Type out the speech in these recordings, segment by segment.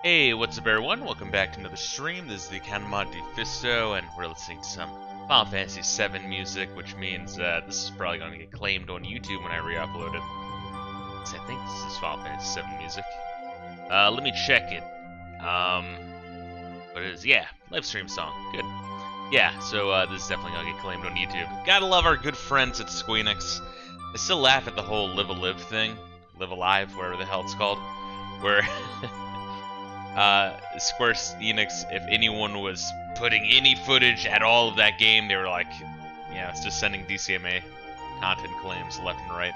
Hey, what's up everyone? Welcome back to another stream. This is the account of Monte Fisto, and we're listening to some Final Fantasy VII music, which means this is probably going to get claimed on YouTube when I re-upload it. So I think this is Final Fantasy VII music. Let me check it. What it is? Yeah, live stream song. Good. Yeah, so this is definitely going to get claimed on YouTube. Gotta love our good friends at Squeenix. I still laugh at the whole Live Alive thing. Live Alive, whatever the hell it's called. Where... Square Enix, if anyone was putting any footage at all of that game, they were like, yeah, it's just sending DCMA content claims left and right.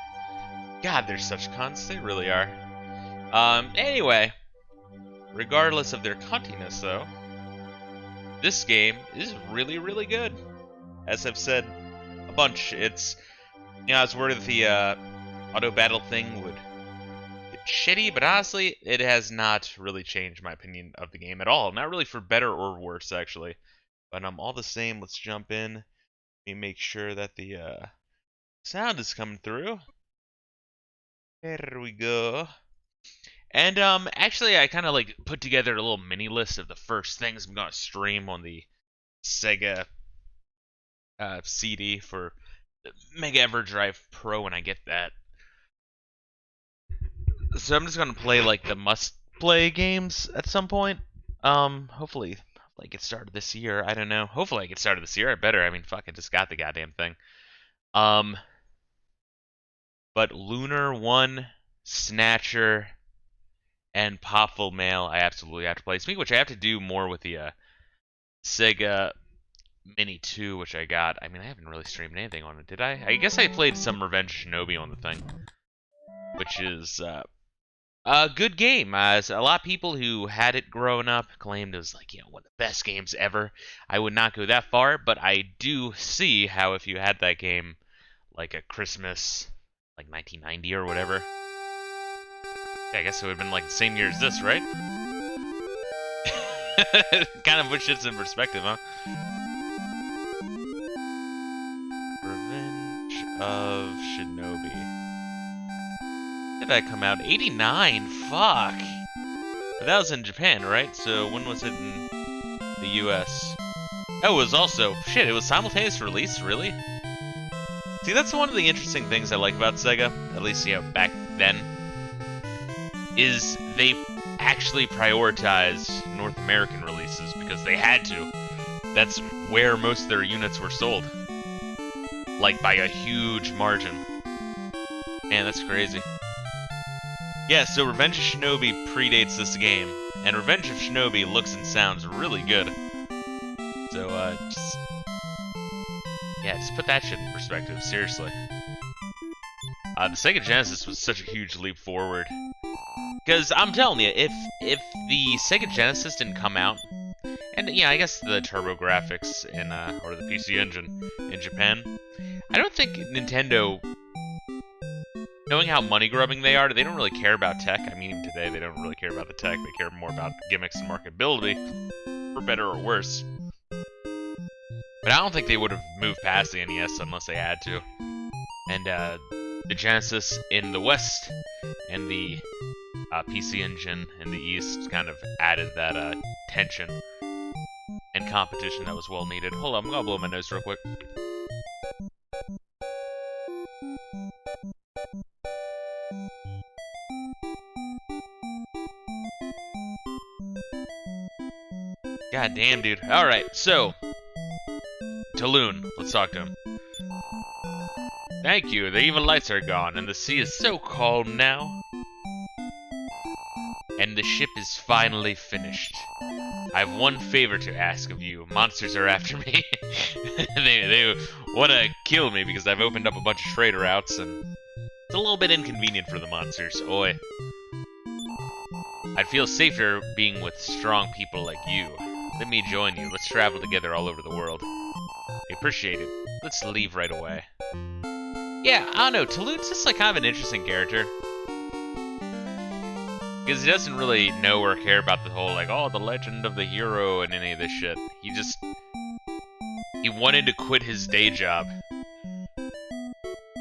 God, they're such cunts, they really are. Anyway, regardless of their cuntiness, though, this game is really, really good. As I've said a bunch, it's, you know, I was worried that the auto battle thing would shitty, but honestly, it has not really changed my opinion of the game at all. Not really for better or worse, actually. But all the same, let's jump in. Let me make sure that the sound is coming through. There we go. And actually, I kind of like put together a little mini list of the first things I'm gonna stream on the Sega CD for the Mega EverDrive Pro when I get that. So I'm just gonna play like the must-play games at some point. Hopefully I get started this year. I don't know. Hopefully I get started this year. I better. I mean, fuck, I just got the goddamn thing. But Lunar 1, Snatcher, and Popful Mail I absolutely have to play. Speaking of which, I have to do more with the Sega Mini 2, which I got. I mean, I haven't really streamed anything on it, did I? I guess I played some Revenge of Shinobi on the thing, which is a good game. A lot of people who had it growing up claimed it was like, you know, one of the best games ever. I would not go that far, but I do see how if you had that game like at Christmas, like 1990 or whatever. Yeah, I guess it would have been like the same year as this, right? Kind of puts shit in perspective, huh? Revenge of Shinobi. When did that come out? 89? Fuck! But that was in Japan, right? So when was it in the US? Oh, it was also... Shit, it was simultaneous release? Really? See, that's one of the interesting things I like about Sega, at least, you know, back then, is they actually prioritized North American releases because they had to. That's where most of their units were sold. Like, by a huge margin. Man, that's crazy. Yeah, so Revenge of Shinobi predates this game, and Revenge of Shinobi looks and sounds really good. So, just put that shit in perspective, seriously. The Sega Genesis was such a huge leap forward. Because, I'm telling you, if the Sega Genesis didn't come out, and, yeah, I guess the TurboGrafx in, or the PC Engine in Japan, I don't think Nintendo... Knowing how money-grubbing they are, they don't really care about tech. I mean, even today, they don't really care about the tech. They care more about gimmicks and marketability, for better or worse. But I don't think they would have moved past the NES unless they had to. And the Genesis in the West and the PC Engine in the East kind of added that tension and competition that was well needed. Hold on, I'm gonna blow my nose real quick. God damn, dude. Alright, so... Taloon. Let's talk to him. Thank you. The evil lights are gone, and the sea is so calm now. And the ship is finally finished. I have one favor to ask of you. Monsters are after me. they want to kill me because I've opened up a bunch of trade routes, and it's a little bit inconvenient for the monsters. Oi. I'd feel safer being with strong people like you. Let me join you. Let's travel together all over the world. I appreciate it. Let's leave right away. Yeah, I don't know. Taloon's just like kind of an interesting character. Because he doesn't really know or care about the whole, like, oh, the legend of the hero and any of this shit. He wanted to quit his day job.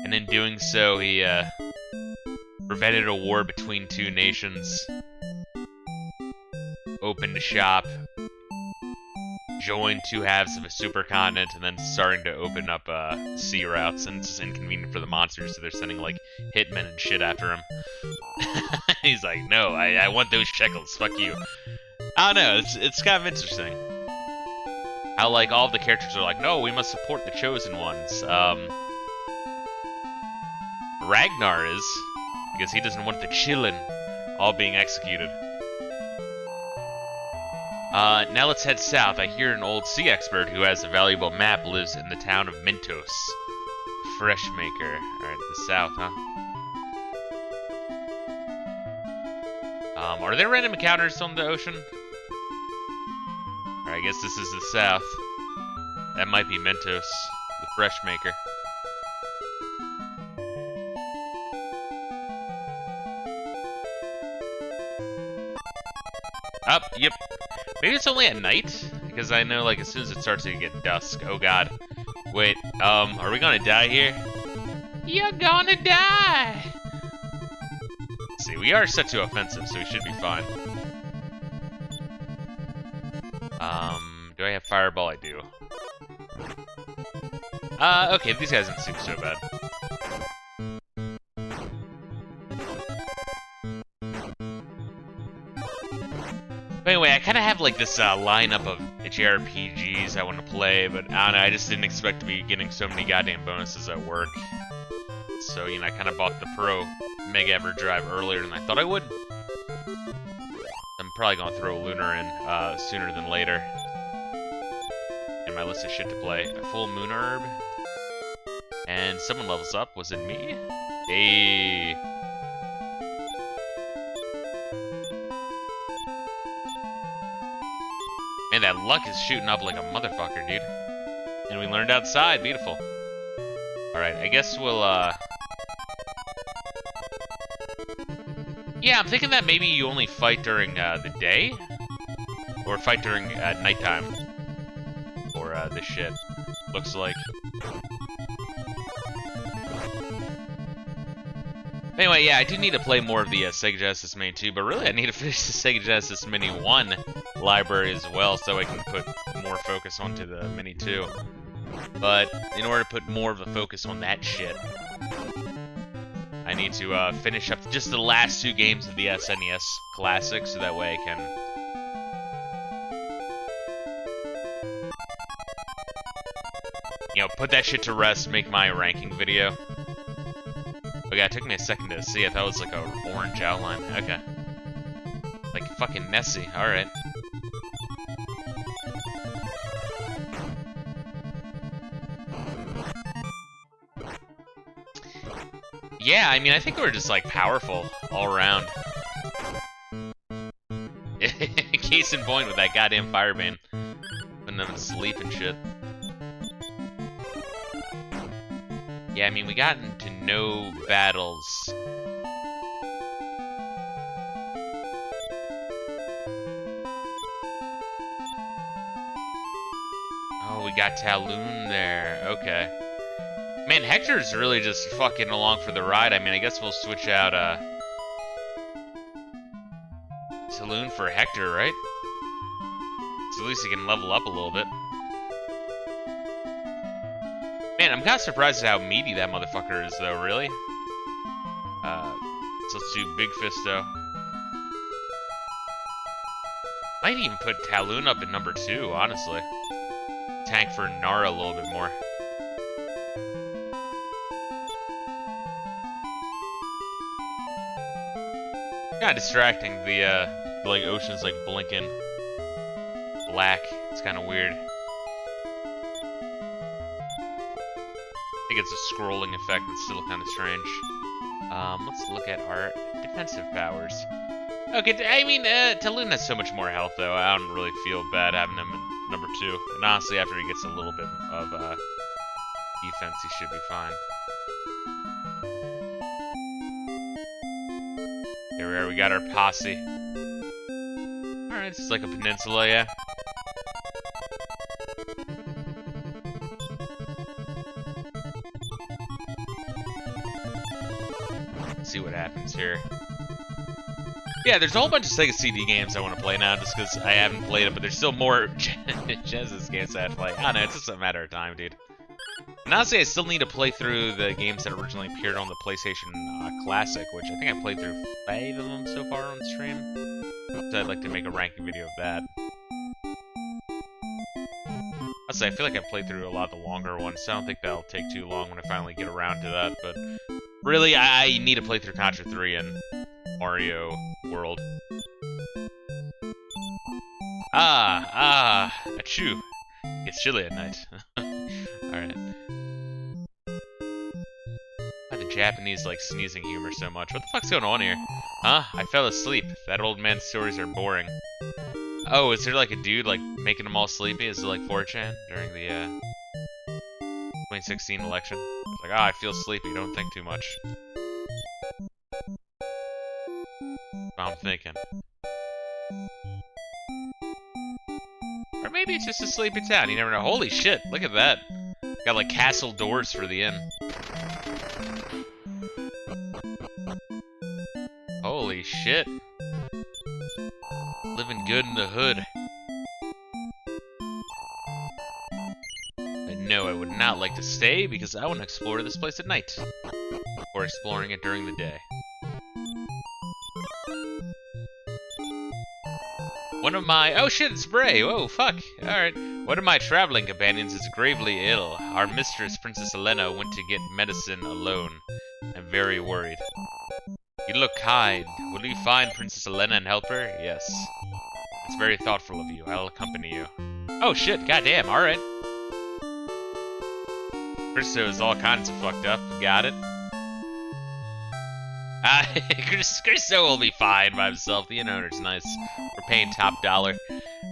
And in doing so, he, prevented a war between two nations. opened a shop, joined two halves of a supercontinent, and then starting to open up sea routes, and it's just inconvenient for the monsters, so they're sending like hitmen and shit after him. He's like, no, I want those shekels, fuck you. I don't know, it's kind of interesting. How like all of the characters are like, no, we must support the chosen ones. Ragnar is, because he doesn't want the chillin' all being executed. Now let's head south. I hear an old sea expert who has a valuable map lives in the town of Mentos. Freshmaker. Alright, the south, huh? Are there random encounters on the ocean? Alright, I guess this is the south. That might be Mentos, the Freshmaker. Up, yep. Maybe it's only at night? Because I know, like, as soon as it starts to get dusk. Oh god. Wait, are we gonna die here? You're gonna die! See, we are set to offensive, so we should be fine. Do I have Fireball? I do. Okay, these guys don't seem so bad. But anyway, I kind of have like this lineup of JRPGs I want to play, but I don't know, I just didn't expect to be getting so many goddamn bonuses at work. So, you know, I kind of bought the Pro Mega Everdrive earlier than I thought I would. I'm probably going to throw Lunar in sooner than later. In my list of shit to play. A full Moon Herb. And someone levels up. Was it me? Hey. Man, that luck is shooting up like a motherfucker, dude. And we learned outside. Beautiful. Alright, I guess we'll, yeah, I'm thinking that maybe you only fight during, the day? Or fight during, nighttime. For, this shit. Looks like. Anyway, yeah, I do need to play more of the, Sega Genesis Mini 2, but really I need to finish the Sega Genesis Mini 1 library as well, so I can put more focus onto the Mini 2. But in order to put more of a focus on that shit, I need to finish up just the last two games of the SNES Classic, so that way I can put that shit to rest, make my ranking video. Okay, it took me a second to see it. That was like a orange outline. Okay. Like fucking Nessie. Alright. Yeah, I mean, I think we're just, like, powerful all around. Case in point with that goddamn Firebane. Putting them to sleep and shit. Yeah, I mean, we got into no battles. Oh, we got Talon there. Okay. Man, Hector's really just fucking along for the ride. I mean, I guess we'll switch out, Saloon for Hector, right? So at least he can level up a little bit. Man, I'm kind of surprised at how meaty that motherfucker is, though, really. So let's do Big Fisto. Might even put Talon up at number 2, honestly. Tank for Nara a little bit more. Kind of distracting. The like ocean's like blinking black. It's kind of weird. I think it's a scrolling effect that's still kind of strange. Let's look at our defensive powers. Okay, I mean, Talon has so much more health, though. I don't really feel bad having him in number 2. And honestly, after he gets a little bit of defense, he should be fine. Here we are, we got our posse. Alright, this is like a peninsula, yeah. Let's see what happens here. Yeah, there's a whole bunch of Sega CD games I want to play now, just because I haven't played it, but there's still more Genesis games I have to play. I don't know, it's just a matter of time, dude. And honestly, I still need to play through the games that originally appeared on the PlayStation Classic, which I think I played through 5 of them so far on stream. So I'd like to make a ranking video of that. Honestly, I feel like I've played through a lot of the longer ones, so I don't think that'll take too long when I finally get around to that, but really, I need to play through Contra 3 and Mario World. Achoo. It's chilly at night. Alright. Why the Japanese like sneezing humor so much? What the fuck's going on here? Huh? I fell asleep. That old man's stories are boring. Oh, is there like a dude like making them all sleepy? Is it like 4chan during the 2016 election? It's like, I feel sleepy, don't think too much. That's what I'm thinking. Or maybe it's just a sleepy town, you never know. Holy shit, look at that. Got like castle doors for the inn. Holy shit. Living good in the hood. And no, I would not like to stay because I want to explore this place at night. Or exploring it during the day. One of my... Oh shit, it's Bray! Whoa, fuck! Alright. One of my traveling companions is gravely ill. Our mistress, Princess Elena, went to get medicine alone. I'm very worried. You look kind. Will you find Princess Elena and help her? Yes. It's very thoughtful of you. I'll accompany you. Oh shit, goddamn, alright. Christo is all kinds of fucked up. Got it. Christo will be fine by himself. The owner's nice. We're paying top dollar.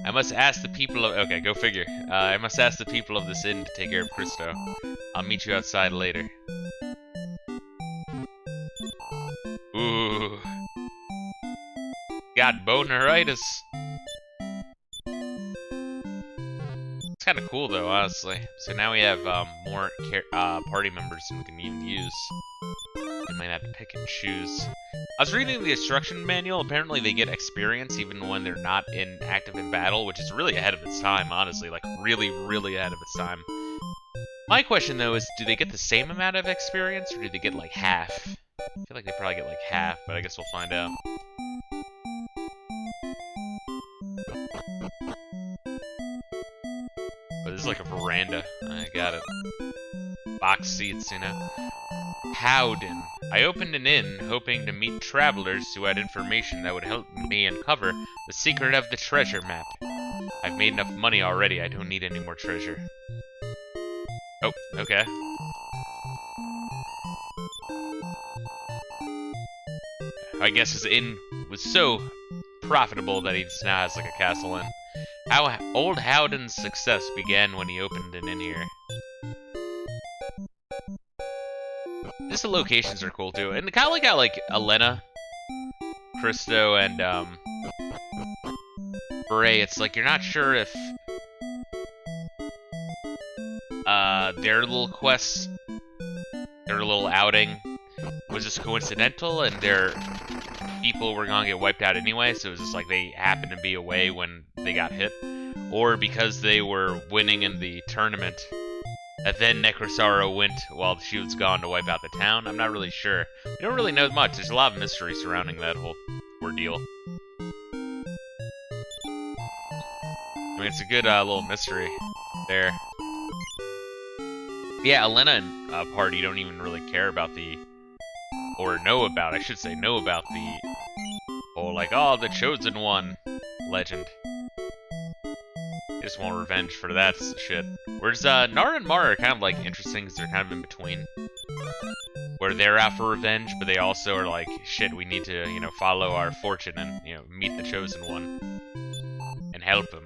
I must ask the people of... Okay, go figure. I must ask the people of this inn to take care of Christo. I'll meet you outside later. Ooh. Got boneritis. It's kind of cool though, honestly. So now we have more party members than we can even use. We might have to pick and choose. I was reading the instruction manual. Apparently they get experience even when they're not active in battle, which is really ahead of its time, honestly. Like, really, really ahead of its time. My question, though, is do they get the same amount of experience, or do they get, like, half? I feel like they probably get, like, half, but I guess we'll find out. But this is like a veranda. I got it. Box seats, you know. Howden. I opened an inn, hoping to meet travelers who had information that would help me uncover the secret of the treasure map. I've made enough money already, I don't need any more treasure. Oh, okay. I guess his inn was so profitable that he now has like a castle inn. How old Howden's success began when he opened an inn here. Just the locations are cool too, and kind of like how like Elena, Christo, and Bray. It's like you're not sure if their little quest, their little outing, was just coincidental, and their people were gonna get wiped out anyway. So it was just like they happened to be away when they got hit, or because they were winning in the tournament. And then Necrosaro went while she was gone to wipe out the town. I'm not really sure. We don't really know much. There's a lot of mystery surrounding that whole ordeal. I mean, it's a good little mystery there. Yeah, Elena and party don't even really care about the... Or know about, I should say, know about the... Oh, like, oh, the Chosen One legend. Just want revenge for that shit. Whereas Nara and Mara are kind of like interesting because they're kind of in between. Where they're out for revenge, but they also are like, shit, we need to, you know, follow our fortune and, you know, meet the Chosen One. And help him.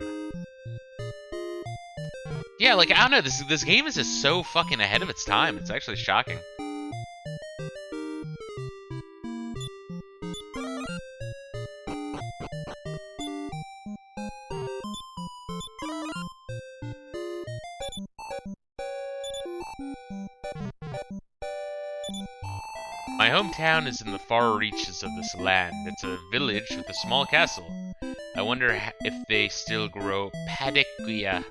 Yeah, like, I don't know, this game is just so fucking ahead of its time. It's actually shocking. My hometown is in the far reaches of this land. It's a village with a small castle. I wonder if they still grow padicchia.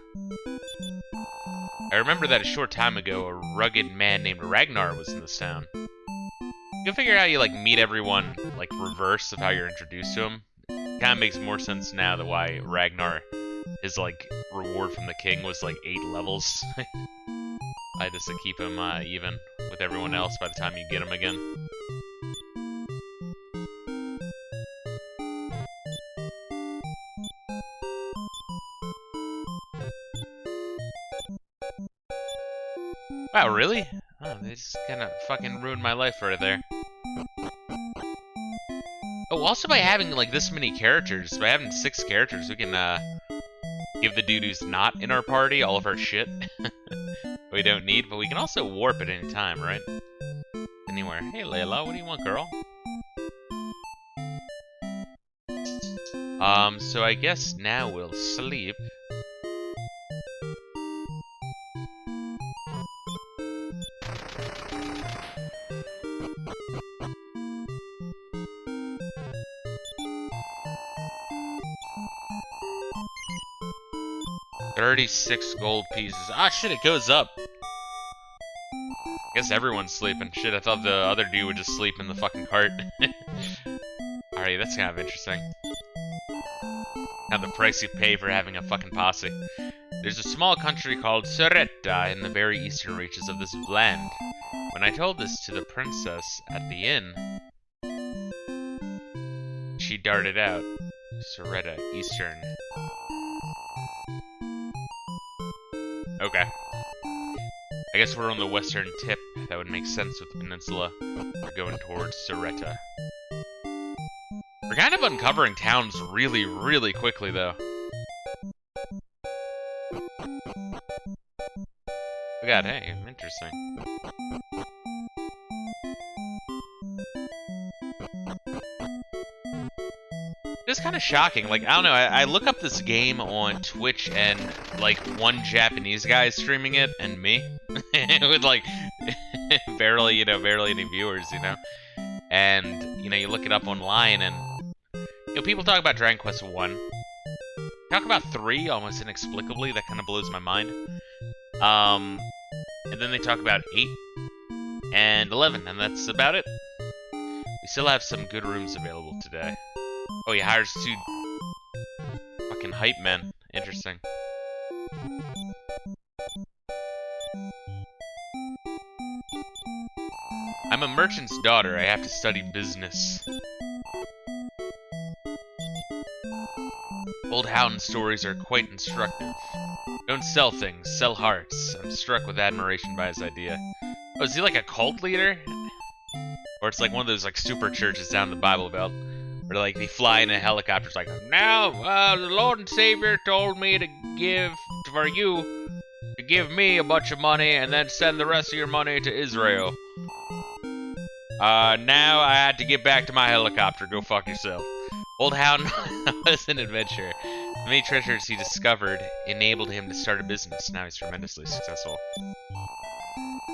I remember that a short time ago, a rugged man named Ragnar was in this town. You'll figure how you, like, meet everyone, like, reverse of how you're introduced to them. Kind of makes more sense now that why Ragnar, his, like, reward from the king was, like, 8 levels. Just to keep him even with everyone else by the time you get him again. Wow, really? Oh, they just kind of fucking ruined my life right there. Oh, also by having, like, this many characters, by having 6 characters, we can, give the dude who's not in our party all of our shit. We don't need, but we can also warp at any time, right? Anywhere. Hey, Layla, what do you want, girl? So I guess now we'll sleep. $36 gold pieces. Ah, shit, it goes up. I guess everyone's sleeping. Shit, I thought the other dude would just sleep in the fucking cart. Alright, that's kind of interesting. Now the price you pay for having a fucking posse. There's a small country called Soretta in the very eastern reaches of this land. When I told this to the princess at the inn, she darted out. Soretta, eastern. Okay. I guess we're on the western tip. That would make sense with the peninsula. We're going towards Soretta. We're kind of uncovering towns really, really quickly, though. Oh god, hey, interesting. It's kind of shocking. Like, I don't know, I look up this game on Twitch and, like, one Japanese guy is streaming it, and me. With, like, barely any viewers, you know? And, you know, you look it up online, and, you know, people talk about Dragon Quest 1. Talk about 3 almost inexplicably, that kind of blows my mind. And then they talk about 8 and 11, and that's about it. We still have some good rooms available today. Oh, he hires 2 fucking hype men. Interesting. I'm a merchant's daughter. I have to study business. Old hound stories are quite instructive. Don't sell things, sell hearts. I'm struck with admiration by his idea. Oh, is he like a cult leader? Or it's like one of those like super churches down the Bible Belt. Where like they fly in a helicopter. It's like, now the Lord and Savior told me to give me a bunch of money and then send the rest of your money to Israel. Now I had to get back to my helicopter. Go fuck yourself. Old Hound was an adventurer. The many treasures he discovered enabled him to start a business. Now he's tremendously successful.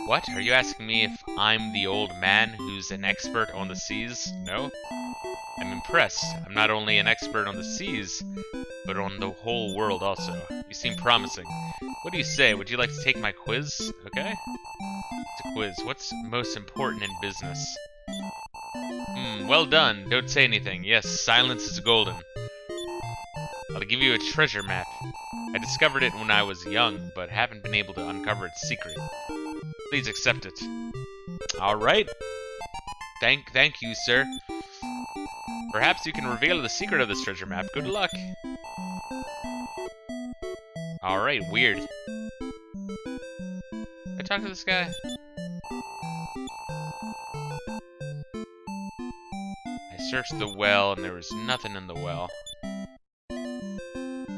What? Are you asking me if I'm the old man who's an expert on the seas? No? I'm impressed. I'm not only an expert on the seas, but on the whole world also. You seem promising. What do you say? Would you like to take my quiz? Okay? It's a quiz. What's most important in business? Well done. Don't say anything. Yes, silence is golden. I'll give you a treasure map. I discovered it when I was young, but haven't been able to uncover its secret. Please accept it. Alright. Thank you, sir. Perhaps you can reveal the secret of this treasure map. Good luck. Alright, weird. Can I talk to this guy? I searched the well and there was nothing in the well.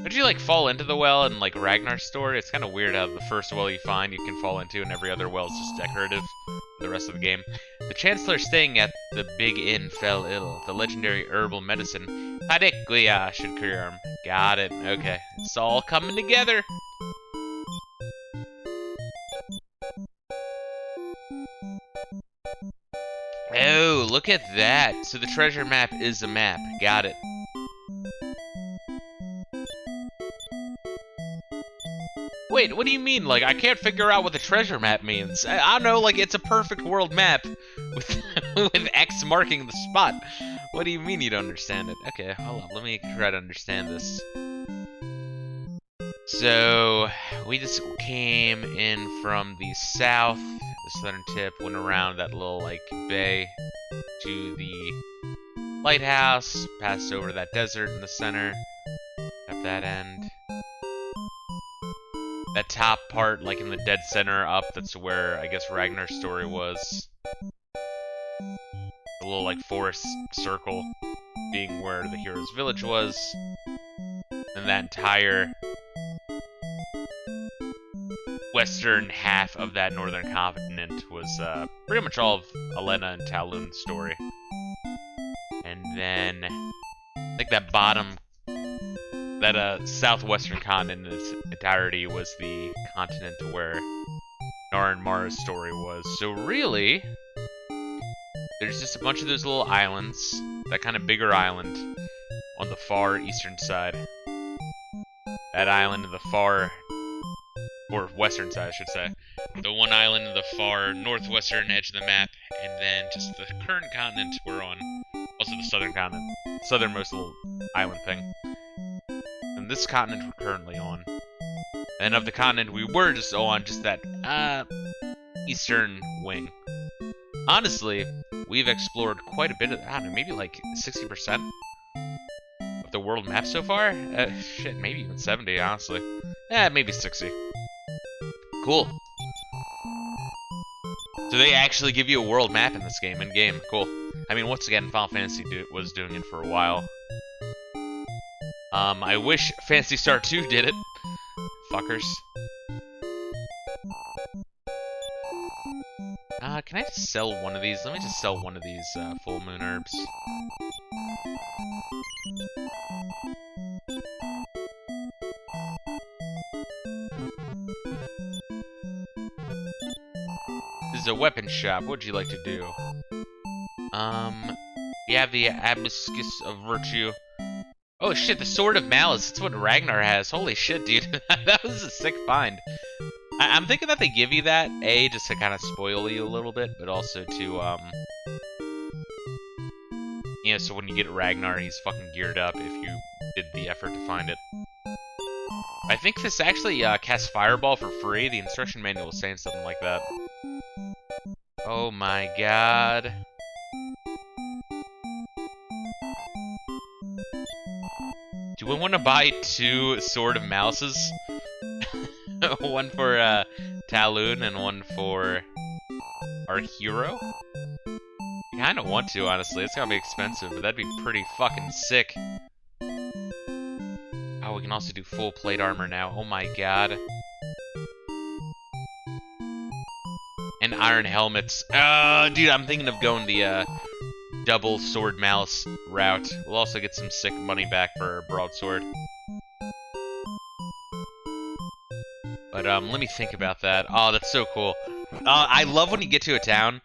Did you like fall into the well in like Ragnar's story? It's kind of weird how the first well you find you can fall into and every other well is just decorative for the rest of the game. The Chancellor staying at the Big Inn fell ill. The legendary herbal medicine Padicchia should cure him. Got it. Okay. It's all coming together. Oh, look at that. So the treasure map is a map. Got it. Wait, what do you mean? Like, I can't figure out what the treasure map means. I don't know, like, it's a perfect world map with, with X marking the spot. What do you mean you don't understand it? Okay, hold on, let me try to understand this. So, we just came in from the south, the southern tip, went around that little, like, bay to the lighthouse, passed over that desert in the center, at that end. That top part, like in the dead center up, that's where I guess Ragnar's story was. A little like forest circle being where the hero's village was. And that entire western half of that northern continent was pretty much all of Elena and Talun's story. And then, like that bottom, that southwestern continent in its entirety was the continent where Nara and Mara's story was. So really, there's just a bunch of those little islands, that kind of bigger island on the far eastern side. That island in the far, or western side, I should say. The one island in the far northwestern edge of the map, and then just the current continent we're on. Also the southern continent, southernmost little island thing. And this continent we're currently on. And of the continent we were just on, just that eastern wing. Honestly, we've explored quite a bit of, I don't know, maybe like 60% of the world map so far? Shit, maybe even 70, honestly. Maybe 60. Cool. So they actually give you a world map in this game, in-game. Cool. I mean, once again, Final Fantasy was doing it for a while. I wish Phantasy Star 2 did it. Fuckers. Can I just sell one of these? Let me just sell one of these, full moon herbs. This is a weapon shop. What would you like to do? You have the Abyscus of Virtue. Oh shit, the Sword of Malice. That's what Ragnar has. Holy shit, dude. That was a sick find. I'm thinking that they give you that, A, just to kind of spoil you a little bit, but also to, you know, so when you get Ragnar, he's fucking geared up if you did the effort to find it. I think this actually casts Fireball for free. The instruction manual was saying something like that. Oh my god. Do we want to buy 2 Sword of Malices? One for Talun and one for our hero? I kinda want to, honestly. It's gonna be expensive, but that'd be pretty fucking sick. Oh, we can also do full plate armor now. Oh my god. And iron helmets. Dude, I'm thinking of going the double Sword Malice route. We'll also get some sick money back for broadsword. But let me think about that. Oh, that's so cool. I love when you get to a town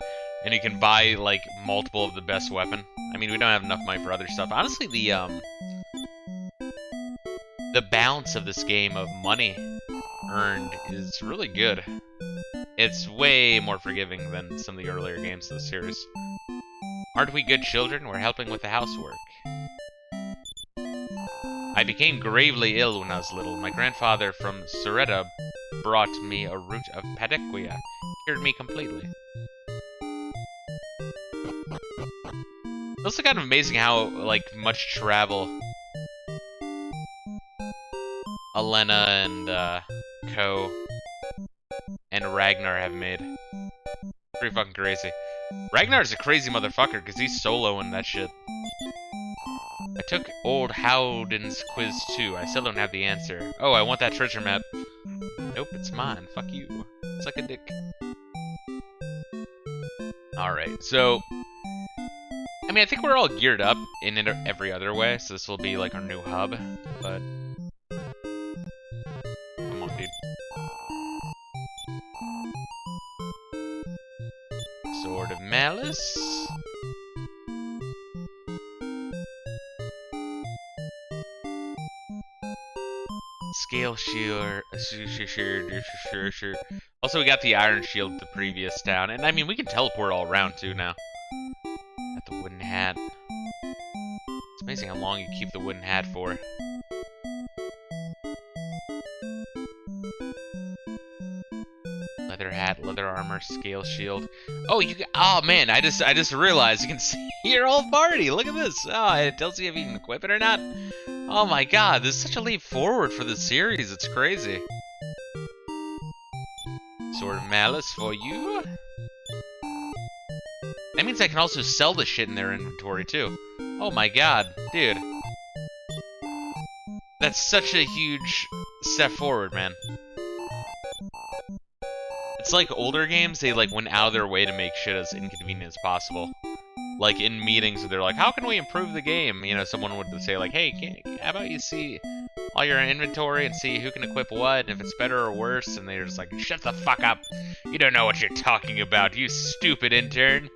and you can buy like multiple of the best weapon. I mean, we don't have enough money for other stuff. Honestly, the balance of this game of money earned is really good. It's way more forgiving than some of the earlier games of the series. Aren't we good children? We're helping with the housework. I became gravely ill when I was little. My grandfather from Soretta brought me a root of Padequia. Cured me completely. It's also kind of amazing how, like, much travel Elena and, Ko and Ragnar have made. Pretty fucking crazy. Ragnar's a crazy motherfucker, because he's soloing that shit. I took old Howden's quiz too. I still don't have the answer. Oh, I want that treasure map. Nope, it's mine. Fuck you. Suck a dick. Alright, so... I mean, I think we're all geared up in every other way, so this will be like our new hub, but... Come on, dude. Sword of Malice. scale shield. Sure. Also, we got the iron shield the previous town, and I mean we can teleport all around too now. Got the wooden hat. It's amazing how long you keep the wooden hat for. Leather hat, leather armor, scale shield. Oh, oh man, I just realized you can see your whole party. Look at this. Oh, it tells you if you can equip it or not. Oh my god, this is such a leap forward for the series. It's crazy. Sword of Malice for you. That means I can also sell the shit in their inventory too. Oh my god, dude. That's such a huge step forward, man. It's like older games, they like went out of their way to make shit as inconvenient as possible. Like in meetings, they're like, how can we improve the game? You know, someone would say like, hey, how about you see all your inventory and see who can equip what, and if it's better or worse, and they're just like, shut the fuck up. You don't know what you're talking about, you stupid intern.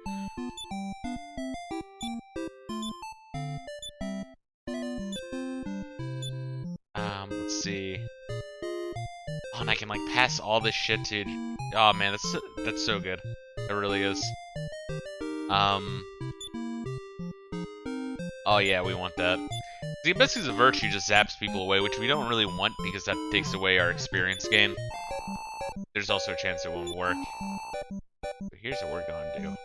Let's see. Oh, and I can like pass all this shit to. Oh man, that's so good. It really is. Oh yeah, we want that. The Abyss's of Virtue just zaps people away, which we don't really want because that takes away our experience gain. There's also a chance it won't work. But here's what we're going to do.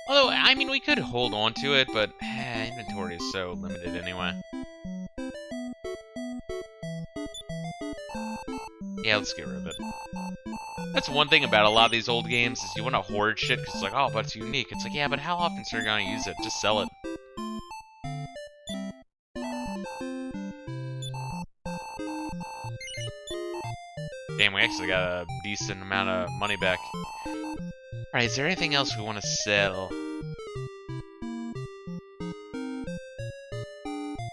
Although, I mean, we could hold on to it, but inventory is so limited anyway. Yeah, let's get rid of it. That's one thing about a lot of these old games is you want to hoard shit because it's like, oh, but it's unique. It's like, yeah, but how often are you going to use it? Just sell it. Damn, we actually got a decent amount of money back. Alright, is there anything else we want to sell?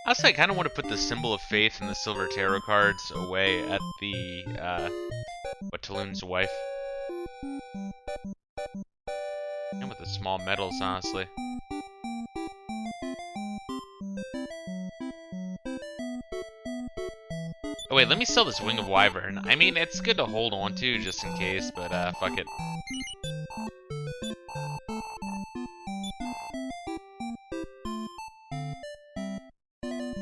Honestly, I kind of want to put the Symbol of Faith and the Silver Tarot cards away at the, Talon's wife. And with the small medals, honestly. Oh wait, let me sell this Wing of Wyvern. I mean, it's good to hold on to just in case, but fuck it.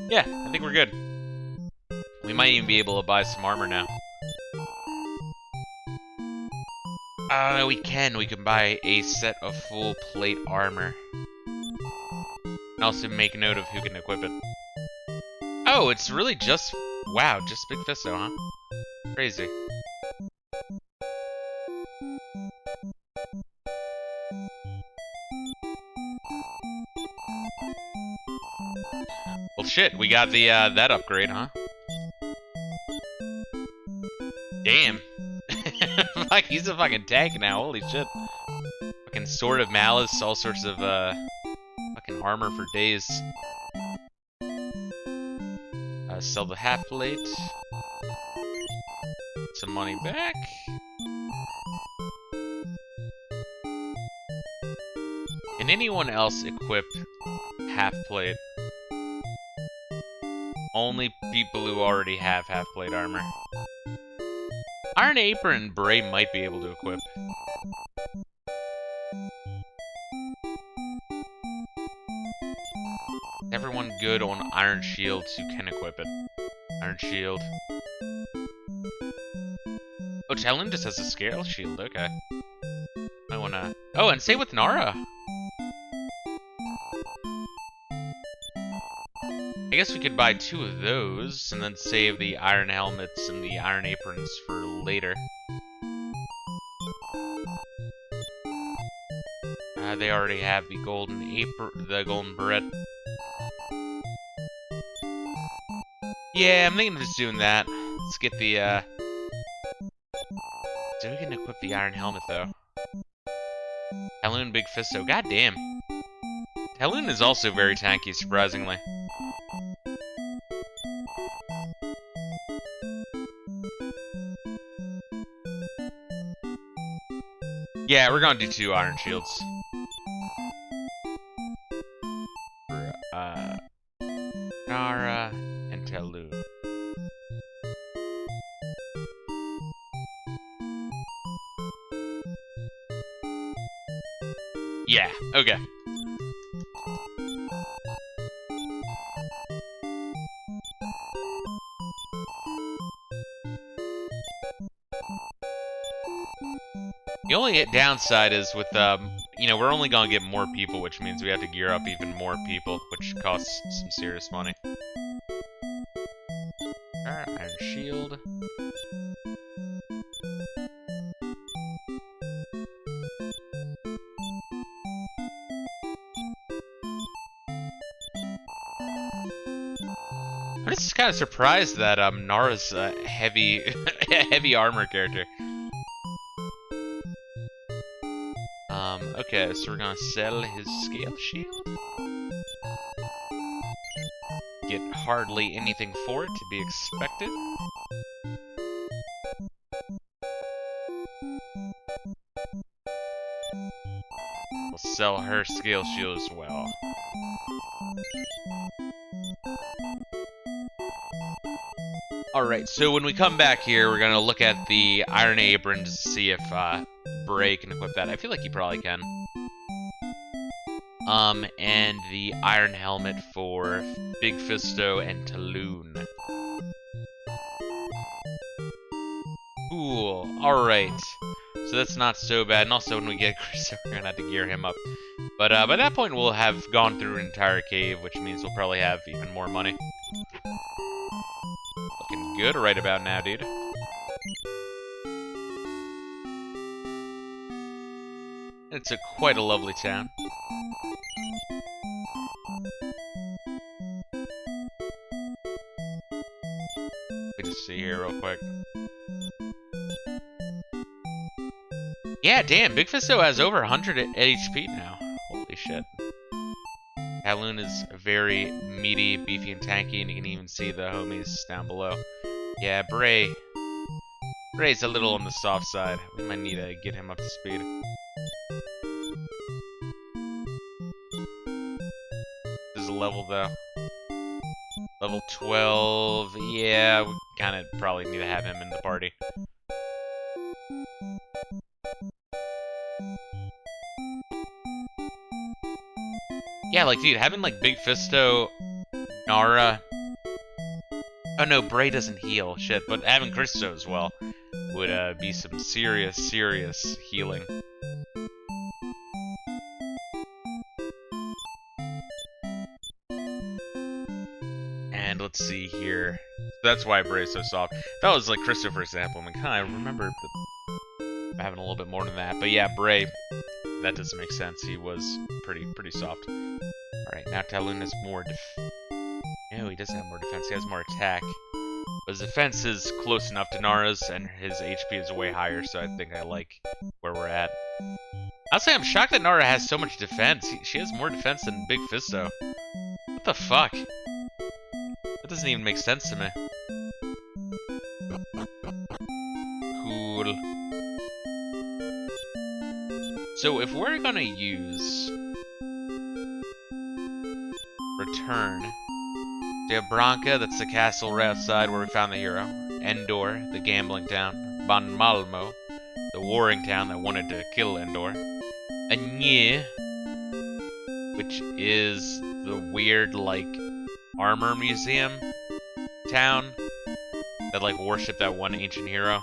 Yeah, I think we're good. We might even be able to buy some armor now. We can. We can buy a set of full plate armor. And also make note of who can equip it. Oh, it's really just... Wow, just Big Fisto, huh? Crazy. Well, shit, we got the, that upgrade, huh? Damn. Fuck, he's a fucking tank now, holy shit. Fucking Sword of Malice, all sorts of, fucking armor for days. Sell the half plate. Some money back. Can anyone else equip half plate? Only people who already have half plate armor. Iron Apron and Bray might be able to equip. Everyone good on Iron Shields who can equip it. Iron Shield. Oh, Talon just has a scale shield, okay. I wanna... Oh, and same with Nara! I guess we could buy 2 of those, and then save the iron helmets and the iron aprons for later. They already have the golden golden beret. Yeah, I'm thinking of just doing that. Let's get the, So we can equip the iron helmet, though. Talon, Big Fisto. God damn. Talon is also very tanky, surprisingly. Yeah, we're gonna do 2 iron shields. For, Nara and Talon. Yeah, okay. The only downside is with, you know, we're only gonna get more people, which means we have to gear up even more people, which costs some serious money. Alright, iron shield. I'm just kind of surprised that Nara's a heavy, heavy armor character. Okay, so we're gonna sell his scale shield. Get hardly anything for it, to be expected. We'll sell her scale shield as well. Alright, so when we come back here, we're gonna look at the Iron Apron to see if Bray can equip that. I feel like he probably can. And the Iron Helmet for Big Fisto and Talon. Cool. Alright. So that's not so bad. And also when we get Chris, we're gonna have to gear him up. But by that point, we'll have gone through an entire cave, which means we'll probably have even more money. Looking good right about now, dude. It's quite a lovely town. Let me just see here real quick. Yeah, damn, Big Fisto has over 100 HP now. Holy shit. Talon is very meaty, beefy, and tanky, and you can even see the homies down below. Yeah, Bray's a little on the soft side. We might need to get him up to speed. This is a level, though. Level 12. Yeah, we kind of probably need to have him in the party. Yeah, like, dude, having, like, Big Fisto, Nara... Oh, no, Bray doesn't heal. Shit, but having Christo as well would be some serious, serious healing. And let's see here. That's why Bray's so soft. That was, like, Christo, for example. I mean, kind of remember having a little bit more than that. But yeah, Bray... That doesn't make sense. He was pretty soft. Alright, now Talon has more No, he doesn't have more defense. He has more attack. But his defense is close enough to Nara's, and his HP is way higher, so I think I like where we're at. I'll say I'm shocked that Nara has so much defense. She has more defense than Big Fisto. What the fuck? That doesn't even make sense to me. Cool. So if we're gonna use Return to Branca, that's the castle right outside where we found the hero. Endor, the gambling town. Ban Malmo, the warring town that wanted to kill Endor. Anye, which is the weird, like, armor museum town that, like, worship that one ancient hero.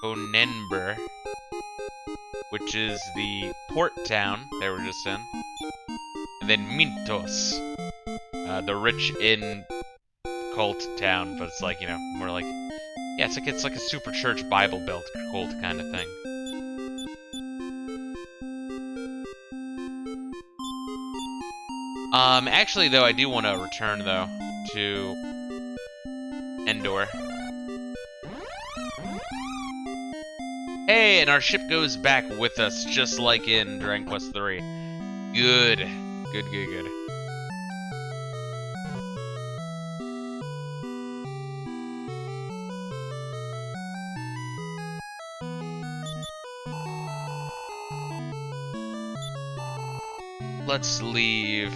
Onenber, which is the port town they were just in. And then Mintos, the rich inn cult town, but it's like, you know, more like, yeah, it's like a super church Bible Belt cult kind of thing. Actually, though, I do want to return, though, to Endor. Hey, and our ship goes back with us, just like in Dragon Quest III. Good. Good, good, good. Let's leave.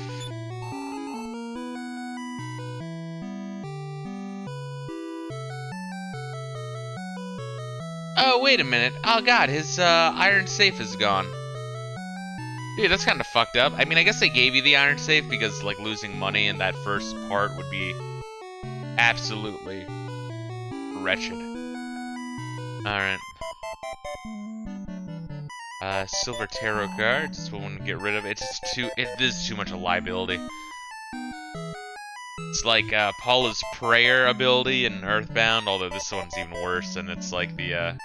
Oh, wait a minute. Oh god, his iron safe is gone. Dude, that's kind of fucked up. I mean, I guess they gave you the iron safe because, like, losing money in that first part would be absolutely wretched. Alright. Silver Tarot card. Just want to get rid of it. It is too much a liability. It's like Paula's Prayer ability in Earthbound, although this one's even worse, and it's like the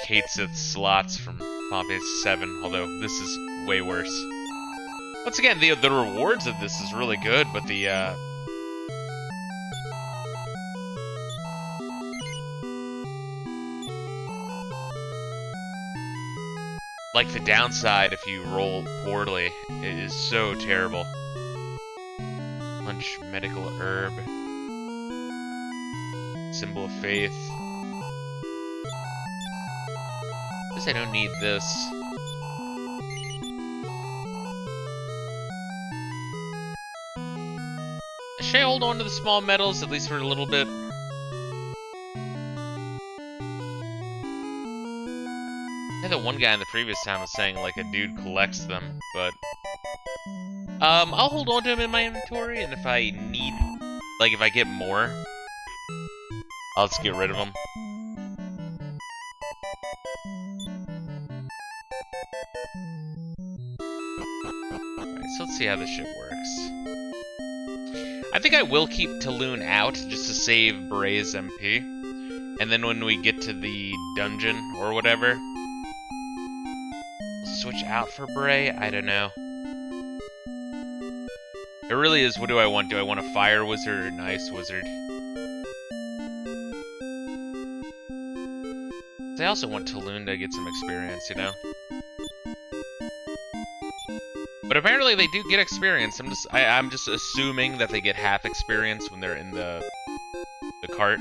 Katesith slots from Final Fantasy VII, although this is way worse. Once again, the rewards of this is really good, but the like the downside if you roll poorly, it is so terrible. Punch, medical herb, symbol of faith. Guess I don't need this. Should I hold on to the small medals at least for a little bit? I think the one guy in the previous town was saying like a dude collects them, but I'll hold on to them in my inventory, and if I need, like, if I get more, I'll just get rid of them. Alright, so let's see how this shit works. I think I will keep Taloon out just to save Bray's MP, and then when we get to the dungeon or whatever, we'll switch out for Bray. I don't know. It really is, what do I want? Do I want a fire wizard or an ice wizard? I also want Taloon to get some experience, you know? But apparently they do get experience. I'm just assuming that they get half experience when they're in the cart.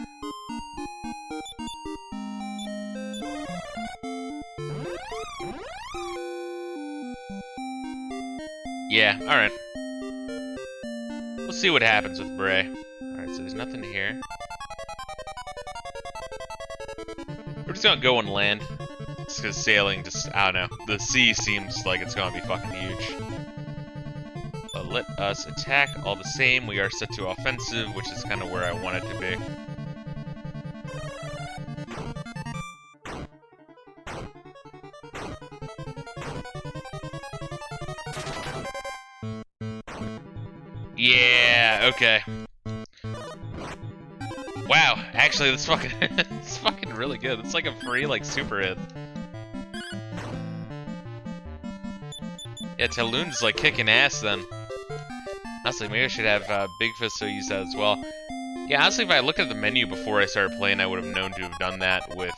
Yeah, alright. We'll see what happens with Bray. Alright, so there's nothing here. We're just gonna go and land. Just because sailing just, I don't know. The sea seems like it's gonna be fucking huge. But let us attack all the same. We are set to offensive, which is kind of where I want it to be. Yeah, okay. Wow, actually, that's fucking, it's fucking really good. It's like a free, like, super hit. Yeah, Taloon's, like, kicking ass, then. Honestly, maybe I should have Big Fisto use that as well. Yeah, honestly, if I looked at the menu before I started playing, I would have known to have done that with,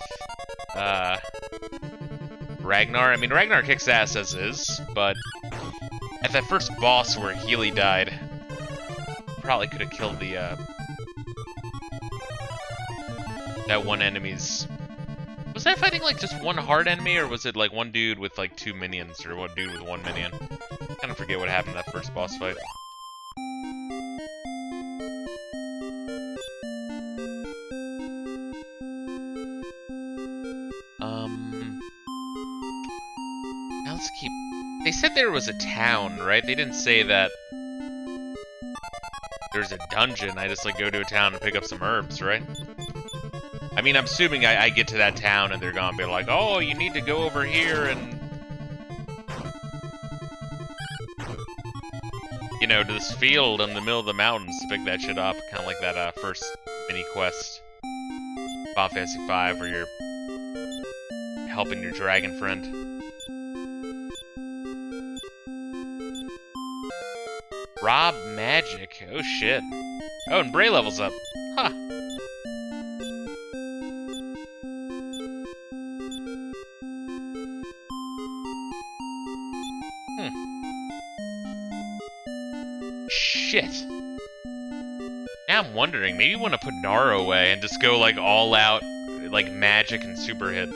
Ragnar. I mean, Ragnar kicks ass as is, but at that first boss where Healy died, probably could have killed the, that one enemy's... Was I fighting, like, just one hard enemy, or was it, like, one dude with, like, 2 minions, or one dude with 1 minion? I kind of forget what happened in that first boss fight. Now let's keep... They said there was a town, right? They didn't say that there's a dungeon. I just, like, go to a town and pick up some herbs, right? I mean, I'm assuming I get to that town and they're gonna be like, oh, you need to go over here and... You know, to this field in the middle of the mountains to pick that shit up. Kind of like that first mini-quest. Final Fantasy V, where you're helping your dragon friend. Rob Magic. Oh, shit. Oh, and Bray levels up. Huh. Shit. Now I'm wondering, maybe you want to put Nara away and just go, like, all out, like, magic and super hit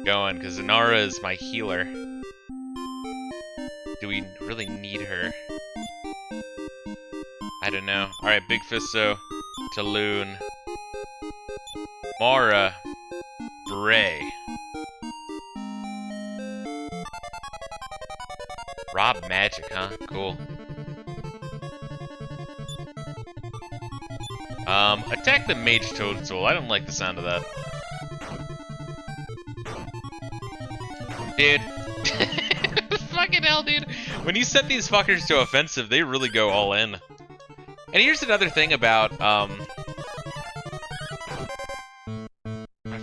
going, because Nara is my healer. Do we really need her? I don't know. Alright, Big Fisto, Taloon, Mara, Bray. Rob magic, huh? Cool. Attack the mage toadstool. I don't like the sound of that. Dude. Fucking hell, dude. When you set these fuckers to offensive, they really go all in. And here's another thing about, I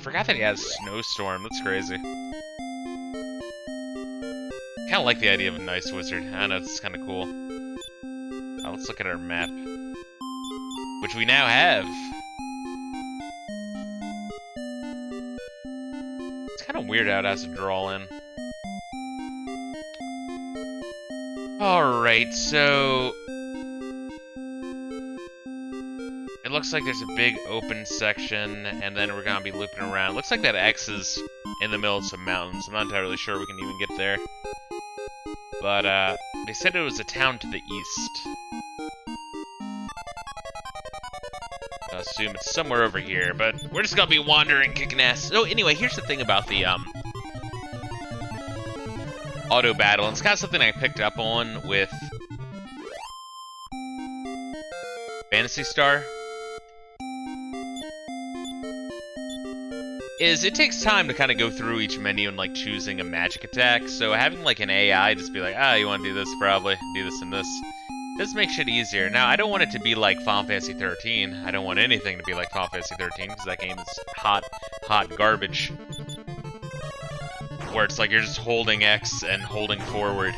forgot that he has Snowstorm. That's crazy. Kinda like the idea of a nice wizard. I know, it's kinda cool. Let's look at our map. Which we now have. It's kinda weird how it has to draw in. Alright, so... it looks like there's a big open section, and then we're gonna be looping around. Looks like that X is in the middle of some mountains. I'm not entirely sure we can even get there. But, they said it was a town to the east. I assume it's somewhere over here, but we're just gonna be wandering, kicking ass. So anyway, here's the thing about the, auto battle, and it's kind of something I picked up on with Phantasy Star. Is it takes time to kind of go through each menu and like choosing a magic attack, so having like an AI just be like, you want to do this, probably do this and this, does make shit easier. Now, I don't want it to be like Final Fantasy 13. I don't want anything to be like Final Fantasy 13, because that game is hot garbage. Where it's like you're just holding X and holding forward.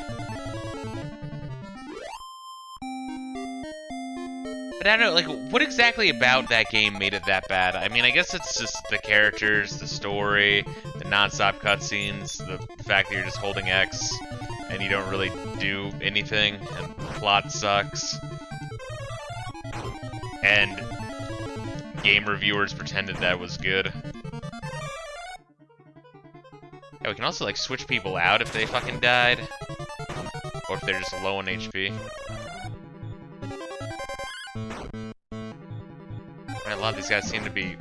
But I don't know, like, what exactly about that game made it that bad? I mean, I guess it's just the characters, the story, the non-stop cutscenes, the fact that you're just holding X and you don't really do anything, and the plot sucks. And game reviewers pretended that was good. Yeah, we can also, like, switch people out if they fucking died. Or if they're just low on HP. And a lot of these guys seem to be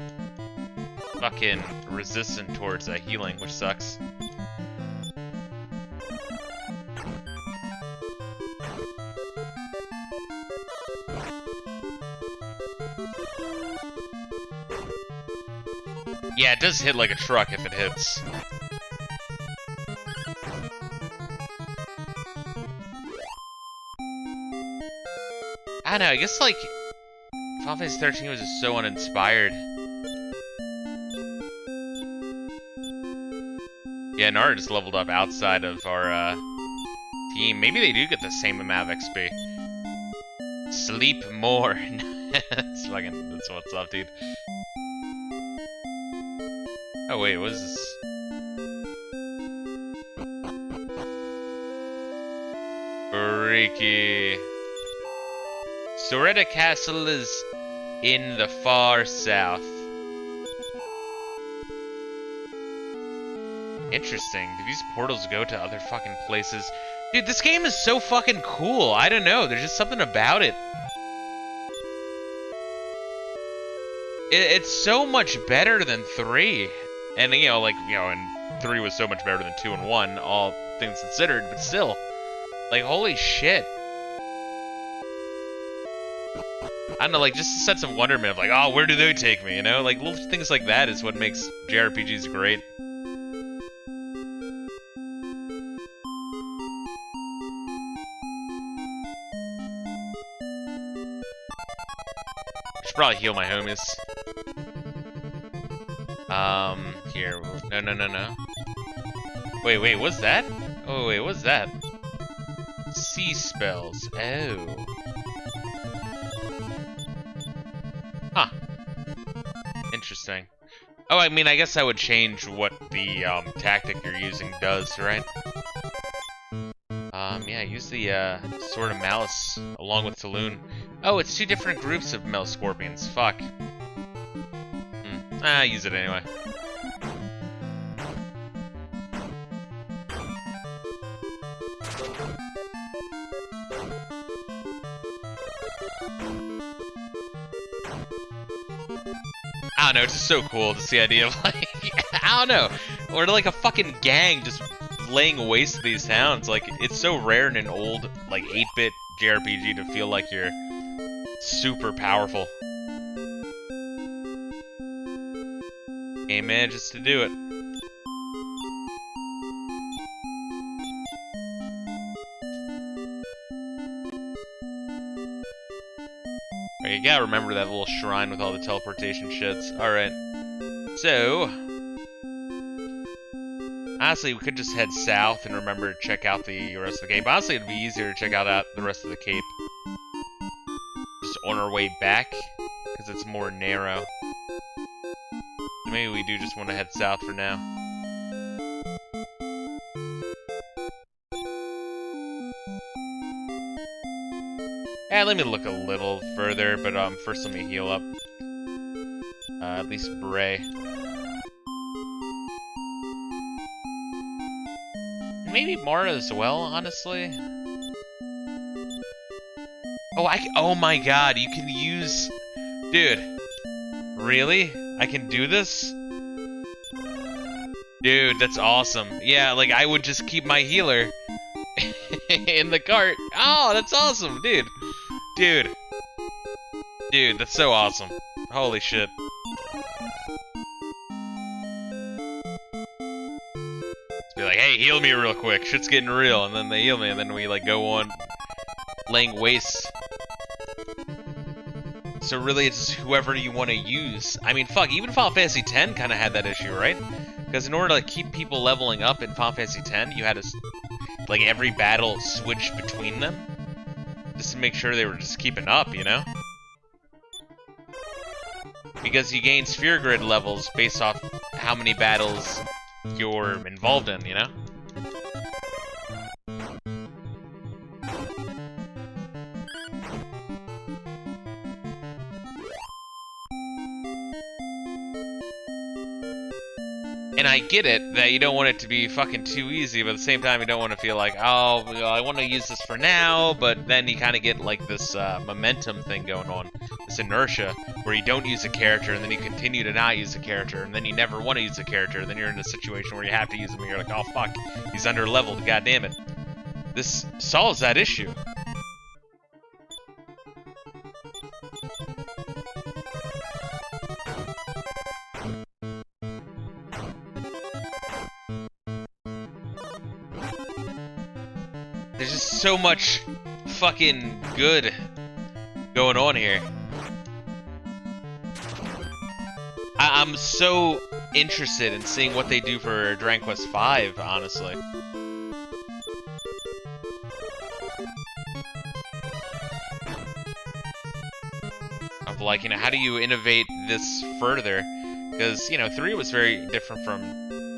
fucking resistant towards healing, which sucks. Yeah, it does hit like a truck if it hits. I don't know, I guess, like, Final Fantasy 13 was just so uninspired. Yeah, Nara just leveled up outside of our, team. Maybe they do get the same amount of XP. Sleep more. That's what's up, dude. Oh, wait, what is this? Freaky. Soretta Castle is in the far south. Interesting. Do these portals go to other fucking places? Dude, this game is so fucking cool. I don't know. There's just something about it. It's so much better than 3. And, and 3 was so much better than 2 and 1, all things considered, but still. Like, holy shit. I don't know, like, just a sense of wonderment of like, oh, where do they take me, you know? Like, little things like that is what makes JRPGs great. I should probably heal my homies. Here. No. Wait, what's that? Oh, wait, what's that? Sea spells. Oh. Huh. Interesting. Oh, I mean, I guess that would change what the, tactic you're using does, right? Yeah, use the, Sword of Malice along with Saloon. Oh, it's 2 different groups of Mel Scorpions. Fuck. Use it anyway. I don't know, it's just so cool, just the idea of, like, I don't know, or like a fucking gang just laying waste to these towns. Like, it's so rare in an old, like, 8-bit JRPG to feel like you're super powerful. Game manages to do it. You gotta remember that little shrine with all the teleportation shits. Alright. So... honestly, we could just head south and remember to check out the rest of the cape. Honestly, it'd be easier to check out the rest of the cape just on our way back, because it's more narrow. Maybe we do just want to head south for now. Let me look a little further, but first let me heal up. At least Bray. Maybe Mara as well, honestly. Oh my god, you can use... Dude. Really? I can do this? Dude, that's awesome. Yeah, like, I would just keep my healer in the cart. Oh, that's awesome, dude. Dude. Dude, that's so awesome. Holy shit. Just be like, hey, heal me real quick. Shit's getting real. And then they heal me, and then we, like, go on laying waste. So really, it's whoever you want to use. I mean, fuck, even Final Fantasy X kind of had that issue, right? Because in order to, like, keep people leveling up in Final Fantasy X, you had to, like, every battle switch between them. Just to make sure they were just keeping up, you know? Because you gain sphere grid levels based off how many battles you're involved in, you know? And I get it that you don't want it to be fucking too easy, but at the same time you don't want to feel like, oh, I want to use this for now, but then you kind of get like this momentum thing going on, this inertia, where you don't use a character, and then you continue to not use a character, and then you never want to use a character, and then you're in a situation where you have to use him, and you're like, oh fuck, he's under-leveled, god damn it. This solves that issue. There's just so much fucking good going on here. I'm so interested in seeing what they do for Dragon Quest V, honestly. Of like, you know, how do you innovate this further? Because, you know, 3 was very different from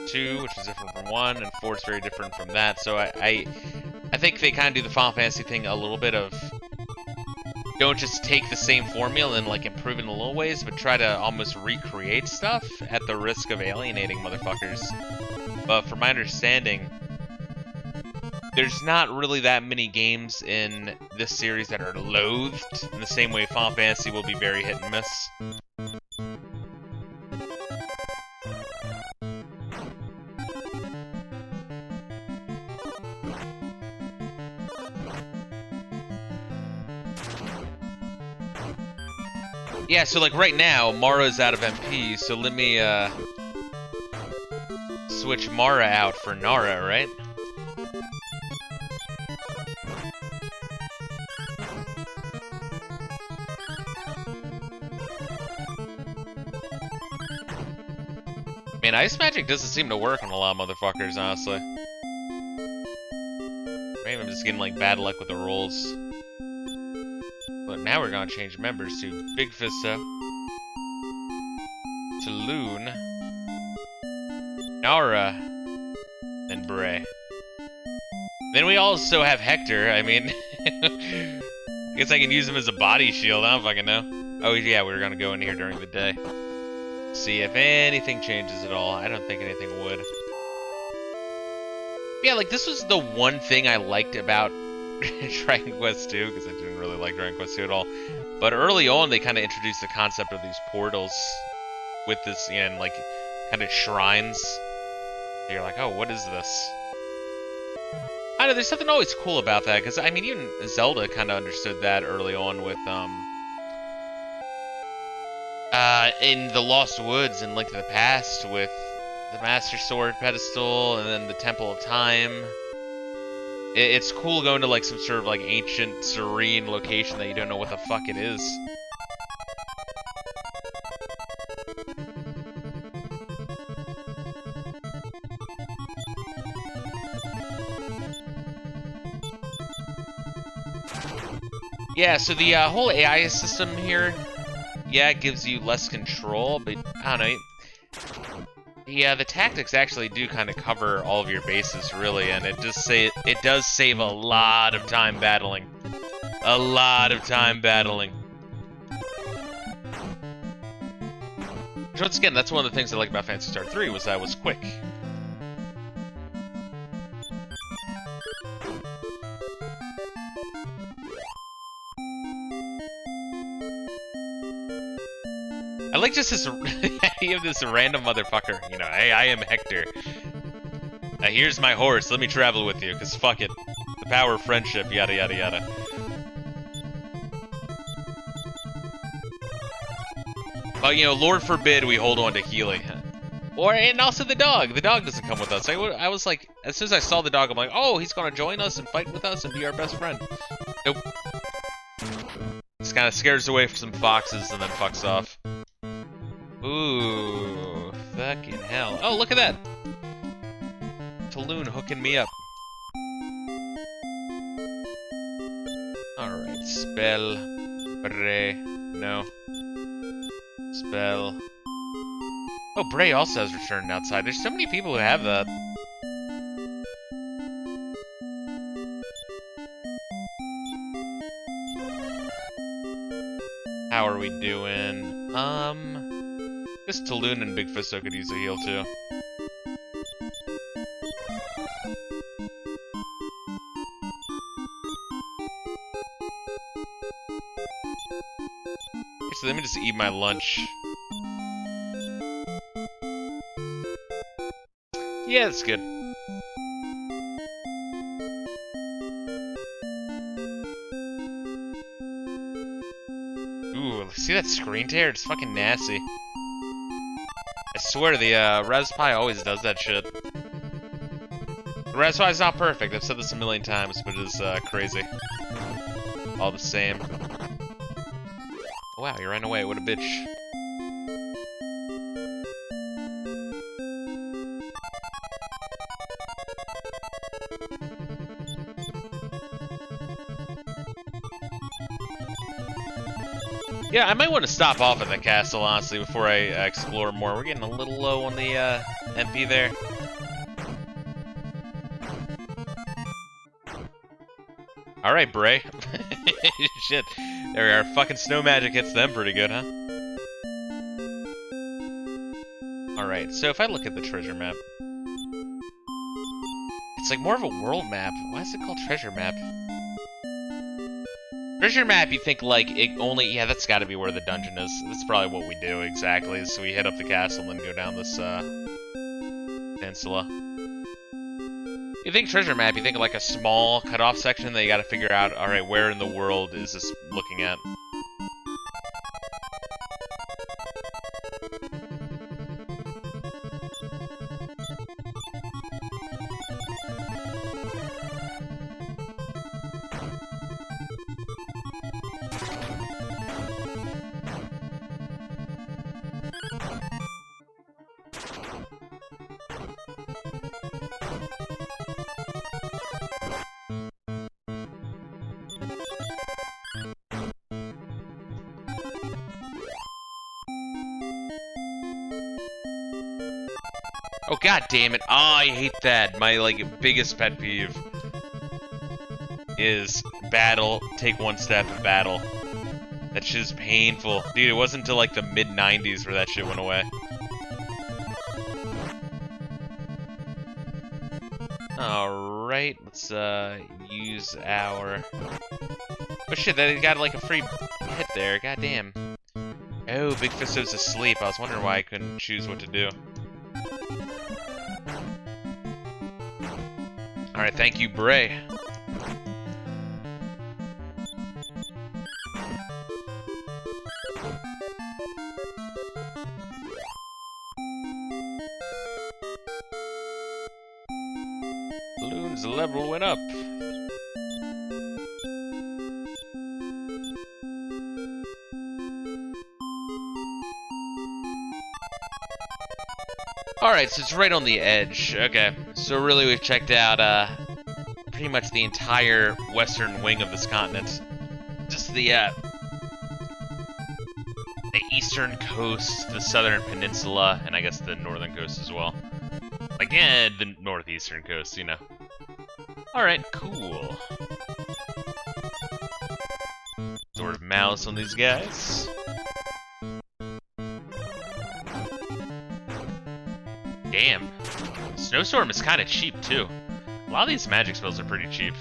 2, which was different from 1, and 4 is very different from that, so I think they kind of do the Final Fantasy thing a little bit of, don't just take the same formula and like improve it in little ways, but try to almost recreate stuff at the risk of alienating motherfuckers. But from my understanding, there's not really that many games in this series that are loathed in the same way Final Fantasy will be very hit and miss. Yeah, so like right now, Mara's out of MP, so let me switch Mara out for Nara, right? Man, Ice Magic doesn't seem to work on a lot of motherfuckers, honestly. Maybe I'm just getting like bad luck with the rolls. But now we're gonna change members to Big Fisto, to Loon, Nara, and Bray. Then we also have Hector. I mean, I guess I can use him as a body shield. I don't fucking know. Oh yeah, we were gonna go in here during the day. See if anything changes at all. I don't think anything would. Yeah, like this was the one thing I liked about Dragon Quest 2, because I didn't really like Dragon Quest 2 at all. But early on, they kind of introduced the concept of these portals with this, and like, kind of shrines. And you're like, oh, what is this? I know, there's something always cool about that, because, I mean, even Zelda kind of understood that early on with, in the Lost Woods and Link to the Past with the Master Sword pedestal and then the Temple of Time. It's cool going to, like, some sort of, like, ancient, serene location that you don't know what the fuck it is. Yeah, so the whole AI system here, yeah, it gives you less control, but I don't know. Yeah, the tactics actually do kind of cover all of your bases, really, and it does save a lot of time battling. A lot of time battling. Which, once again, that's one of the things I like about Phantasy Star 3 was that it was quick. I like just this, you have this random motherfucker, you know, hey, I am Hector. Here's my horse, let me travel with you, because fuck it. The power of friendship, yada yada yada. Oh, you know, Lord forbid we hold on to Healy. And also the dog. The dog doesn't come with us. I was like, as soon as I saw the dog, I'm like, oh, he's gonna join us and fight with us and be our best friend. Nope. Just kind of scares away from some foxes and then fucks off. Ooh, fucking hell. Oh, look at that! Taloon hooking me up. Alright, spell. Bray. No. Spell. Oh, Bray also has returned outside. There's so many people who have that. How are we doing? I guess Taloon and Big Fisto could use a heal too. Actually, let me just eat my lunch. Yeah, that's good. Ooh, see that screen tear? It's fucking nasty. I swear, the Raspberry always does that shit. The Raspberry is not perfect, I've said this a million times, but it is crazy. All the same. Oh, wow, you ran away, what a bitch. Yeah, I might want to stop off at the castle, honestly, before I explore more. We're getting a little low on the MP there. Alright, Bray. Shit. There we are. Fucking snow magic hits them pretty good, huh? Alright, so if I look at the treasure map... It's like more of a world map. Why is it called treasure map? Treasure map, you think, like, it only... Yeah, that's gotta be where the dungeon is. That's probably what we do, exactly. So we head up the castle and then go down this, peninsula. You think treasure map, you think of, like, a small cut-off section that you gotta figure out, alright, where in the world is this looking at? Oh, god damn it. Oh, I hate that. My, like, biggest pet peeve is battle, take one step in battle. That shit is painful. Dude, it wasn't until, like, the mid-90s where that shit went away. Alright, let's, use our... Oh shit, that got, like, a free hit there. God damn. Oh, Big Fisto's asleep. I was wondering why I couldn't choose what to do. Alright, thank you, Bray. Balloon's level went up. Alright, so it's right on the edge. Okay, so really we've checked out pretty much the entire western wing of this continent. Just the eastern coast, the southern peninsula, and I guess the northern coast as well. Like, yeah, the northeastern coast, you know. Alright, cool. Sort of mouse on these guys. Damn. Snowstorm is kind of cheap, too. A lot of these magic spells are pretty cheap.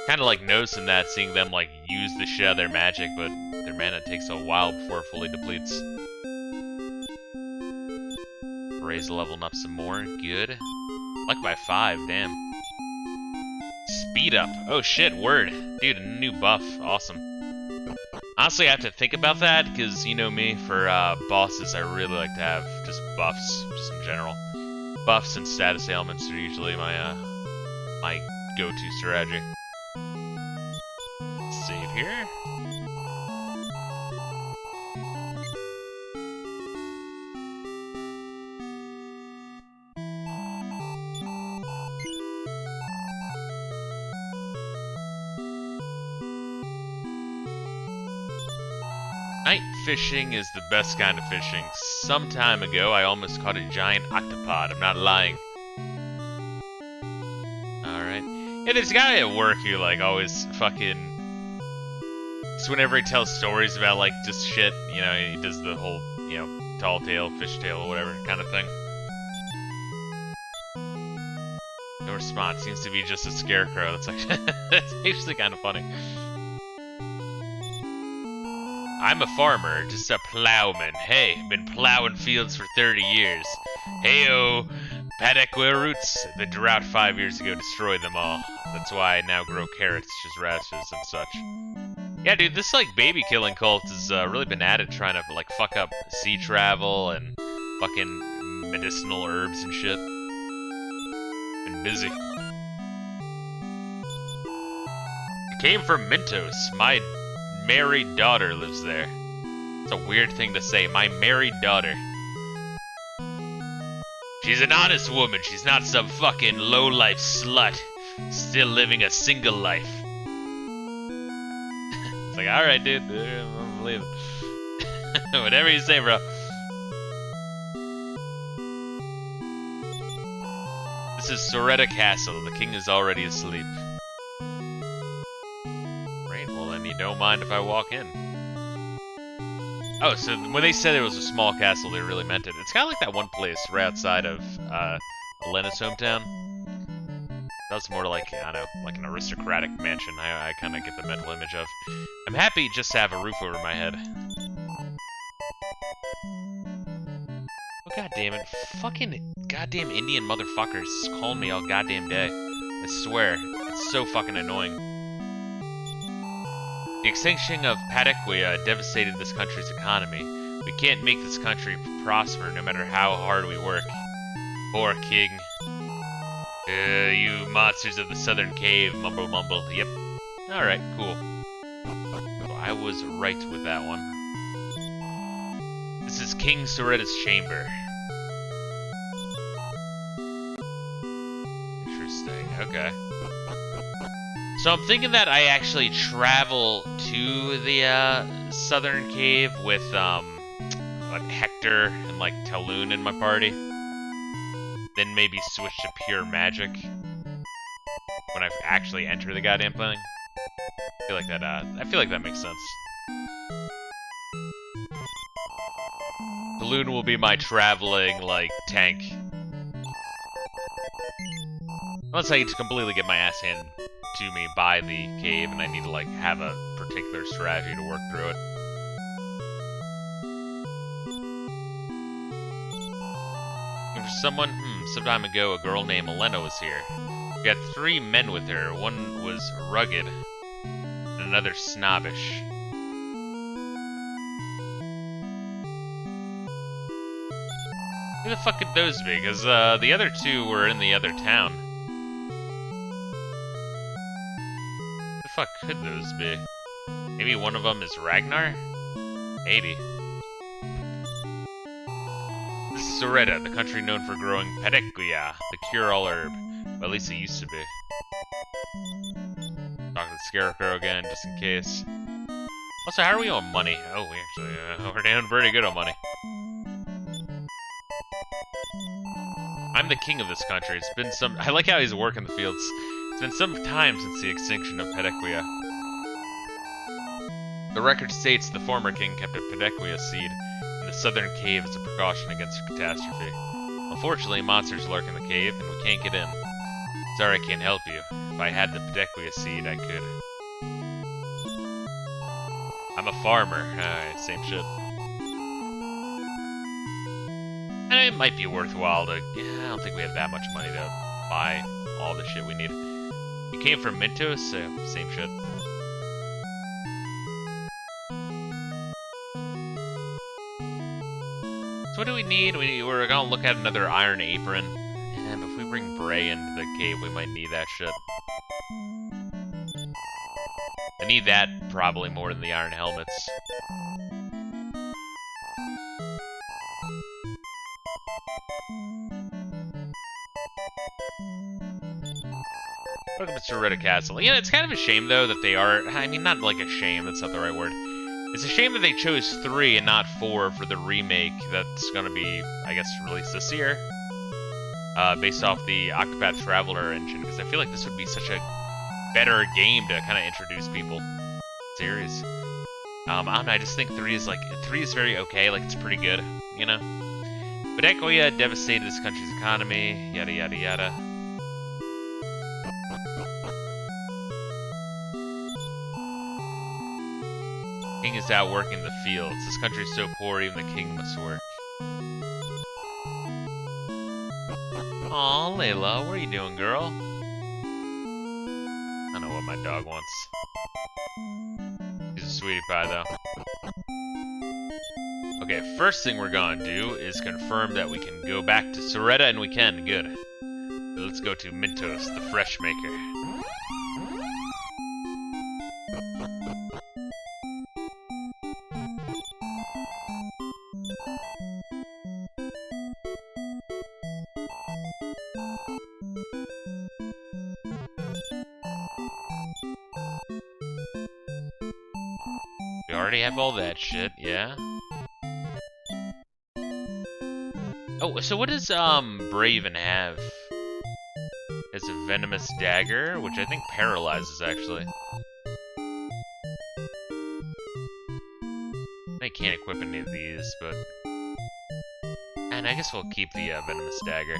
Kind of like noticing that, seeing them, like, use the shit out of their magic, but their mana takes a while before it fully depletes. Raise leveling up some more. Good. Like by 5, damn. Speed up. Oh shit, word. Dude, a new buff. Awesome. Honestly, I have to think about that, because you know me, for bosses, I really like to have just buffs, just in general. Buffs and status ailments are usually my my go-to strategy. Save here. Night fishing is the best kind of fishing. Some time ago, I almost caught a giant octopod. I'm not lying. Alright. Yeah, there's a guy at work who, like, always fucking... Just whenever he tells stories about, like, just shit, you know, he does the whole, you know, tall tale, fish tale, whatever kind of thing. No response. Seems to be just a scarecrow. That's actually, that's actually kind of funny. I'm a farmer, just a plowman. Hey, been plowing fields for 30 years. Heyo, Padekwa roots. The drought 5 years ago destroyed them all. That's why I now grow carrots, just radishes and such. Yeah, dude, this, like, baby killing cult has really been at it, trying to, like, fuck up sea travel and fucking medicinal herbs and shit. Been busy. It came from Mintos. My married daughter lives there. It's a weird thing to say. My married daughter. She's an honest woman. She's not some fucking low-life slut. Still living a single life. It's like, alright, dude. I don't believe it. Whatever you say, bro. This is Soretta Castle. The king is already asleep. You don't mind if I walk in. Oh, so when they said it was a small castle, they really meant it. It's kind of like that one place right outside of Elena's hometown. That was more like, I don't know, like an aristocratic mansion I kind of get the mental image of. I'm happy just to have a roof over my head. Oh, god damn it. Fucking goddamn Indian motherfuckers calling me all goddamn day. I swear. It's so fucking annoying. The extinction of Padekwa devastated this country's economy. We can't make this country prosper no matter how hard we work. Poor king. You monsters of the southern cave, mumble mumble. Yep. Alright, cool. So I was right with that one. This is King Soretta's chamber. Interesting, okay. So I'm thinking that I actually travel to the southern cave with like Hector and like Talon in my party. Then maybe switch to pure magic when I actually enter the goddamn thing. I feel like that makes sense. Talon will be my traveling like tank. Unless I just completely get my ass handed to me by the cave and I need to like have a particular strategy to work through it. someone? Some time ago, a girl named Elena was here. We had 3 men with her. One was rugged, and another snobbish. Who the fuck could those be? Because the other 2 were in the other town. Who the fuck could those be? Maybe one of them is Ragnar? Maybe. This is Soretta, the country known for growing Pedequia, the cure-all herb. Well, at least it used to be. Talk to the Scarecrow again, just in case. Also, how are we on money? Oh, we actually, we're doing pretty good on money. I'm the king of this country. It's been some... I like how he's working the fields. It's been some time since the extinction of Pedequia. The record states the former king kept a Pedequia seed in the southern cave as a precaution against a catastrophe. Unfortunately, monsters lurk in the cave, and we can't get in. Sorry I can't help you. If I had the Pedequia seed, I could. I'm a farmer. Alright, same shit. And it might be worthwhile to... Yeah, I don't think we have that much money to buy all the shit we need. You came from Mintos? Same shit. So what do we need? We're gonna look at another iron apron. And if we bring Bray into the cave, we might need that shit. I need that probably more than the iron helmets. Welcome to Soretta Castle. Yeah, it's kind of a shame, though, that they are... I mean, not like a shame, that's not the right word. It's a shame that they chose 3 and not 4 for the remake that's gonna be, I guess, released this year. Based off the Octopath Traveler engine, because I feel like this would be such a better game to kind of introduce people to the series. I don't know, I just think 3 is, like... 3 is very okay, like, it's pretty good, you know? But Pedequia devastated this country's economy, yada yada yada. King is out working the fields. This country is so poor, even the king must work. Aw, Layla, what are you doing, girl? I know what my dog wants. He's a sweetie pie, though. Okay, first thing we're gonna do is confirm that we can go back to Soretta, and we can. Good. So let's go to Mintos, the fresh maker. We already have all that shit, yeah. Oh, so what does Bray even have? It's a venomous dagger, which I think paralyzes, actually. I can't equip any of these, but... And I guess we'll keep the venomous dagger.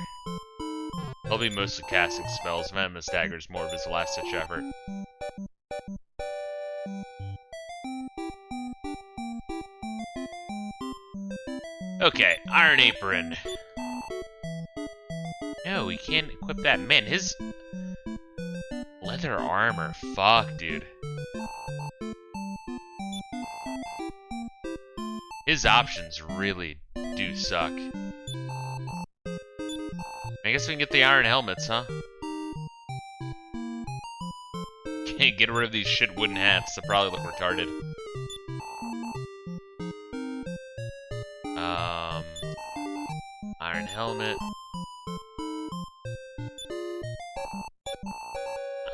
He'll be mostly casting spells. Venomous dagger is more of his last-ditch effort. Okay, Iron Apron. No, we can't equip that. Man, his leather armor. Fuck, dude. His options really do suck. I guess we can get the iron helmets, huh? Can't get rid of these shit wooden hats. They probably look retarded. Iron helmet.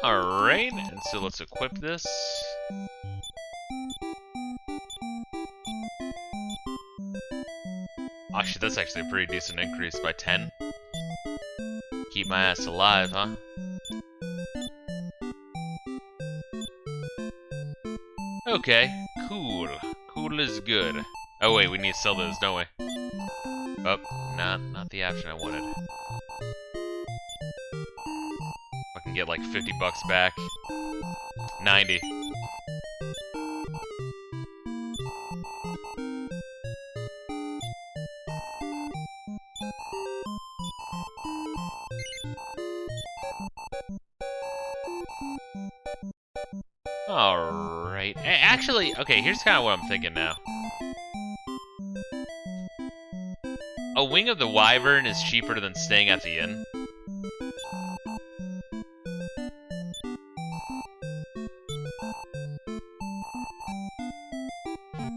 Alright, and so let's equip this. Oh shit, that's actually a pretty decent increase by 10. Keep my ass alive, huh? Okay, cool. Cool is good. Oh wait, we need to sell those, don't we? Oh, not the option I wanted. I can get like 50 bucks back. 90. Alright. Actually, okay, here's kind of what I'm thinking now. A wing of the wyvern is cheaper than staying at the inn.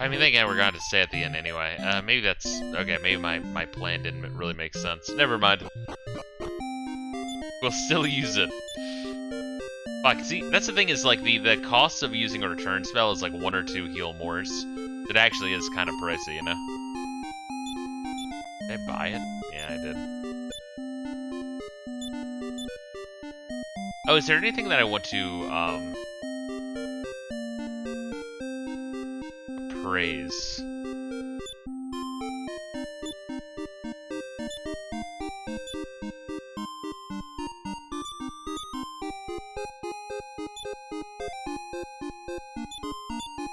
I mean, again, we're going to stay at the inn anyway. Maybe that's... Okay, maybe my plan didn't really make sense. Never mind. We'll still use it. Fuck, see, that's the thing is, like, the cost of using a return spell is, like, 1 or 2 heal mores. It actually is kind of pricey, you know? Did I buy it? Yeah, I did. Oh, is there anything that I want to, praise?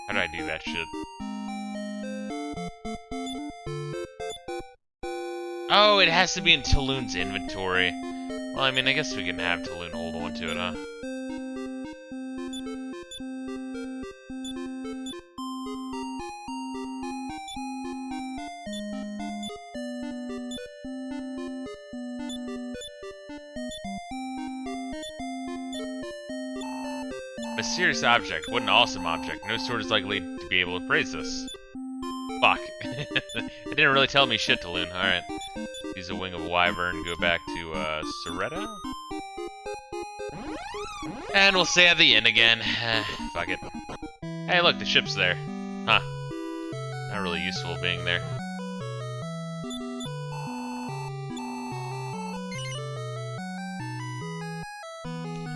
How do I do that shit? Oh, it has to be in Taloon's inventory. Well, I mean, I guess we can have Taloon hold on to it, huh? Mysterious object. What an awesome object. No sword is likely to be able to praise this. Fuck. It didn't really tell me shit, Taloon. Alright. Use a wing of a wyvern, go back to, Soretta? And we'll stay at the inn again. Fuck it. Hey, look, the ship's there. Huh. Not really useful being there.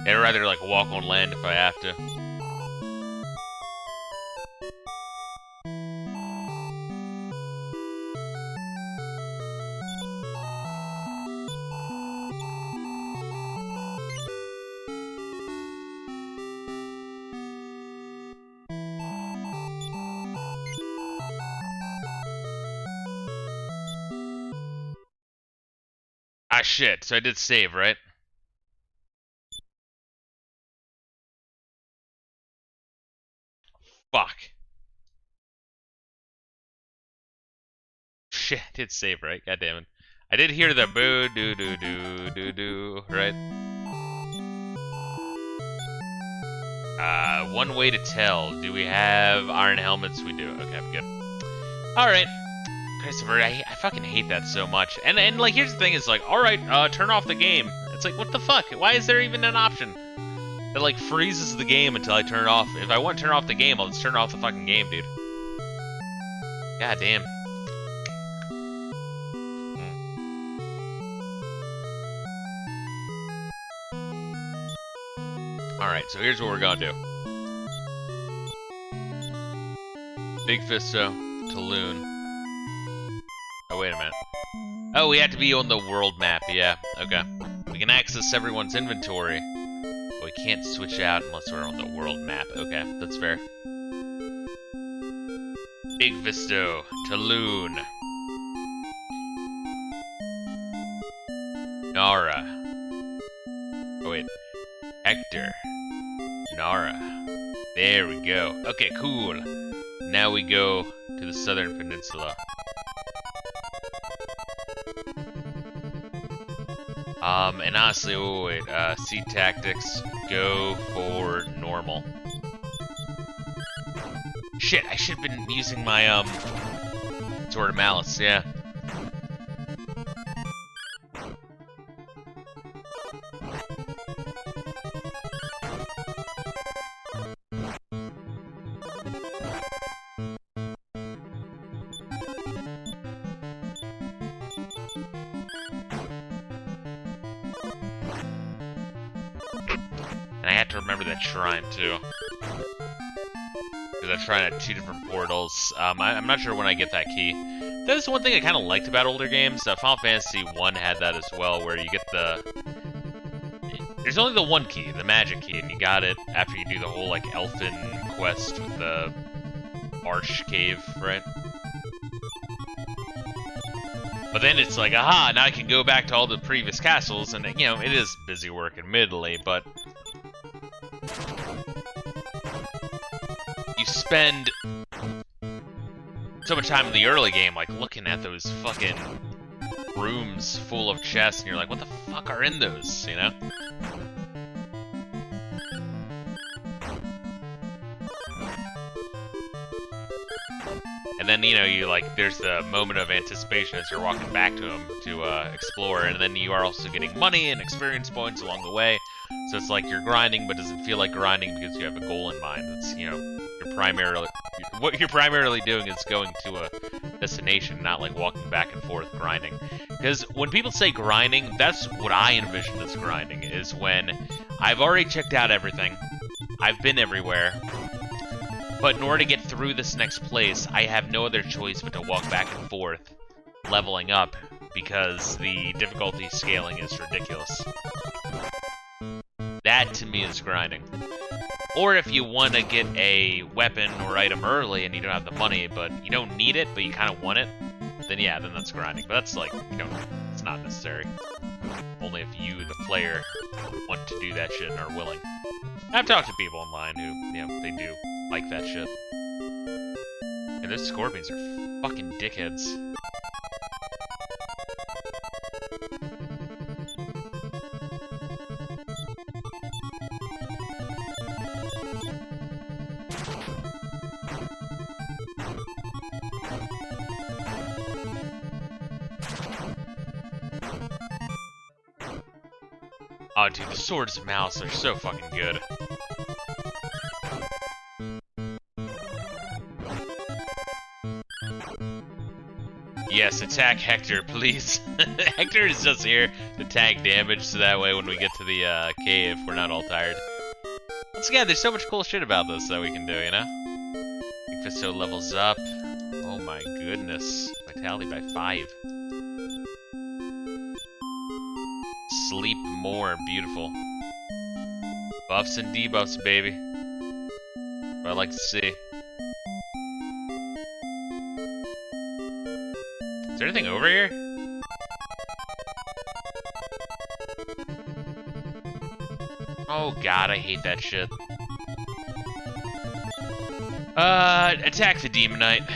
I'd rather, like, walk on land if I have to. Ah, shit. So I did save, right? Fuck. Shit, I did save, right? God damn it. I did hear the boo doo doo doo doo doo, right? One way to tell. Do we have iron helmets? We do. Okay, I'm good. Alright. Christopher, I fucking hate that so much. And like, here's the thing is like, alright, turn off the game. It's like, what the fuck? Why is there even an option? It like freezes the game until I turn it off. If I want to turn off the game, I'll just turn off the fucking game, dude. God damn. Alright, so here's what we're gonna do. Big Fisto, Taloon. Oh, wait a minute. Oh, we have to be on the world map, yeah. Okay. We can access everyone's inventory. But we can't switch out unless we're on the world map. Okay, that's fair. Big Fisto, Taloon. Nara. Oh, wait. Hector. Nara. There we go. Okay, cool. Now we go to the southern peninsula. And honestly, oh wait, sea tactics, go for normal. Shit, I should have been using my, Sword of Malice, yeah. And I have to remember that shrine, too. Because that shrine had 2 different portals. I'm not sure when I get that key. That is one thing I kind of liked about older games. Final Fantasy 1 had that as well, where you get the... There's only the one key, the magic key, and you got it after you do the whole, like, elfin quest with the Arch Cave, right? But then it's like, aha, now I can go back to all the previous castles, and, you know, it is busy work, admittedly, but... spend so much time in the early game, like, looking at those fucking rooms full of chests, and you're like, what the fuck are in those, you know? And then, you know, there's the moment of anticipation as you're walking back to him to explore, and then you are also getting money and experience points along the way. So it's like you're grinding, but doesn't feel like grinding because you have a goal in mind. It's, you know, what you're primarily doing is going to a destination, not like walking back and forth grinding. Because when people say grinding, that's what I envision as grinding, is when I've already checked out everything, I've been everywhere, but in order to get through this next place, I have no other choice but to walk back and forth, leveling up, because the difficulty scaling is ridiculous. That, to me, is grinding. Or if you want to get a weapon or item early and you don't have the money, but you don't need it, but you kind of want it, then yeah, then that's grinding. But that's like, you know, it's not necessary. Only if you, the player, want to do that shit and are willing. I've talked to people online who, you know, they do like that shit. And those scorpions are fucking dickheads. Oh, dude, the swords and mouse are so fucking good. Yes, attack Hector, please. Hector is just here to tank damage, so that way when we get to the cave, we're not all tired. Once again, there's so much cool shit about this that we can do, you know? Big Fisto levels up. Oh my goodness. Vitality by 5. Sleep more, beautiful. Buffs and debuffs, baby. What I like to see. Is there anything over here? Oh god, I hate that shit. Attack the Demonite.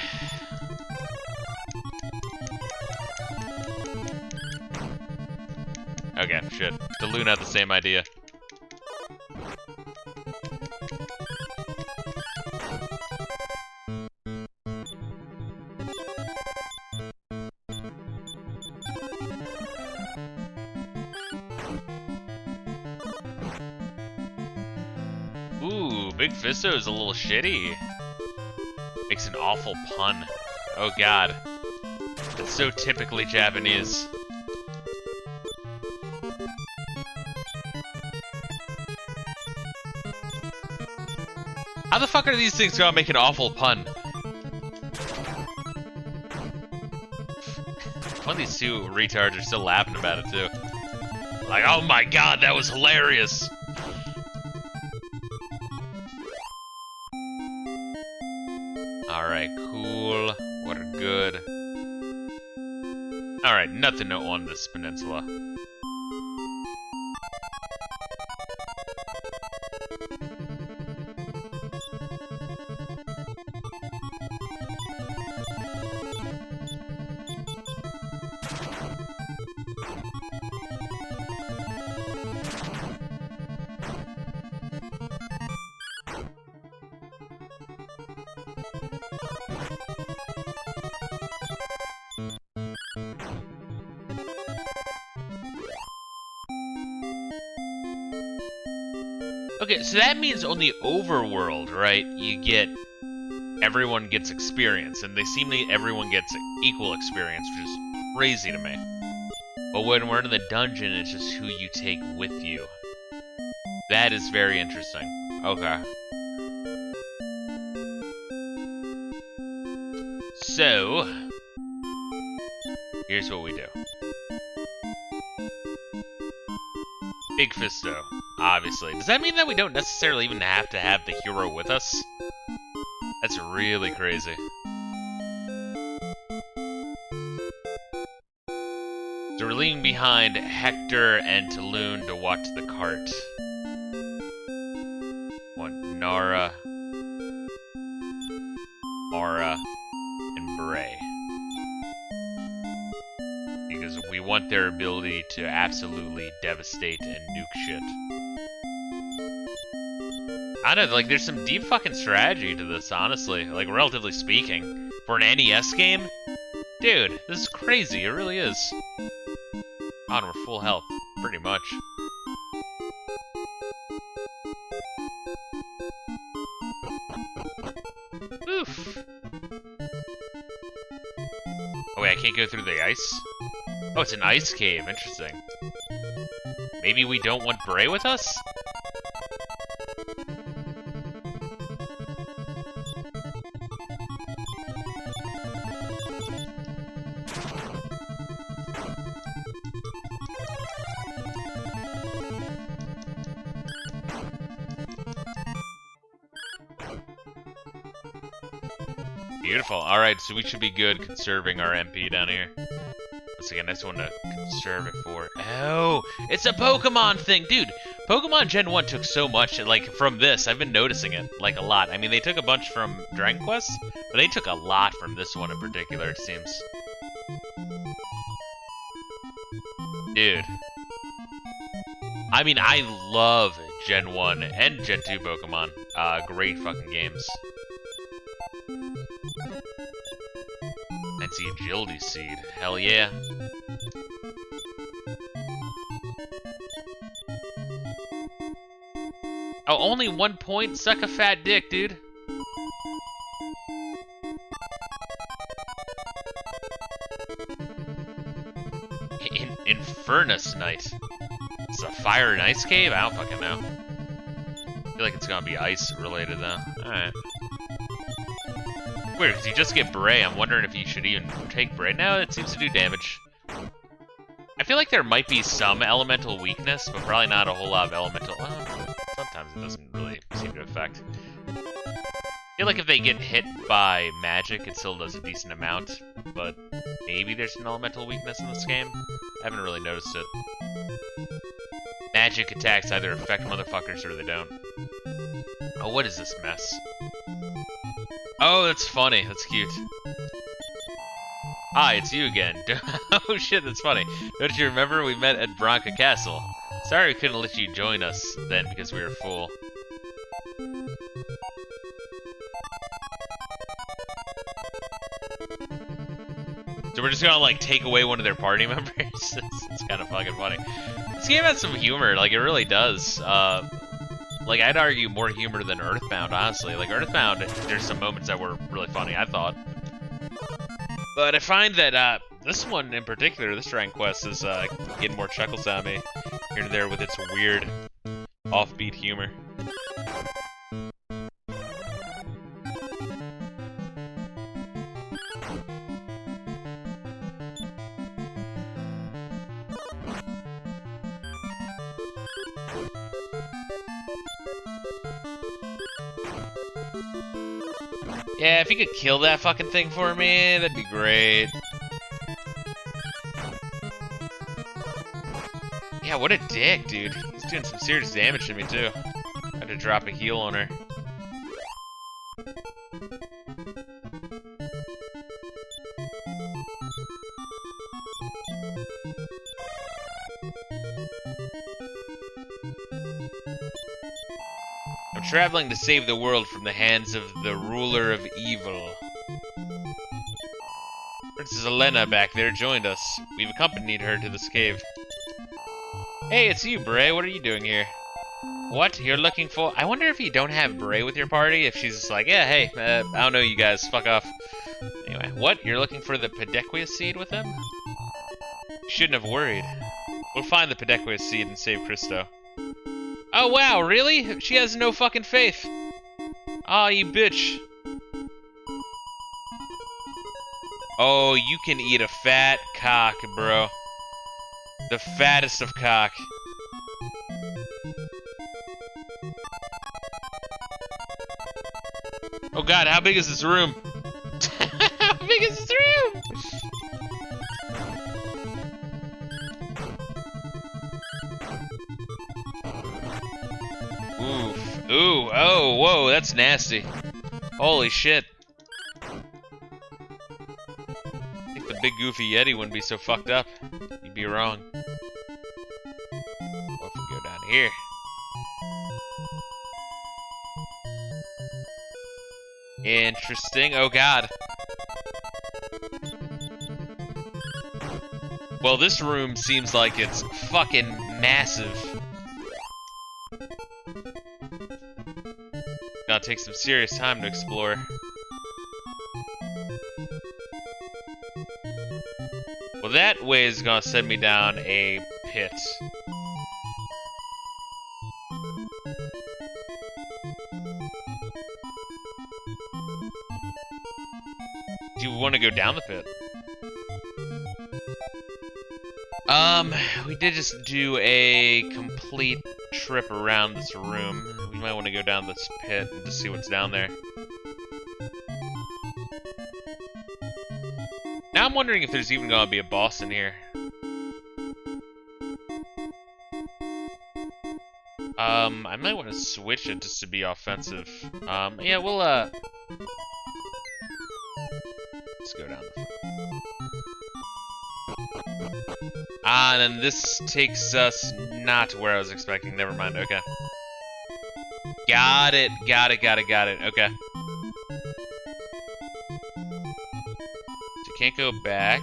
Okay, shit. The Luna had the same idea. Ooh, Big Fisto is a little shitty. Makes an awful pun. Oh god. It's so typically Japanese. How the fuck are these things gonna make an awful pun? One of these two retards are still laughing about it too. Like, oh my god, that was hilarious! Alright, cool. We're good. Alright, nothing on this peninsula. Okay, so that means on the overworld, right, you get... everyone gets experience, and they seem to everyone gets equal experience, which is crazy to me. But when we're in the dungeon, it's just who you take with you. That is very interesting. Okay. So... here's what we do. Big Fisto, obviously. Does that mean that we don't necessarily even have to have the hero with us? That's really crazy. So we're leaving behind Hector and Taloon to watch the cart. Want Nara. want their ability to absolutely devastate and nuke shit. I don't know, like, there's some deep fucking strategy to this, honestly. Like, relatively speaking. For an NES game? Dude, this is crazy, it really is. Oh, and we're full health, pretty much. Oof. Oh wait, I can't go through the ice? Oh, it's an ice cave, interesting. Maybe we don't want Bray with us? Beautiful. Alright, so we should be good conserving our MP down here. Let's see, next one to conserve it for. Oh, it's a Pokemon thing! Dude, Pokemon Gen 1 took so much, like, from this. I've been noticing it, like, a lot. I mean, they took a bunch from Dragon Quest, but they took a lot from this one in particular, it seems. Dude. I mean, I love Gen 1 and Gen 2 Pokemon. Great fucking games. That's the agility seed. Hell yeah. Oh, only 1 point? Suck a fat dick, dude. Infernus Knight. It's a fire and ice cave? I don't fucking know. I feel like it's gonna be ice related though. Alright. Weird, because you just get Bray. I'm wondering if you should even take Bray. No, it seems to do damage. I feel like there might be some elemental weakness, but probably not a whole lot of elemental. Sometimes it doesn't really seem to affect. I feel like if they get hit by magic, it still does a decent amount, but maybe there's an elemental weakness in this game. I haven't really noticed it. Magic attacks either affect motherfuckers or they don't. Oh, what is this mess? Oh, that's funny. That's cute. Hi, it's you again. Oh shit, that's funny. Don't you remember we met at Bronca Castle? Sorry we couldn't let you join us then because we were full. So we're just gonna like take away one of their party members? It's kind of fucking funny. This game has some humor, like it really does. Like, I'd argue more humor than Earthbound, honestly. Like, Earthbound, there's some moments that were really funny, I thought. But I find that, this one in particular, this Dragon Quest, is, getting more chuckles out of me here and there with its weird, offbeat humor. Yeah, if you could kill that fucking thing for me, that'd be great. Yeah, what a dick, dude. He's doing some serious damage to me, too. I had to drop a heal on her. Traveling to save the world from the hands of the ruler of evil. Princess Elena back there joined us. We've accompanied her to this cave. Hey, it's you, Bray. What are you doing here? What? You're looking for... I wonder if you don't have Bray with your party, if she's just like, yeah, hey, I don't know you guys, fuck off. Anyway, what? You're looking for the Pedequius seed with him? You shouldn't have worried. We'll find the Pedequius seed and save Christo. Oh wow, really? She has no fucking faith. Aw, you bitch. Oh, you can eat a fat cock, bro. The fattest of cock. Oh god, how big is this room? How big is this room? Oof. Ooh, oh, whoa, that's nasty. Holy shit. I think if the big goofy Yeti wouldn't be so fucked up. You'd be wrong. What if we go down here? Interesting. Oh god. Well, this room seems like it's fucking massive. Gonna take some serious time to explore. Well, that way is gonna send me down a pit. Do you want to go down the pit? We did just do a complete trip around this room. We might want to go down this pit and just see what's down there. Now I'm wondering if there's even gonna be a boss in here. I might want to switch it just to be offensive. Yeah, we'll, let's go down the front. Ah, and then this takes us not to where I was expecting. Never mind, okay. Got it, okay. So can't go back.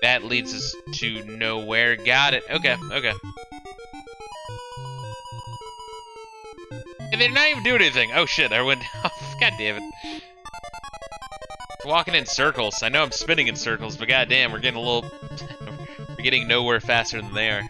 That leads us to nowhere. Got it. Okay. And they're not even doing anything. Oh shit, I went off. God damn it. It's walking in circles. I know I'm spinning in circles, but goddamn, we're getting a little... we're getting nowhere faster than they are.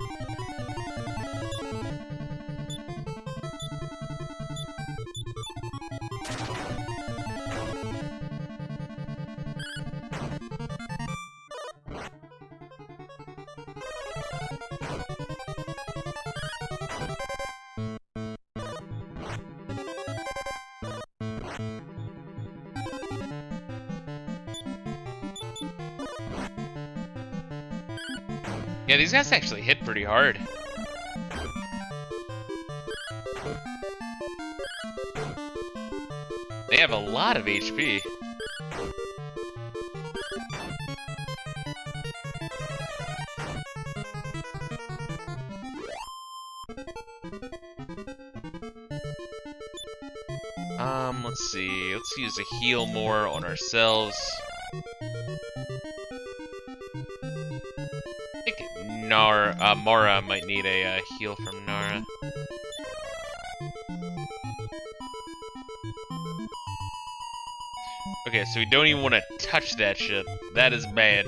Yeah, these guys actually hit pretty hard. They have a lot of HP. Let's see. Let's use a heal more on ourselves. Mara might need a heal from Nara. Okay, so we don't even want to touch that shit. That is bad.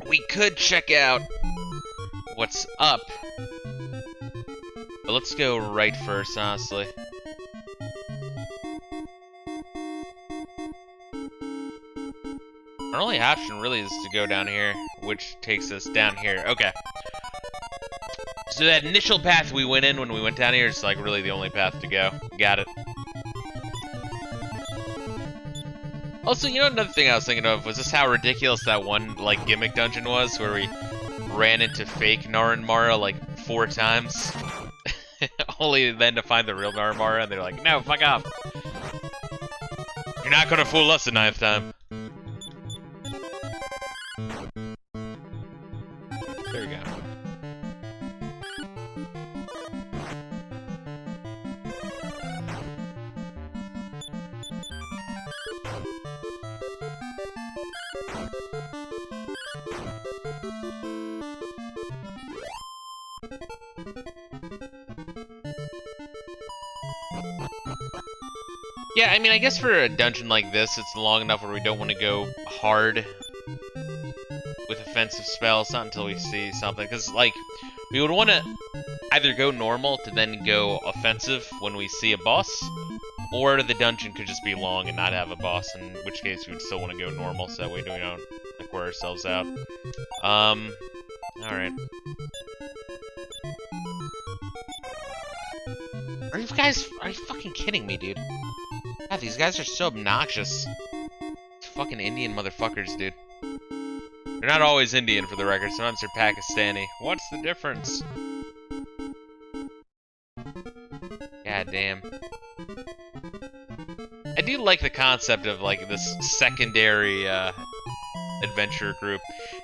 We could check out what's up. But let's go right first, honestly. Our only option really is to go down here, which takes us down here. Okay. So that initial path we went in when we went down here is like really the only path to go. Got it. Also, you know, another thing I was thinking of was just how ridiculous that one like gimmick dungeon was, where we ran into fake Nara and Mara like 4 times, only then to find the real Nara and Mara, and they're like, "No, fuck off! You're not gonna fool us the 9th time." There we go. Yeah, I mean, I guess for a dungeon like this, it's long enough where we don't want to go hard with offensive spells, not until we see something. Because, like, we would want to either go normal to then go offensive when we see a boss, or the dungeon could just be long and not have a boss, in which case we would still want to go normal, so that way we don't, like, wear ourselves out. Alright. Are you fucking kidding me, dude? God, these guys are so obnoxious. Fucking Indian motherfuckers, dude. They're not always Indian, for the record. Sometimes they're Pakistani. What's the difference? God damn. I do like the concept of, like, this secondary, adventure group.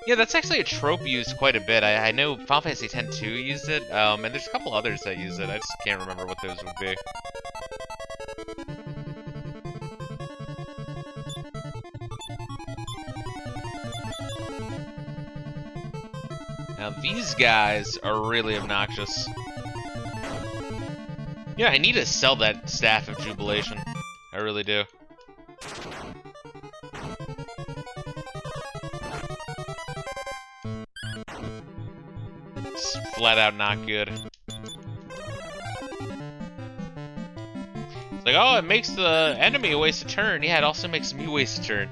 Yeah, that's actually a trope used quite a bit. I know Final Fantasy X-2 used it, and there's a couple others that use it. I just can't remember what those would be. Now, these guys are really obnoxious. Yeah, I need to sell that Staff of Jubilation. I really do. It's flat out not good. It's like, oh, it makes the enemy waste a turn. Yeah, it also makes me waste a turn.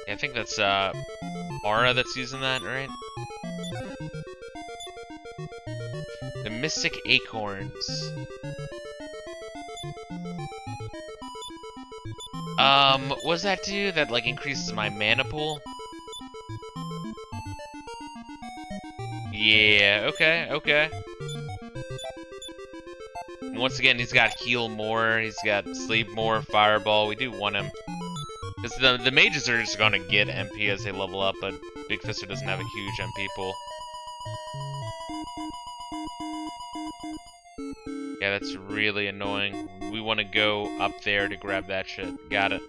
Yeah, I think that's Aura that's using that, right? The Mystic Acorns. What does that do? That, like, increases my mana pool? Yeah, okay, okay. Once again, he's got Heal more, he's got Sleep more, Fireball. We do want him. Because the mages are just gonna get MP as they level up, but Big Fisto doesn't have a huge MP pool. Yeah, that's really annoying. We want to go up there to grab that shit. Got it.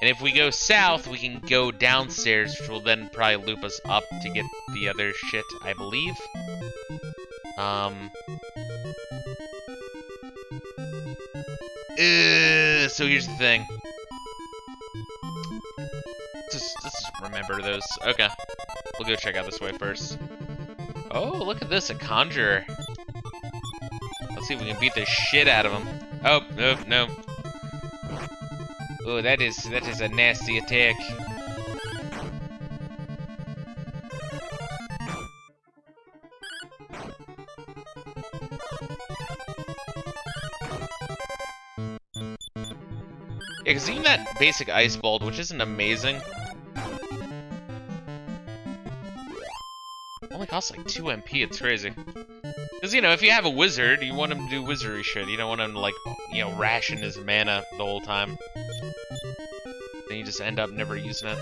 And if we go south, we can go downstairs, which will then probably loop us up to get the other shit, I believe. So here's the thing. Let's just remember those. Okay. We'll go check out this way first. Oh, look at this, a conjurer. Let's see if we can beat the shit out of him. Oh, no, no. Oh, that is a nasty attack. Yeah, because even that basic Ice Bolt, which isn't amazing, only costs like 2 MP, it's crazy. Because, you know, if you have a wizard, you want him to do wizardry shit. You don't want him to, like, you know, ration his mana the whole time. Then you just end up never using it.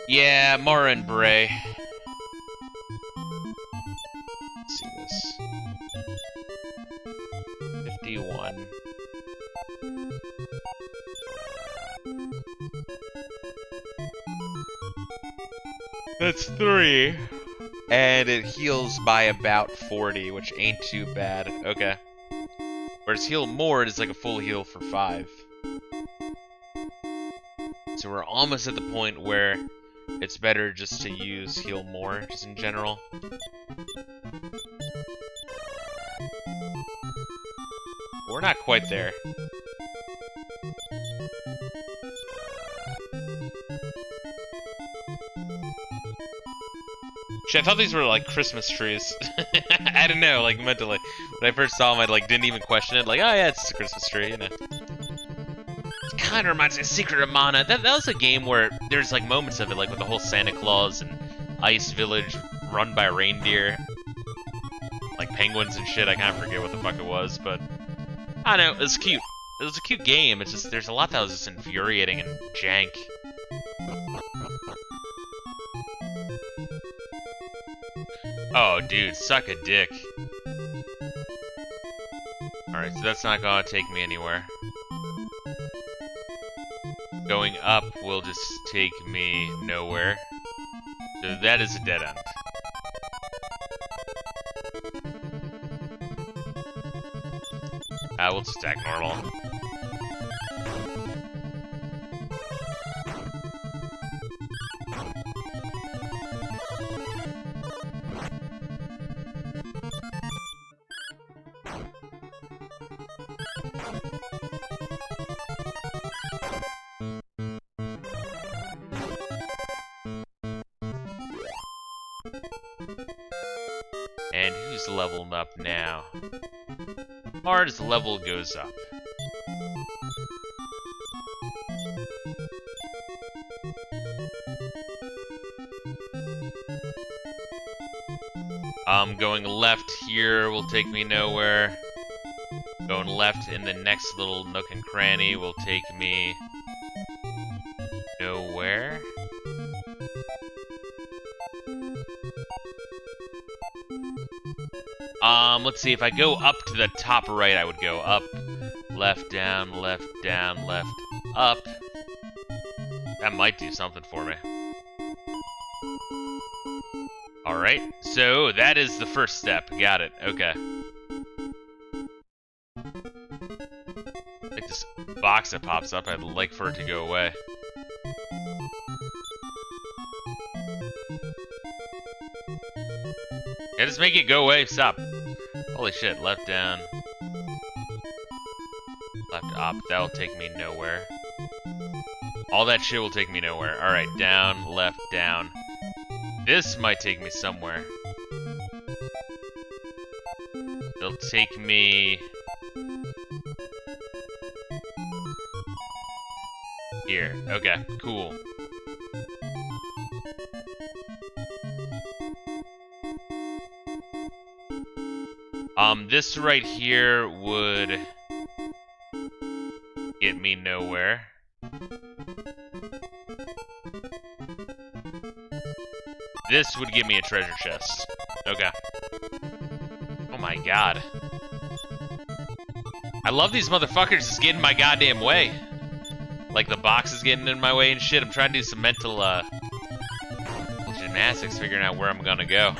Yeah, Mara and Bray. Let's see this. 51. That's 3. And it heals by about 40, which ain't too bad. Okay. Whereas heal more, it is like a full heal for 5. So we're almost at the point where it's better just to use heal more, just in general. We're not quite there. Shit, I thought these were like Christmas trees. I don't know, like mentally. When I first saw them, I like didn't even question it. Like, oh yeah, it's just a Christmas tree, you know. It kind of reminds me of Secret of Mana. That was a game where there's like moments of it, like with the whole Santa Claus and Ice Village run by reindeer, like penguins and shit. I kind of forget what the fuck it was, but I don't know. It was cute. It was a cute game. It's just there's a lot that was just infuriating and jank. Oh, dude, suck a dick. Alright, so that's not gonna take me anywhere. Going up will just take me nowhere. So that is a dead end. We'll just attack normal. And who's who's leveling up now? Mara's level goes up. Going left here will take me nowhere. Going left in the next little nook and cranny will take me nowhere. Let's see, if I go up to the top right, I would go up, left, down, left, up. That might do something for me. Alright, so that is the first step. Got it. Okay. Like this box that pops up, I'd like for it to go away. Yeah, just make it go away. Stop. Holy shit. Left, down. Left, up. That'll take me nowhere. All that shit will take me nowhere. Alright, down, left, down. This might take me somewhere. It'll take me... here. Okay, cool. This right here would get me nowhere. This would give me a treasure chest. Okay. Oh my god. I love these motherfuckers just getting in my goddamn way. Like the box is getting in my way and shit. I'm trying to do some mental gymnastics, figuring out where I'm gonna go.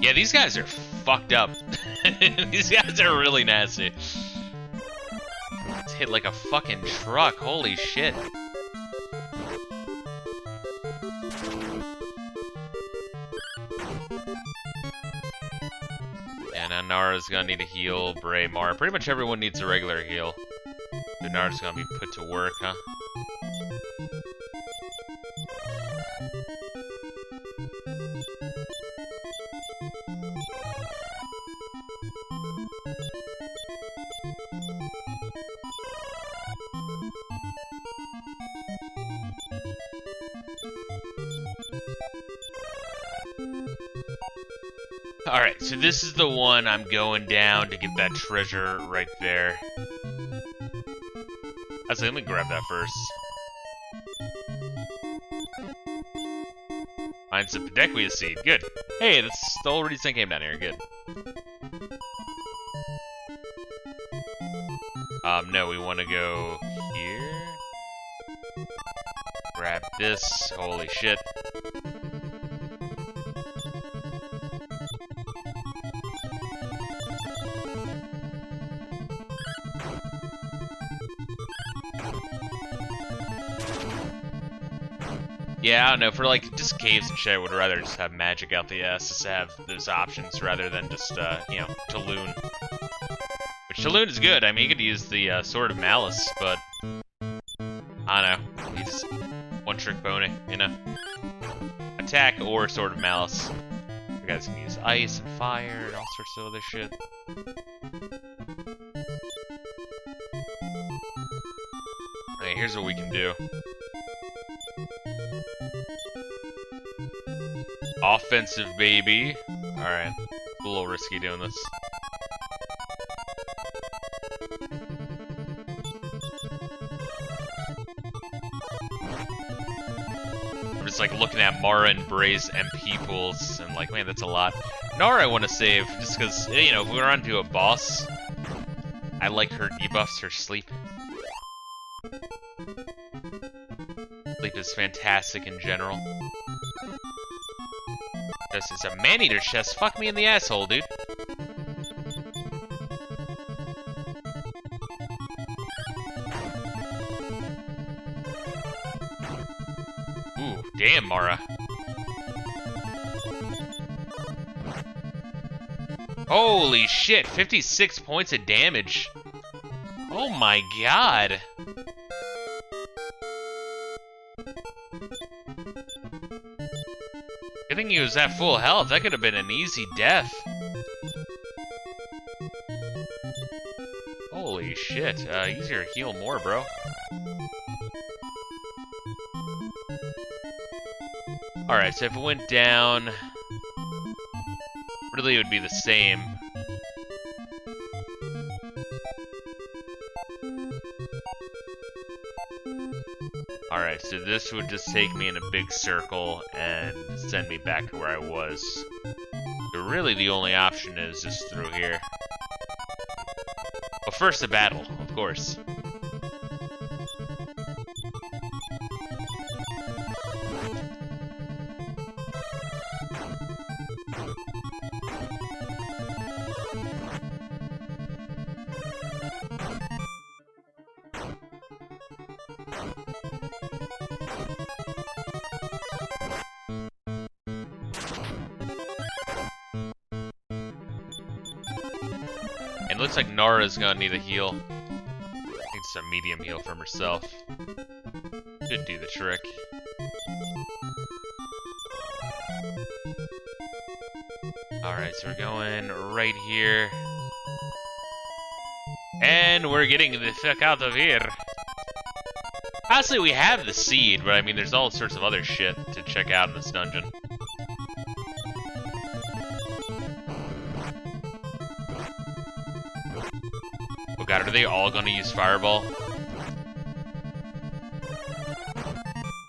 Yeah, these guys are fucked up. These guys are really nasty. It's hit like a fucking truck. Holy shit. Yeah, now Nara's gonna need a heal. Bray, Mara. Pretty much everyone needs a regular heal. So Nara's gonna be put to work, huh? Alright, so this is the one I'm going down to get that treasure right there. Actually, let me grab that first. Find some Pedequia seed. Good. Hey, that's the whole reason I came down here. Good. No, we want to go here. Grab this. Holy shit. Yeah, I don't know, for like just caves and shit, I would rather just have magic out the ass, just to have those options rather than just, you know, Talon. Which Talon is good, I mean, you could use the Sword of Malice, but I don't know, you just one-trick pony, you know? Attack or Sword of Malice. You guys can use ice and fire and all sorts of other shit. Okay, here's what we can do. Offensive, baby. Alright. A little risky doing this. I'm just like looking at Mara and Bray's MP pools and like, man, that's a lot. Nara I want to save just because, you know, if we run into a boss, I like her debuffs, her sleep. Sleep is fantastic in general. This is a man-eater chest. Fuck me in the asshole, dude. Ooh, damn, Mara. Holy shit, 56 points of damage. Oh my god. Good thing he was at full health. That could have been an easy death. Holy shit. Easier to heal more, bro. Alright, so if it went down... Really, it would be the same. Alright, so this would just take me in a big circle and send me back to where I was. So really, the only option is just through here. But first, the battle, of course. And looks like Nara's gonna need a heal. Needs some medium heal from herself. Should do the trick. Alright, so we're going right here. And we're getting the fuck out of here. Honestly, we have the seed, but I mean, there's all sorts of other shit to check out in this dungeon. Oh god, are they all gonna use Fireball?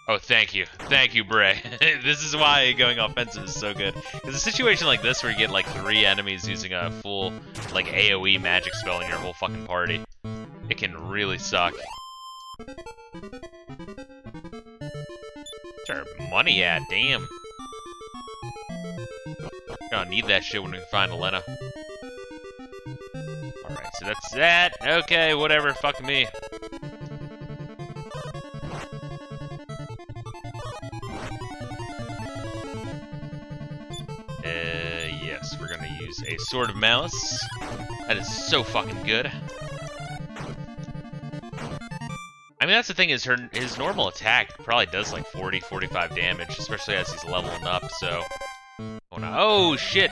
Oh, thank you. Thank you, Bray. This is why going offensive is so good. Because a situation like this where you get like 3 enemies using a full like AoE magic spell in your whole fucking party, it can really suck. Where's our money at? Damn. Gonna need that shit when we find Elena. Alright, so that's that. Okay, whatever. Fuck me. Yes, we're gonna use a Sword of Malice. That is so fucking good. I mean, that's the thing, is his normal attack probably does like 40, 45 damage, especially as he's leveling up, so... Oh, no. Oh shit!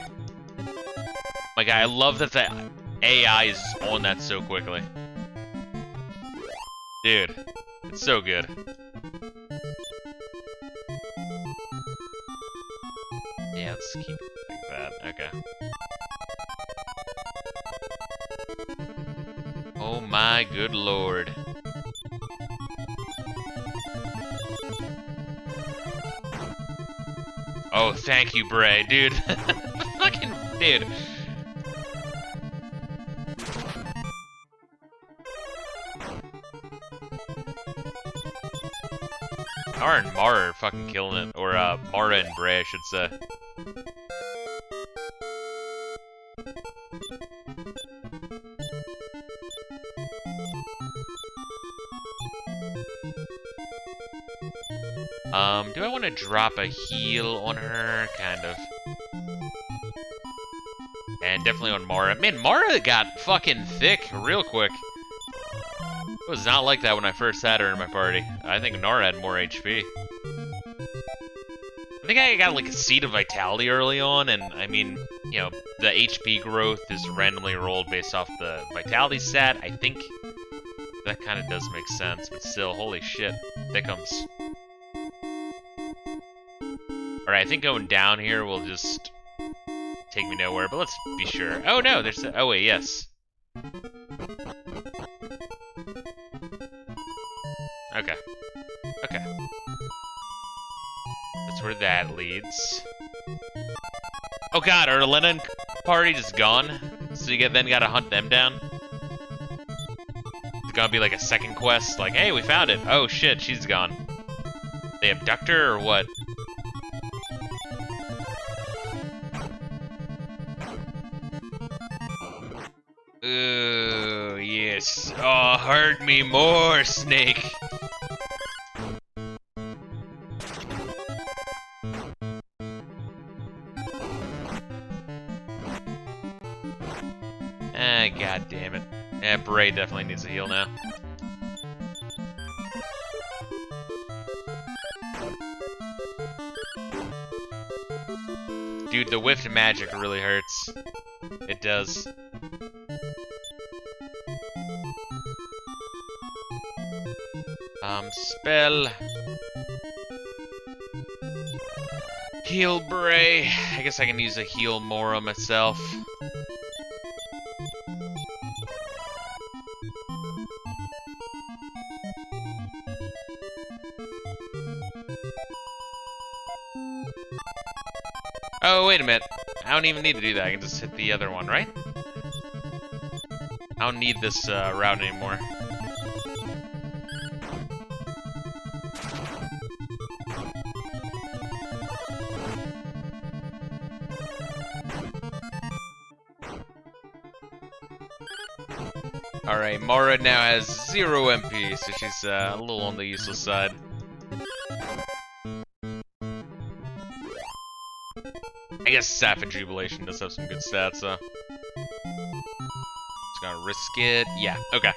My guy, I love that the AI is on that so quickly. Dude, it's so good. Yeah, let's keep it like that. Okay. Oh my good lord. Oh, thank you, Bray, dude. Fucking dude. Nara and Mara are fucking killing it. Or, Mara and Bray, I should say. Do I want to drop a heal on her? Kind of. And definitely on Mara. Man, Mara got fucking thick real quick. It was not like that when I first had her in my party. I think Nara had more HP. I think I got like a Seed of Vitality early on, and I mean, you know, the HP growth is randomly rolled based off the Vitality stat. I think that kind of does make sense, but still, holy shit. Thickums. Alright, I think going down here will just take me nowhere, but let's be sure. Oh no, there's oh wait, yes. Okay. Okay. That's where that leads. Oh god, our Elena party just gone? So you then gotta hunt them down? It's gonna be like a second quest, like, hey, we found it. Oh shit, she's gone. They abduct her or what? Ooh, yes. Oh, hurt me more, Snake. Yeah, Bray definitely needs a heal now. Dude, the whiffed magic really hurts. It does. Spell. Heal Bray. I guess I can use a heal Mora myself. Oh, wait a minute. I don't even need to do that. I can just hit the other one, right? I don't need this route anymore. Alright, Mara now has 0 MP, so she's a little on the useless side. I guess Sap and Jubilation does have some good stats, so... Just gotta risk it. Yeah, okay.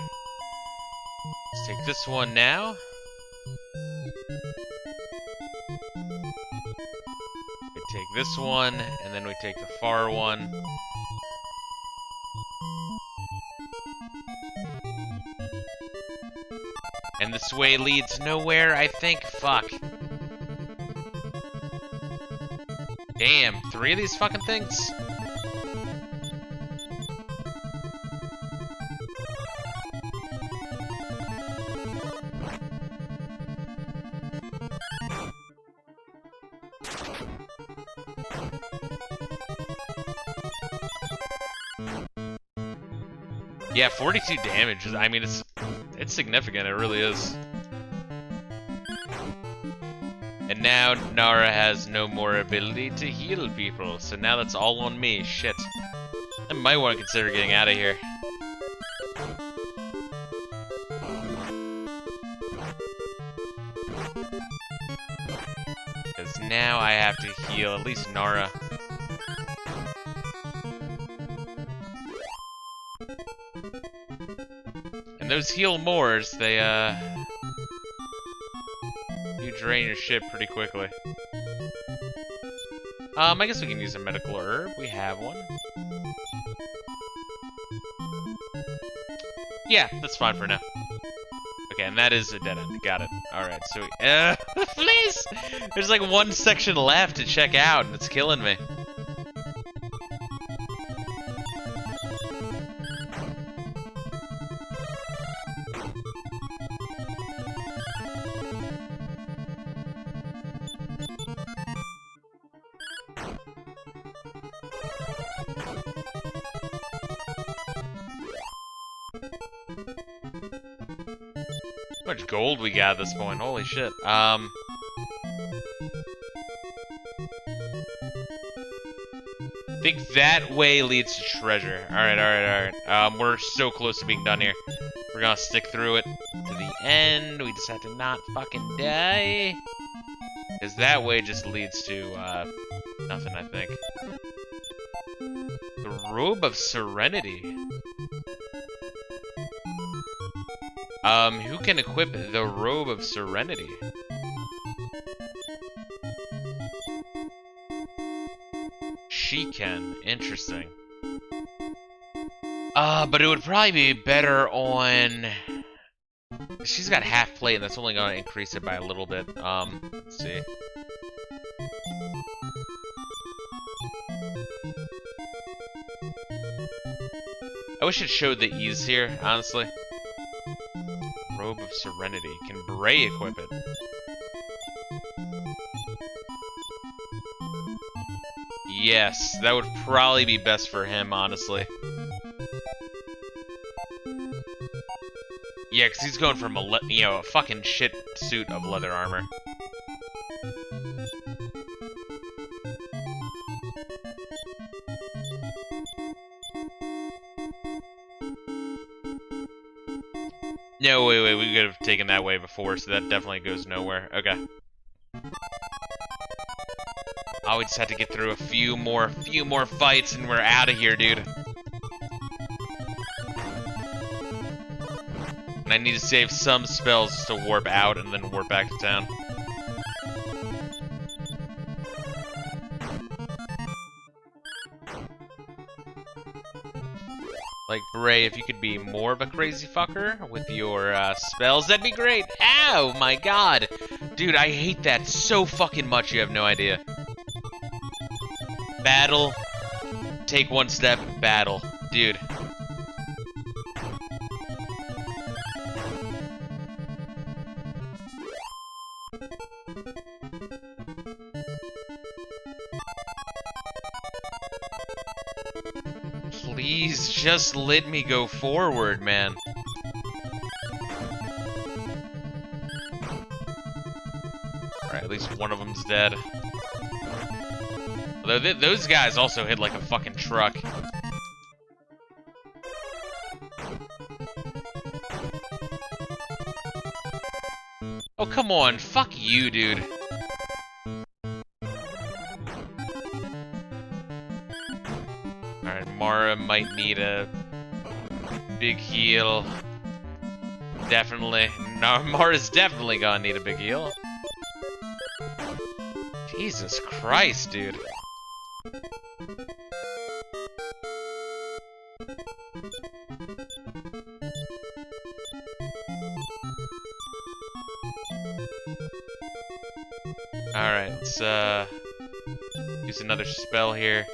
Let's take this one now. We take this one, and then we take the far one. And this way leads nowhere, I think. Fuck. Damn, 3 of these fucking things? Yeah, 42 damage. I mean, it's significant. It really is. And now Nara has no more ability to heal people, so now that's all on me. Shit. I might want to consider getting out of here. Because now I have to heal at least Nara. And those heal mores, they you drain your ship pretty quickly. I guess we can use a medical herb. We have one. Yeah, that's fine for now. Okay, and that is a dead end. Got it. Alright, so we... please! There's like one section left to check out, and it's killing me. How much gold we got at this point? Holy shit. I think that way leads to treasure. Alright. We're so close to being done here. We're gonna stick through it to the end. We just have to not fucking die. Because that way just leads to, nothing, I think. The Robe of Serenity. Who can equip the Robe of Serenity? She can. Interesting. But it would probably be better on... She's got half plate, and that's only going to increase it by a little bit. Let's see. I wish it showed the ease here, honestly. Robe of Serenity. Can Bray equip it? Yes, that would probably be best for him, honestly. Yeah, because he's going from a fucking shit suit of leather armor. No, wait, we could have taken that way before, so that definitely goes nowhere. Okay. Oh, we just had to get through a few more fights, and we're out of here, dude. I need to save some spells just to warp out and then warp back to town. Like, Bray, if you could be more of a crazy fucker with your spells, that'd be great. Ow, my god. Dude, I hate that so fucking much, you have no idea. Battle. Take one step, battle. Dude. Please, just let me go forward, man. Alright, at least one of them's dead. Although those guys also hit like a fucking truck. Oh, come on. Fuck you, dude. Alright, Mara might need a big heal. Definitely. No, Mara's definitely gonna need a big heal. Jesus Christ, dude. Alright, let's use another spell here.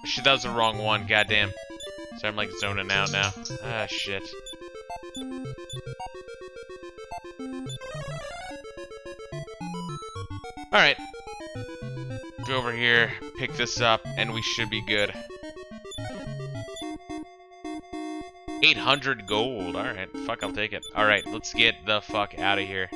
Shit, that was the wrong one, goddamn. So I'm like zoning out now. Ah, shit. Alright. Go over here, pick this up, and we should be good. 800 gold. Alright, fuck, I'll take it. Alright, let's get the fuck out of here.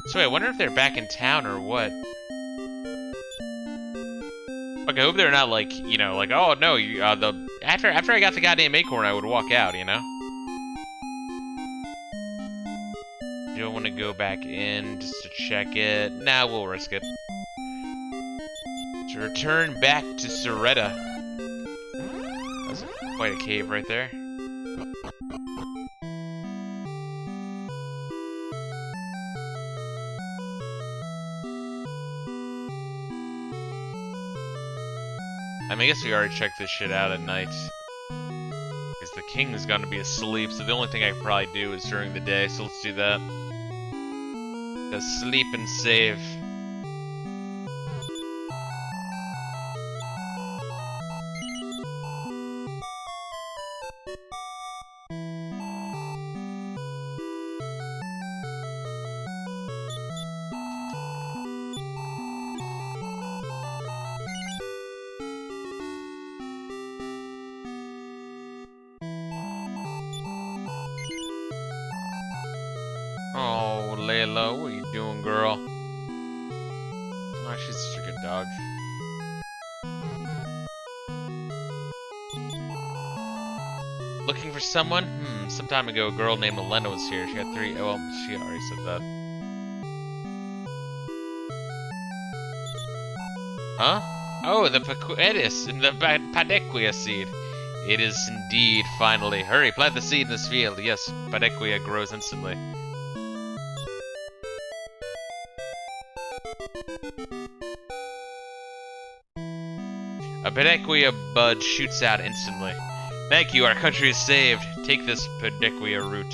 So wait, I wonder if they're back in town or what. Fuck, I hope they're not like, you know, like, oh no, you, after I got the goddamn acorn, I would walk out, you know? Do I want to go back in just to check it? Nah, we'll risk it. To return back to Soretta. That's quite a cave right there. I mean, I guess we already checked this shit out at night. Because the king is gonna be asleep, so the only thing I can probably do is during the day, so let's do that. Just sleep and save. Oh, Layla, what are you doing, girl? Oh, she's such a good dog. Looking for someone? Some time ago, a girl named Elena was here. She had 3... Oh, well, she already said that. Huh? Oh, the Paquetis and the Padequia seed. It is indeed, finally. Hurry, plant the seed in this field. Yes, Padequia grows instantly. A Padequia bud shoots out instantly. Thank you, our country is saved. Take this Padequia root.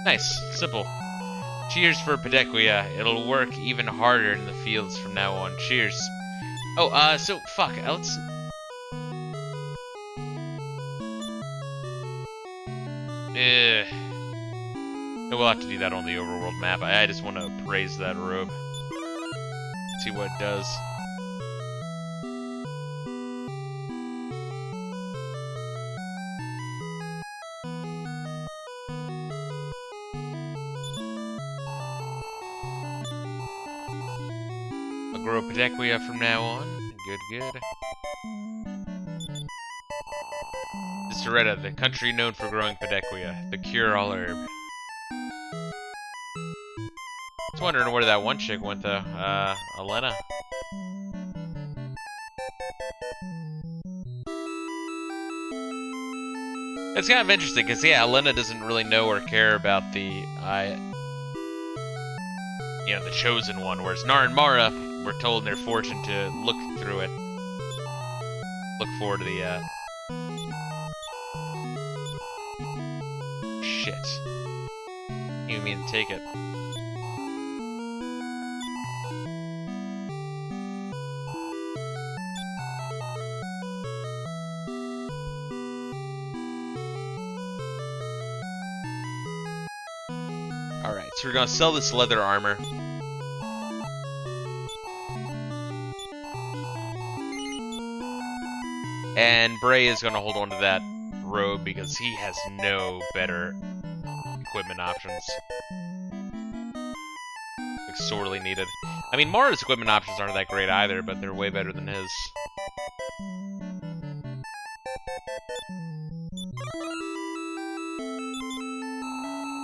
Nice, simple. Cheers for Padequia. It'll work even harder in the fields from now on. Cheers. Oh, so, fuck, let's... We'll have to do that on the overworld map. I just want to appraise that robe. See what it does. grow Pedequia from now on. Good. Soretta, the country known for growing Pedequia, the cure-all herb. I was wondering where that one chick went, though. Elena. It's kind of interesting, because, yeah, Elena doesn't really know or care about the, the chosen one, whereas Nara and Mara were told in their fortune to look through it. Look forward to the, shit. You mean to take it. Alright, so we're gonna sell this leather armor. And Bray is gonna hold on to that robe because he has no better equipment options. Like, sorely needed. I mean, Mara's equipment options aren't that great either, but they're way better than his.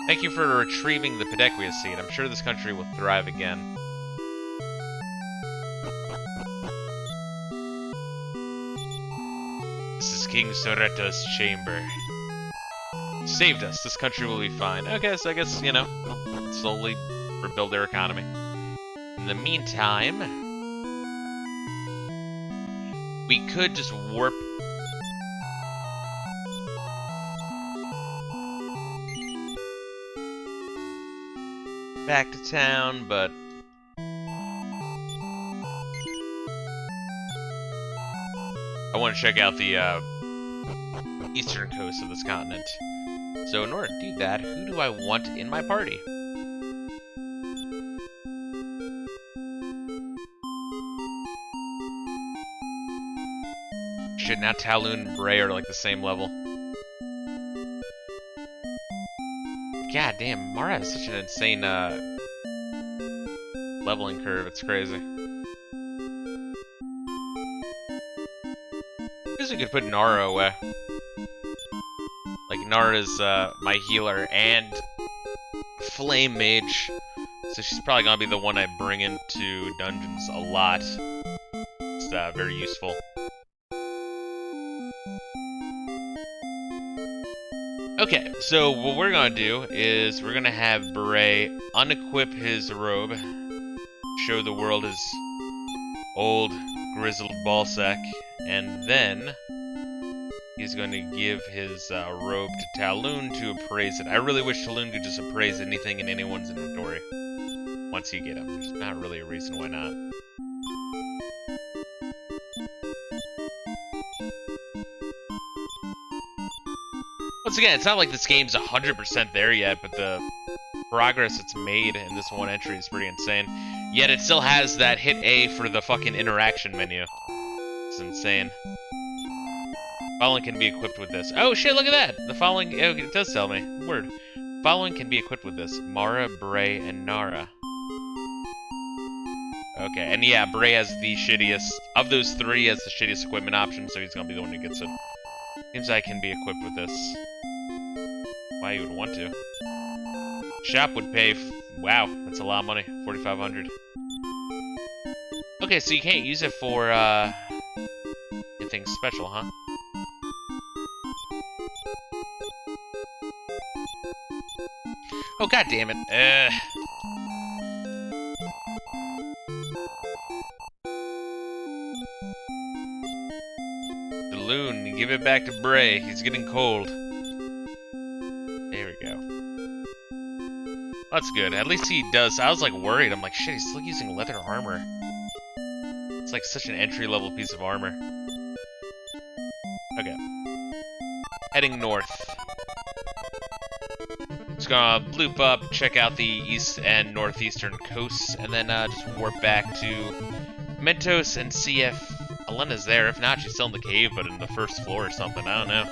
Thank you for retrieving the Pedequia seed. I'm sure this country will thrive again. This is King Soreto's chamber. Saved us. This country will be fine. Okay, so I guess, slowly rebuild their economy. In the meantime, we could just warp back to town, but I want to check out the eastern coast of this continent. So in order to do that, who do I want in my party? Shit, now Talon and Bray are like the same level. God damn, Mara has such an insane leveling curve, it's crazy. I guess we could put Nara away. Like, Nara's my healer and Flame Mage, so she's probably gonna be the one I bring into dungeons a lot. It's very useful. Okay, so what we're gonna do is we're gonna have Beret unequip his robe, show the world his old grizzled ballsack, and then he's going to give his robe to Talon to appraise it. I really wish Talon could just appraise anything in anyone's inventory once you get him. There's not really a reason why not. Once again, it's not like this game's 100% there yet, but the progress it's made in this one entry is pretty insane. Yet it still has that hit A for the fucking interaction menu. It's insane. Following can be equipped with this. Oh shit, look at that! The following, oh, it does tell me. Word. Following can be equipped with this. Mara, Bray, and Nara. Okay, and yeah, Bray has the shittiest, of those three, has the shittiest equipment option, so he's gonna be the one who gets it. Seems I can be equipped with this. Why you would want to. Shop would pay, wow, that's a lot of money, 4,500. Okay, so you can't use it for, anything special, huh? Oh, god damn it. Balloon, give it back to Bray. He's getting cold. There we go. That's good. At least he does. I was like worried. I'm like, shit, he's still using leather armor. It's like such an entry-level piece of armor. Okay. Heading north. Just gonna loop up, check out the east and northeastern coasts, and then just warp back to Mentos and see if Elena's there. If not, she's still in the cave, but in the first floor or something. I don't know.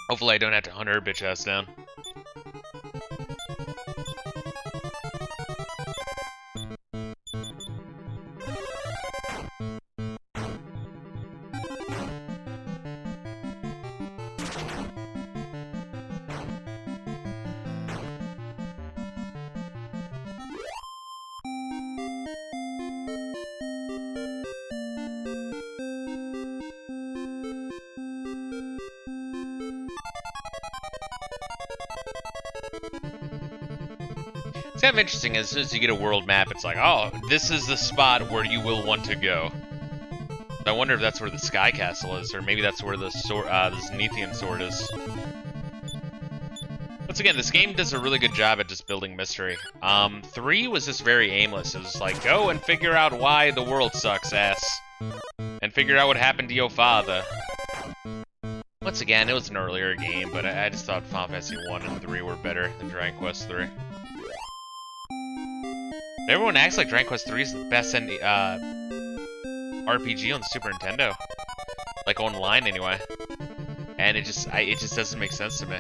Hopefully I don't have to hunt her bitch ass down. It's kind of interesting. As soon as you get a world map, it's like, oh, this is the spot where you will want to go. I wonder if that's where the Sky Castle is, or maybe that's where the Zenithian sword is. Once again, this game does a really good job at just building mystery. 3 was just very aimless. It was like, go and figure out why the world sucks, ass. And figure out what happened to your father. Once again, it was an earlier game, but I just thought Final Fantasy 1 and 3 were better than Dragon Quest 3. Everyone acts like Dragon Quest 3 is the best RPG on the Super Nintendo. Like, online, anyway. And it just doesn't make sense to me.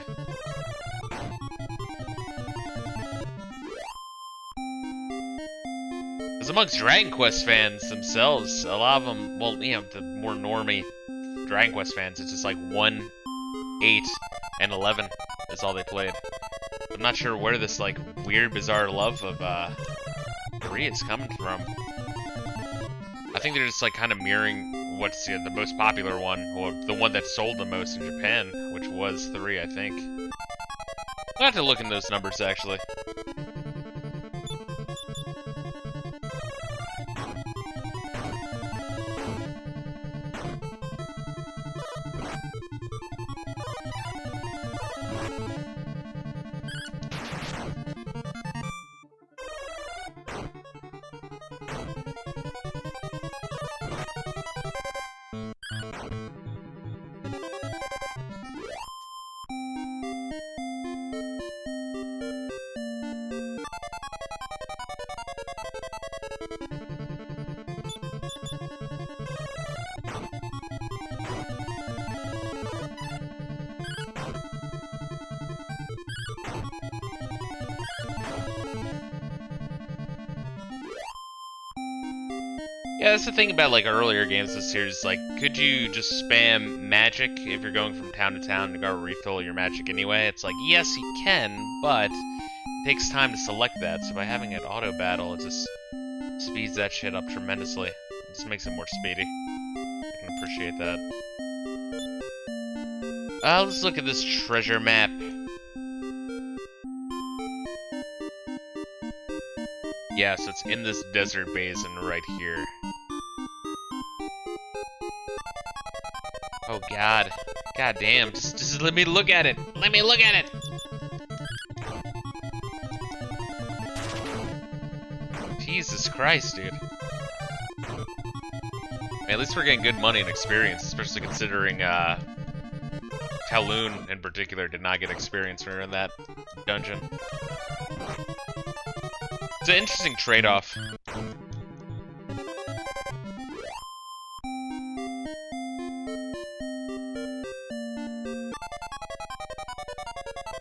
Because amongst Dragon Quest fans themselves, a lot of them, well, you know, the more normie Dragon Quest fans, it's just like 1, 8, and 11 is all they played. I'm not sure where this, like, weird, bizarre love of, 3 is coming from. I think they're just, like, kind of mirroring what's the most popular one, or the one that sold the most in Japan, which was 3, I think. I'll have to look in those numbers, actually. Yeah, that's the thing about, like, earlier games in the series. Like, could you just spam magic if you're going from town to town to go refill your magic anyway? It's like, yes, you can, but it takes time to select that. So by having it auto battle, it just speeds that shit up tremendously. It just makes it more speedy. I can appreciate that. Let's look at this treasure map. Yeah, so it's in this desert basin right here. Oh god. God damn. Just let me look at it. Let me look at it! Jesus Christ, dude. Man, at least we're getting good money and experience, especially considering, Kowloon in particular did not get experience when we were in that dungeon. It's an interesting trade-off.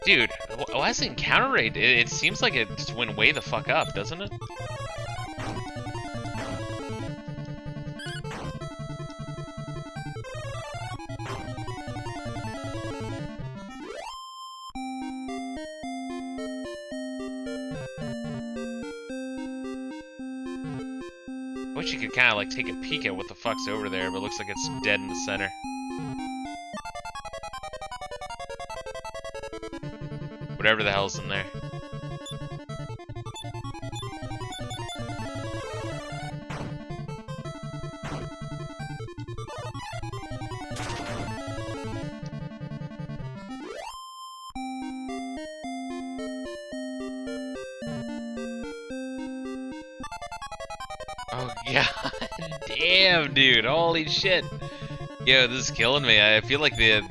Dude, why is the encounter rate? It seems like it just went way the fuck up, doesn't it? I wish you could kind of like take a peek at what the fuck's over there, but it looks like it's dead in the center. Whatever the hell's in there. Oh god, damn, dude, holy shit. Yo, this is killing me. I feel like the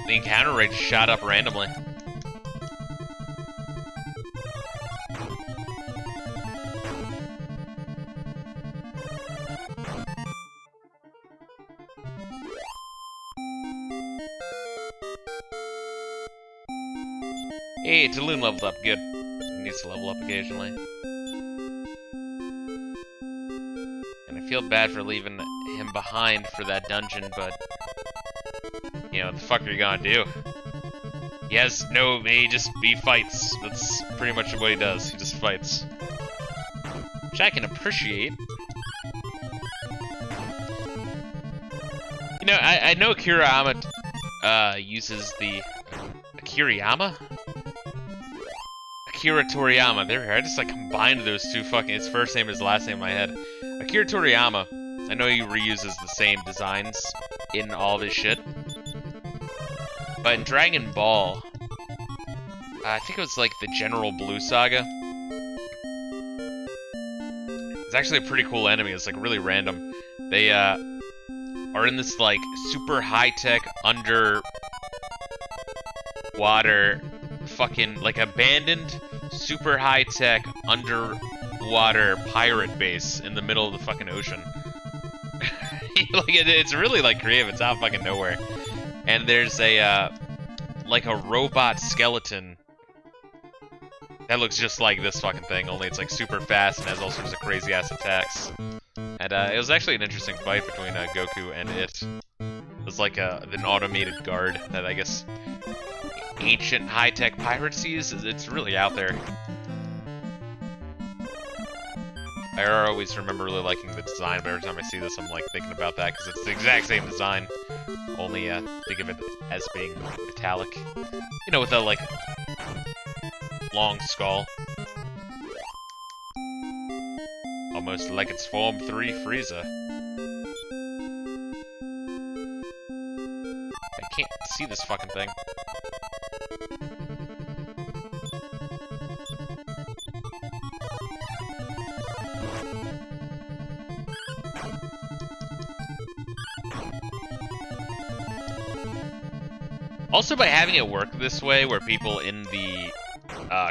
encounter rate just shot up randomly. Hey, Taloon leveled up, good. He needs to level up occasionally. And I feel bad for leaving him behind for that dungeon, but... you know, what the fuck are you gonna do? He fights. That's pretty much what he does, he just fights. Which I can appreciate. You know, I know Kiriyama uses the... Kiriyama? Akira Toriyama. There we are. I just like combined those two fucking. His first name and his last name in my head. Akira Toriyama. I know he reuses the same designs in all of his shit. But in Dragon Ball, I think it was like the General Blue Saga. It's actually a pretty cool enemy. It's like really random. They are in this like super high-tech underwater fucking like abandoned super high-tech underwater pirate base in the middle of the fucking ocean. Like it's really like creative. It's out fucking nowhere. And there's a like a robot skeleton that looks just like this fucking thing, only it's like super fast and has all sorts of crazy ass attacks. And it was actually an interesting fight between Goku and it. It was like an automated guard that I guess ancient high-tech pirates use. It's really out there. I always remember really liking the design, but every time I see this I'm like thinking about that because it's the exact same design. Only think of it as being metallic. You know, with a like long skull. Almost like it's Form 3 Frieza. I can't see this fucking thing. Also, by having it work this way, where people in the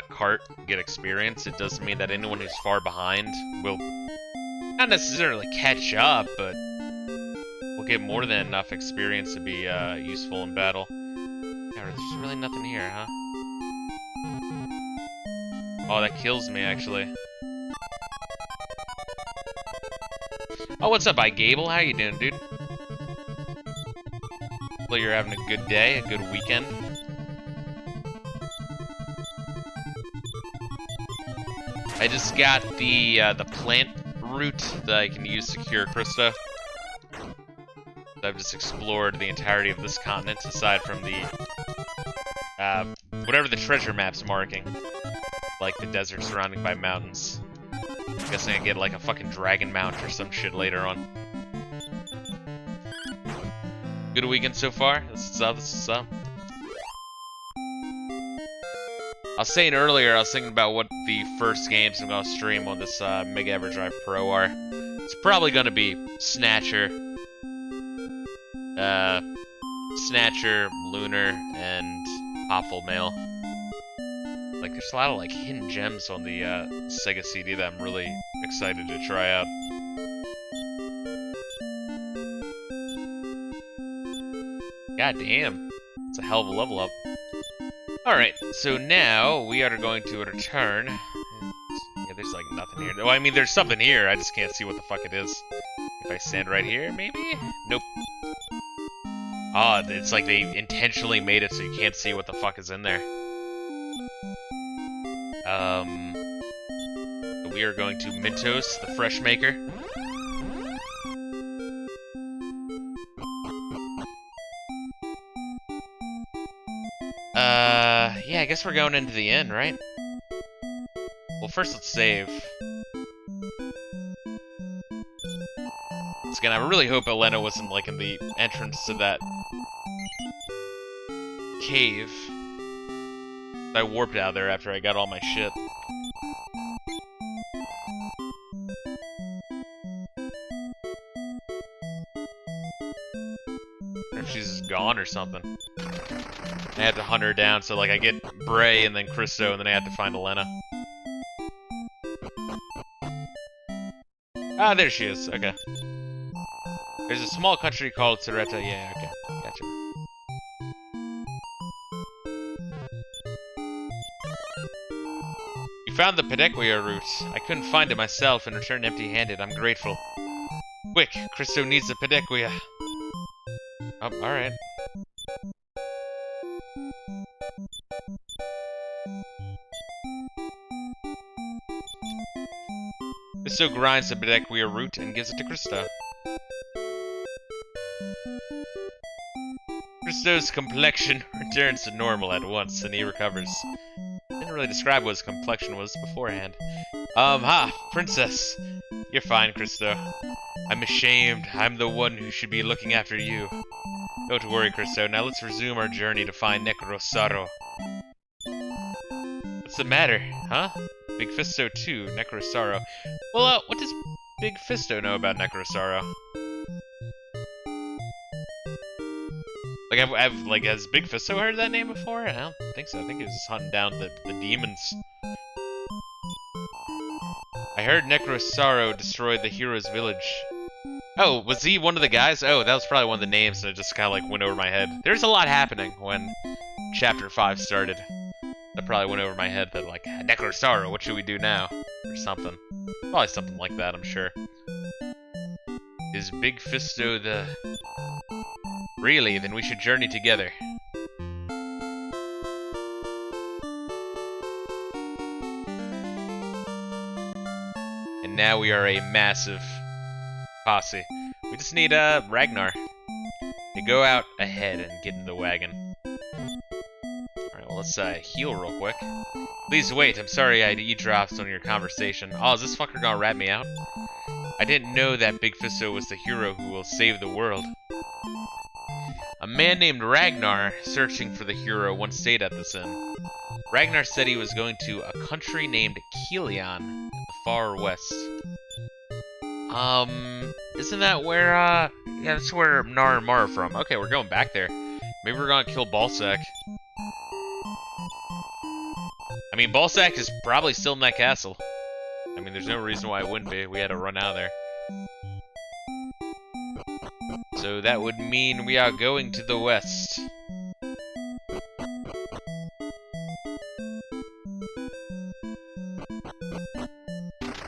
cart get experience, it doesn't mean that anyone who's far behind will not necessarily catch up, but will get more than enough experience to be useful in battle. Yeah, there's really nothing here, huh? Oh, that kills me, actually. Oh, what's up, Gable? How you doing, dude? Hopefully you're having a good day, a good weekend. I just got the plant root that I can use to cure Krista. I've just explored the entirety of this continent, aside from the whatever the treasure map's marking, like the desert surrounded by mountains. I'm guessing I get like a fucking dragon mount or some shit later on. Good weekend so far. This is up. This is up. I was saying earlier, I was thinking about what the first games I'm gonna stream on this Mega EverDrive Pro are. It's probably gonna be Snatcher, Lunar, and Awful Mail. Like, there's a lot of like hidden gems on the Sega CD that I'm really excited to try out. God damn, it's a hell of a level up. Alright, so now we are going to return. Yeah, there's like nothing here. Well, I mean, there's something here, I just can't see what the fuck it is. If I stand right here, maybe? Nope. Oh, it's like they intentionally made it so you can't see what the fuck is in there. We are going to Mentos, the fresh maker. Yeah, I guess we're going into the inn, right? Well, first let's save. Once again, I really hope Elena wasn't, like, in the entrance to that cave. I warped out there after I got all my shit. Or if she's gone or something. I had to hunt her down, so like I get Bray and then Christo, and then I had to find Elena. Ah, there she is. Okay. There's a small country called Soretta. Yeah, okay. Gotcha. You found the Pedequia route. I couldn't find it myself and returned empty-handed. I'm grateful. Quick, Christo needs the Pedequia. Oh, alright. Christo grinds the Pedequia root and gives it to Christo. Christo's complexion returns to normal at once, and he recovers. Then Didn't really describe what his complexion was beforehand. Princess. You're fine, Christo. I'm ashamed. I'm the one who should be looking after you. Don't worry, Christo. Now let's resume our journey to find Necrosaro. What's the matter, huh? Big Fisto too, Necrosaro. Well, what does Big Fisto know about Necrosaro? Like, has Big Fisto heard that name before? I don't think so. I think he was just hunting down the demons. I heard Necrosaro destroyed the hero's village. Oh, was he one of the guys? Oh, that was probably one of the names that just kind of like went over my head. There's a lot happening when Chapter 5 started. That probably went over my head that like, Necrosaro, what should we do now? Or something. Probably something like that, I'm sure. Is Big Fisto the... Really? Then we should journey together. And now we are a massive posse. We just need Ragnar to go out ahead and get in the wagon. Alright, well let's heal real quick. Please wait, I'm sorry I eavesdropped on your conversation. Oh, is this fucker gonna rat me out? I didn't know that Big Fisto was the hero who will save the world. A man named Ragnar, searching for the hero, once stayed at this inn. Ragnar said he was going to a country named Kilian in the far west. Isn't that where, yeah, that's where Nar and Mar are from. Okay, we're going back there. Maybe we're gonna kill Balsac. I mean, Balsac is probably still in that castle. I mean, there's no reason why it wouldn't be. We had to run out of there. So that would mean we are going to the west.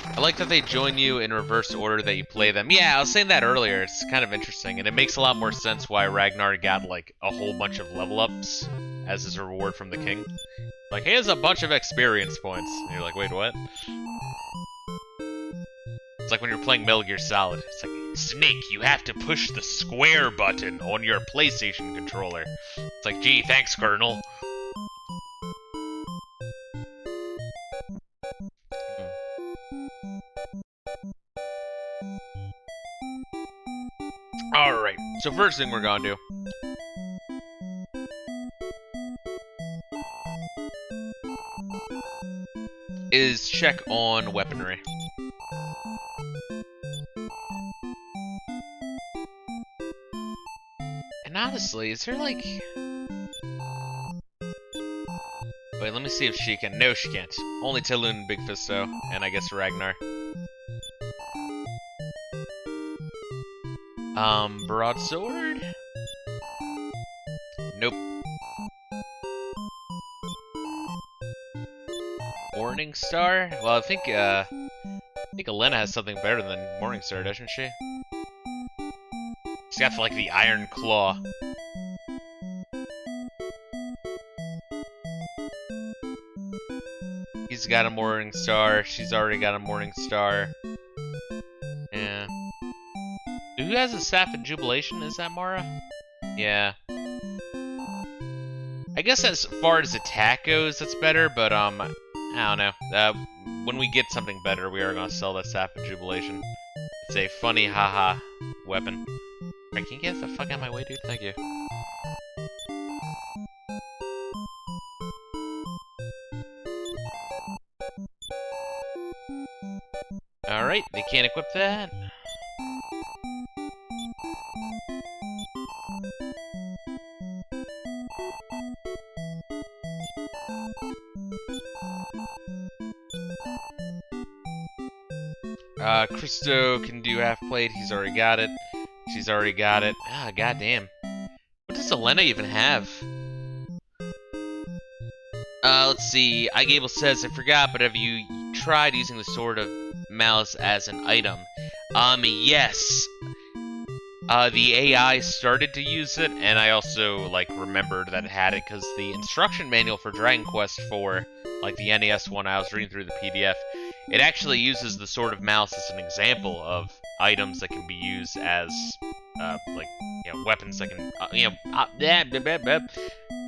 I like that they join you in reverse order that you play them. Yeah, I was saying that earlier. It's kind of interesting, and it makes a lot more sense why Ragnar got like a whole bunch of level ups as his reward from the king. Like, here's a bunch of experience points. And you're like, wait, what? It's like when you're playing Metal Gear Solid. It's like, Snake, you have to push the square button on your PlayStation controller. It's like, gee, thanks, Colonel. Alright, so first thing we're gonna do is check on weaponry. And honestly, is there like... Wait, let me see if she can. No, she can't. Only Talon and Big Fisto, and I guess Ragnar. Broadsword? Nope. Morning Star? Well, I think Elena has something better than Morning Star, doesn't she? She's got like the Iron Claw. He's got a Morning Star. She's already got a Morning Star. Yeah. Who has a Staff of Jubilation? Is that Mara? Yeah. I guess as far as attack goes, that's better, but I don't know. When we get something better, we are gonna sell that Staff of Jubilation. It's a funny haha weapon. Alright, can you get the fuck out of my way, dude? Thank you. Alright, they can't equip that. Christo can do half plate. He's already got it. She's already got it. Ah, goddamn. What does Elena even have? Let's see. Igable says, I forgot, but have you tried using the Sword of Malice as an item? Yes. The AI started to use it, and I also, like, remembered that it had it, because the instruction manual for Dragon Quest IV, like the NES one, I was reading through the PDF, it actually uses the Sword of Malice as an example of items that can be used as, like, you know, weapons that can,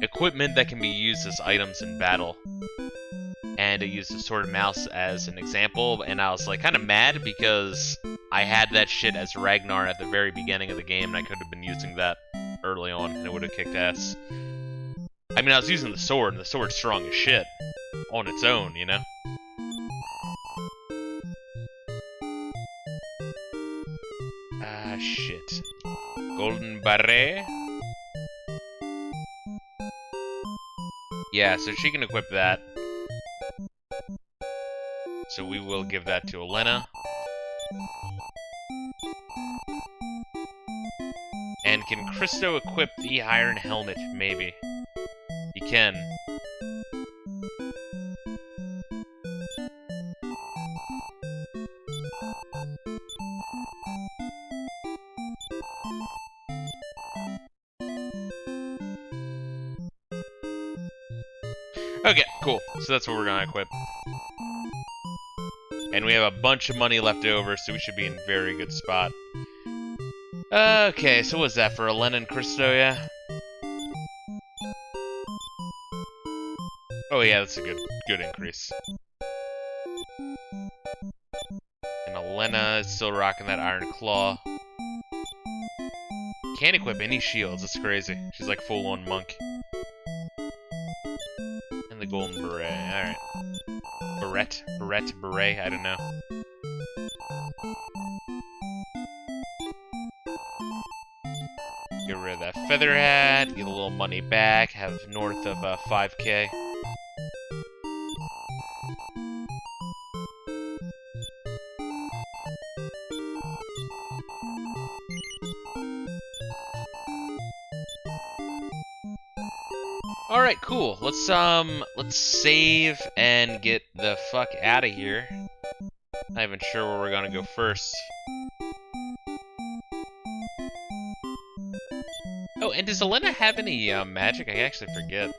equipment that can be used as items in battle. and I used the sword and mouse as an example, and I was like kind of mad because I had that shit as Ragnar at the very beginning of the game, and I could have been using that early on, and it would have kicked ass. I mean, I was using the sword, and the sword's strong as shit on its own, you know? Ah, shit. Golden beret? Yeah, so she can equip that. So we will give that to Elena. And can Christo equip the iron helmet? Maybe. He can. Okay, cool. So that's what we're gonna equip. And we have a bunch of money left over, so we should be in a very good spot. Okay, so what's that for Elena and Christo, yeah? Oh yeah, that's a good increase. And Elena is still rocking that Iron Claw. Can't equip any shields, that's crazy. She's like full-on monk. And the golden beret, alright. Beret, I don't know. Get rid of that feather hat, get a little money back, have north of 5K. Alright, cool. Let's save and get the fuck out of here. Not even sure where we're gonna go first. Oh, and does Elena have any magic? I actually forget.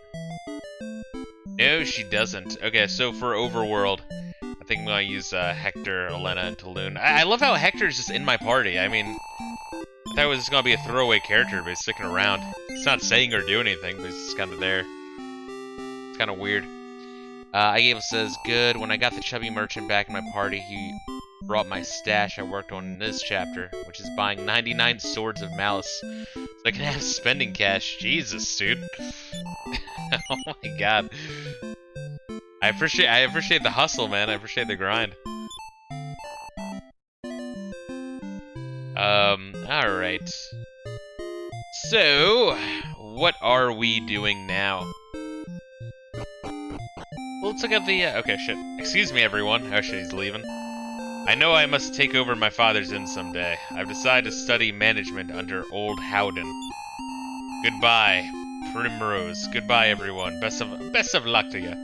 No, she doesn't. Okay, so for Overworld, I think I'm gonna use Hector, Elena, and Talon. I love how Hector's just in my party. I mean, I thought it was just gonna be a throwaway character, but he's sticking around. He's not saying or doing anything, but he's just kind of there. It's kind of weird. Igable says, good. When I got the chubby merchant back in my party, he brought my stash I worked on in this chapter, which is buying 99 swords of malice, so I can have spending cash. Jesus, dude. Oh my god. I appreciate the hustle, man. I appreciate the grind. Alright. So, what are we doing now? Well, let's look at the, okay, shit. Excuse me, everyone. Oh, shit, he's leaving. I know I must take over my father's inn someday. I've decided to study management under Old Howden. Goodbye, Primrose. Goodbye, everyone. Best of luck to you.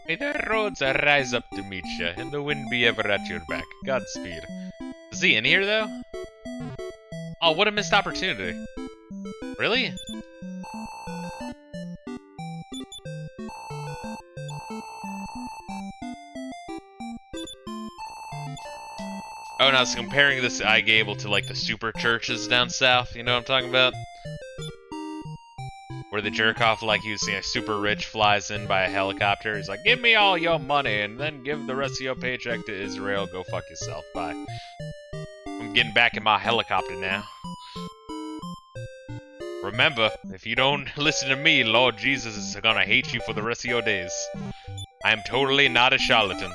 May the roads rise up to meet you, and the wind be ever at your back. Godspeed. Is he in here, though? Oh, what a missed opportunity. Really? Oh, and I was comparing this Igable to, like, the super churches down south, you know what I'm talking about? Where the jerk-off, like, he's, you know, super rich, flies in by a helicopter. He's like, give me all your money, and then give the rest of your paycheck to Israel. Go fuck yourself. Bye. I'm getting back in my helicopter now. Remember, if you don't listen to me, Lord Jesus is gonna hate you for the rest of your days. I am totally not a charlatan.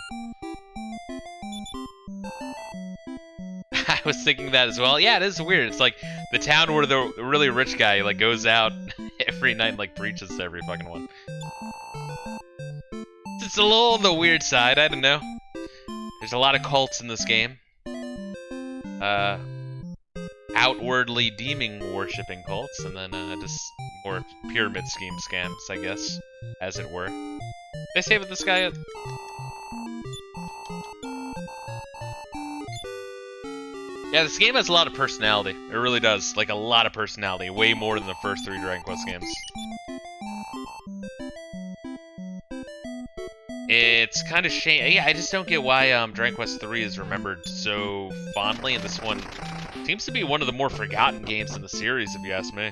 I was thinking that as well. Yeah, it is weird. It's like the town where the really rich guy like goes out every night and like preaches to every fucking one. It's a little on the weird side. I don't know. There's a lot of cults in this game. Outwardly demon worshipping cults, and then just more pyramid scheme scams, I guess, as it were. Did I say with this guy? Yeah, this game has a lot of personality. It really does. Like, a lot of personality. Way more than the first 3 Dragon Quest games. It's kind of shame. Yeah, I just don't get why Dragon Quest 3 is remembered so fondly, and this one seems to be one of the more forgotten games in the series, if you ask me.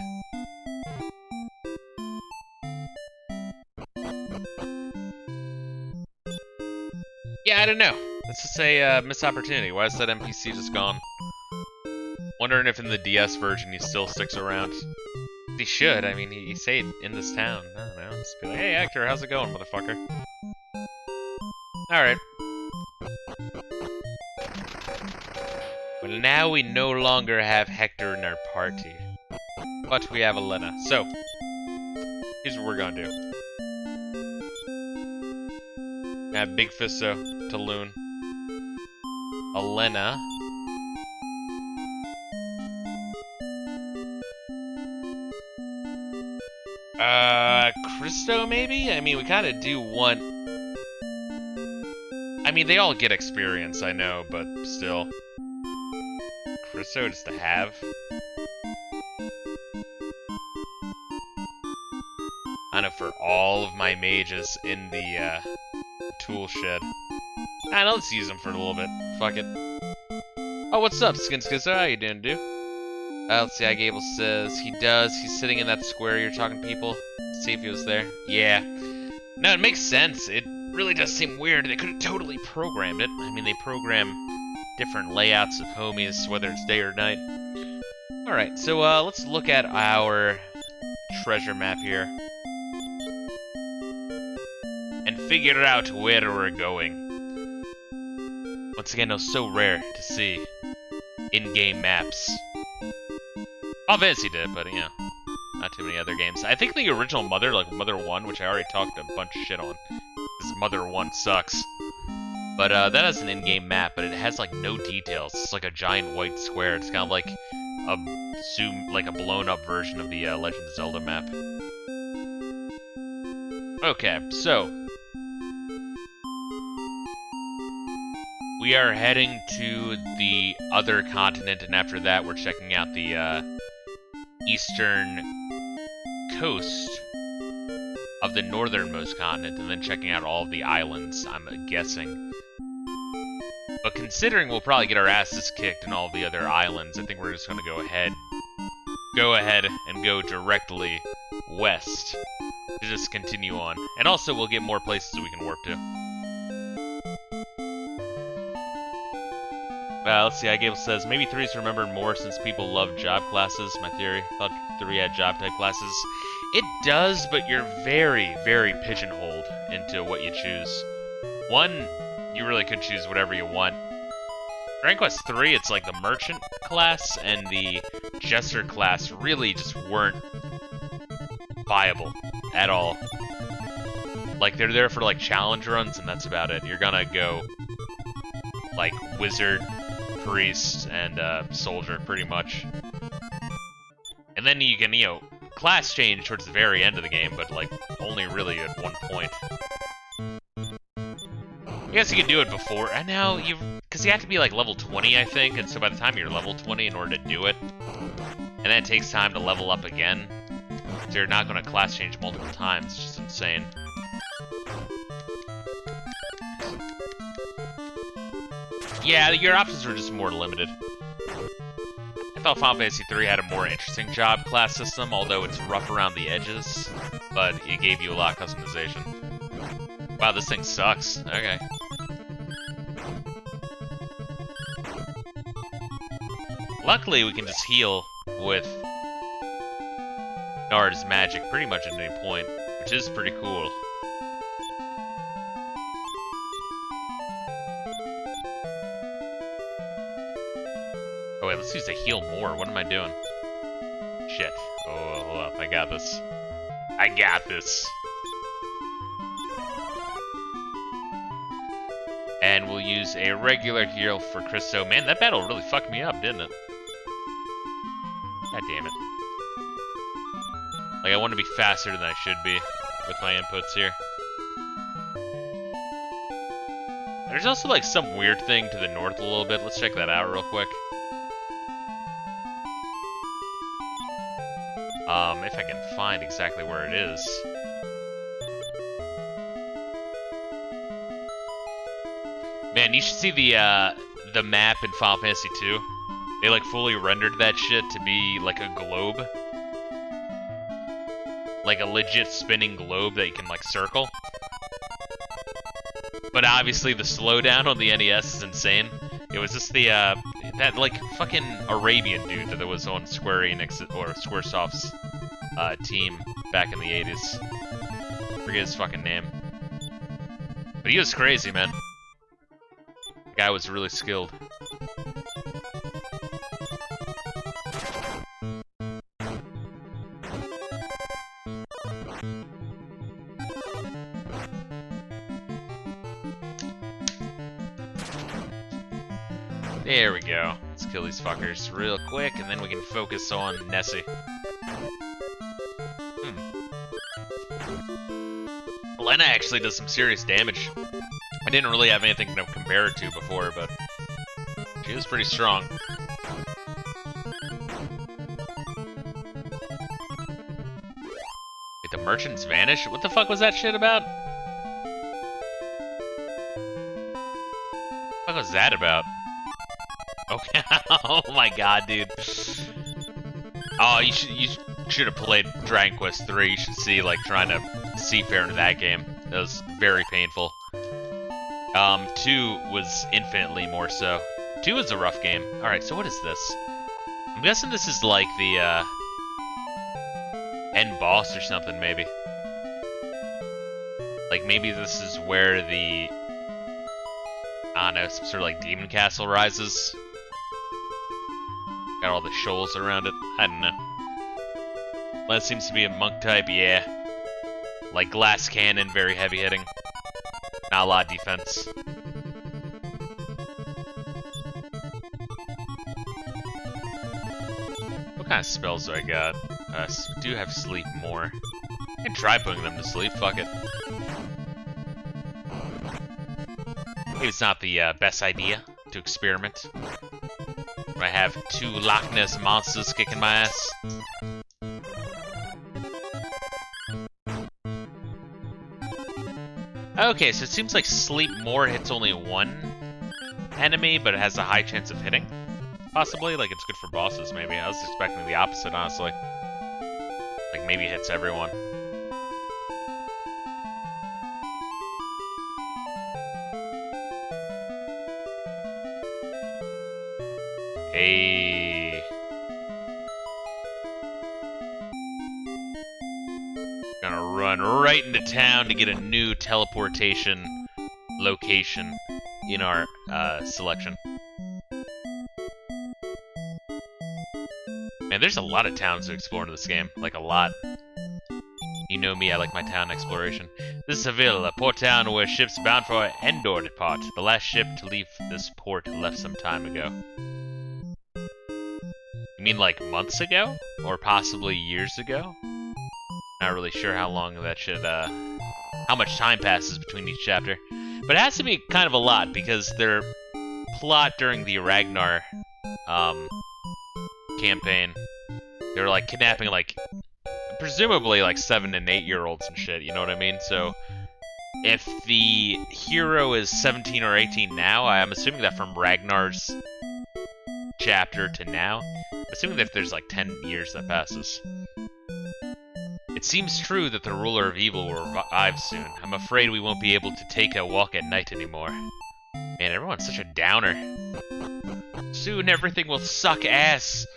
Yeah, I don't know. Let's just say missed opportunity. Why is that NPC just gone? Wondering if in the DS version he still sticks around. He should. I mean, he stayed in this town. I don't know. Just be like, hey, Hector, how's it going, motherfucker? Alright. Well, now we no longer have Hector in our party. But we have Elena. So, here's what we're gonna do. I have Big Fisto to Loon. Elena. Christo, maybe? I mean, we kind of do want... I mean, they all get experience, I know, but still. Christo just to have. I know for all of my mages in the, tool shed. I know, let's use them for a little bit. Fuck it. Oh, what's up, Skin Skizzo? How you doing, dude? Let's see, Gable says he does. He's sitting in that square you're talking to people. See if he was there. Yeah. No, it makes sense. It really does seem weird. They could have totally programmed it. I mean, they program different layouts of homies, whether it's day or night. Alright, so let's look at our treasure map here. And figure out where we're going. Once again, it was so rare to see in-game maps. Final Fantasy did, but, you know, not too many other games. I think the original Mother, like Mother 1, which I already talked a bunch of shit on, because Mother 1 sucks. But that has an in-game map, but it has, like, no details. It's like a giant white square. It's kind of like a blown-up version of the Legend of Zelda map. Okay, so... we are heading to the other continent, and after that we're checking out the eastern coast of the northernmost continent, and then checking out all of the islands, I'm guessing. But considering we'll probably get our asses kicked in all the other islands, I think we're just gonna go ahead and go directly west to just continue on. And also we'll get more places we can warp to. Let's see, Gable says, maybe 3's remembered more since people love job classes. My theory, thought 3 had job type classes. It does, but you're very, very pigeonholed into what you choose. 1, you really could choose whatever you want. Dragon Quest 3, it's like the merchant class and the jester class really just weren't viable at all. Like, they're there for like challenge runs, and that's about it. You're gonna go like wizard, priest, and soldier, pretty much. And then you can, you know, class change towards the very end of the game, but like only really at one point. I guess you can do it before, and now because you have to be like level 20, I think, and so by the time you're level 20 in order to do it, and then it takes time to level up again, so you're not going to class change multiple times. It's just insane. Yeah, your options were just more limited. I thought Final Fantasy 3 had a more interesting job class system, although it's rough around the edges, but it gave you a lot of customization. Wow, this thing sucks. Okay. Luckily, we can just heal with Nard's magic pretty much at any point, which is pretty cool. Oh wait, let's use the heal more. What am I doing? Shit. Oh, hold up. I got this. I got this. And we'll use a regular heal for Christo. Man, that battle really fucked me up, didn't it? God damn it. Like, I want to be faster than I should be with my inputs here. There's also, like, some weird thing to the north a little bit. Let's check that out real quick. If I can find exactly where it is. Man, you should see the map in Final Fantasy 2. They like fully rendered that shit to be like a globe. Like a legit spinning globe that you can like circle. But obviously the slowdown on the NES is insane. It was just the, that, like, fucking Arabian dude that was on Square Enix, or Squaresoft's, team back in the 80s. Forget his fucking name. But he was crazy, man. The guy was really skilled. There we go. Let's kill these fuckers real quick, and then we can focus on Nessie. Lena actually does some serious damage. I didn't really have anything to compare it to before, but she was pretty strong. Wait, the merchants vanish? What the fuck was that shit about? What was that about? Okay. Oh my god, dude. Oh, you should have played Dragon Quest 3. You should see, like, trying to seafair into that game. That was very painful. 2 was infinitely more so. 2 was a rough game. Alright, so what is this? I'm guessing this is like the, end boss or something, maybe. Like, maybe this is where the... I don't know, some sort of, like, demon castle rises. Got all the shoals around it. I don't know. That seems to be a monk type, yeah. Like glass cannon, very heavy hitting. Not a lot of defense. What kind of spells do I got? Do have sleep more. I can try putting them to sleep, fuck it. Maybe it's not the best idea to experiment. I have 2 Loch Ness monsters kicking my ass. Okay, so it seems like Sleep More hits only 1 enemy, but it has a high chance of hitting. Possibly, like it's good for bosses, maybe. I was expecting the opposite, honestly. Like maybe it hits everyone. Hey. Gonna run right into town to get a new teleportation location in our selection. Man, there's a lot of towns to explore in this game. Like, a lot. You know me, I like my town exploration. This is Seville, a port town where ships bound for Endor depart. The last ship to leave this port left some time ago. You mean like months ago? Or possibly years ago? Not really sure how long that should, how much time passes between each chapter. But it has to be kind of a lot, because their plot during the Ragnar, campaign, they were, like, kidnapping, like, presumably, like, 7- and 8-year-olds and shit, you know what I mean? So, if the hero is 17 or 18 now, I'm assuming that from Ragnar's chapter to now, assuming that there's, like, 10 years that passes. It seems true that the ruler of evil will revive soon. I'm afraid we won't be able to take a walk at night anymore. Man, everyone's such a downer. Soon everything will suck ass.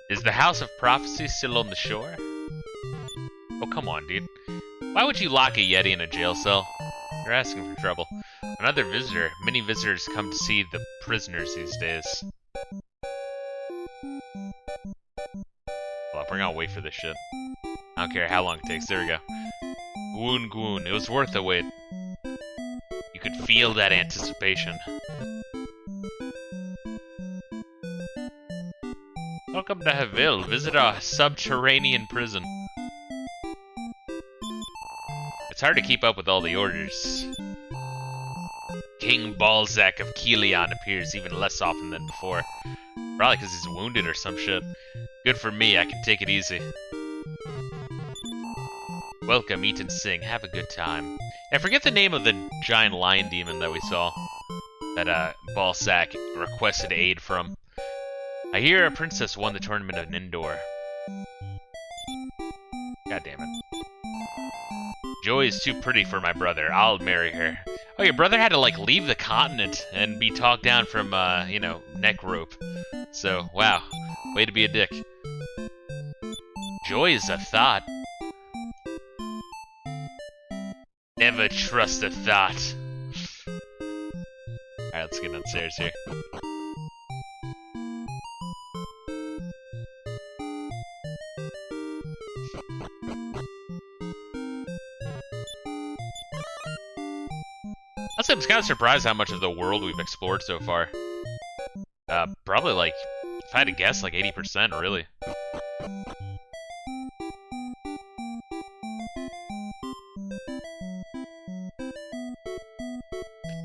Is the House of Prophecy still on the shore? Oh, come on, dude. Why would you lock a Yeti in a jail cell? You're asking for trouble. Another visitor. Many visitors come to see the prisoners these days. Well, we're gonna wait for this shit. I don't care how long it takes. There we go. Gwoon Gwoon. It was worth the wait. You could feel that anticipation. Welcome to Haville. Visit our subterranean prison. It's hard to keep up with all the orders. King Balzac of Kilian appears even less often than before. Probably because he's wounded or some shit. Good for me, I can take it easy. Welcome, eat and sing. Have a good time. I forget the name of the giant lion demon that we saw. That, Balzac requested aid from. I hear a princess won the tournament of Nindor. God damn it. Joy is too pretty for my brother. I'll marry her. Oh, your brother had to, like, leave the continent and be talked down from, you know, neck rope. So, wow. Way to be a dick. Joy is a thought. Never trust a thought. Alright, let's get downstairs here. Honestly, I'm kind of surprised how much of the world we've explored so far. Probably like, if I had to guess, like 80%, really.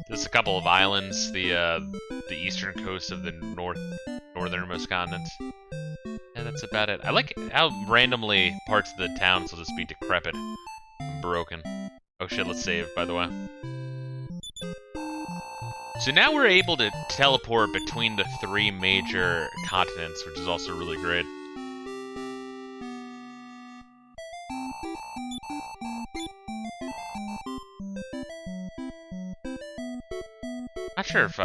There's a couple of islands, the eastern coast of the northernmost continent. Yeah, that's about it. I like how randomly parts of the towns will just be decrepit and broken. Oh shit, let's save, by the way. So now we're able to teleport between the 3 major continents, which is also really great. Not sure if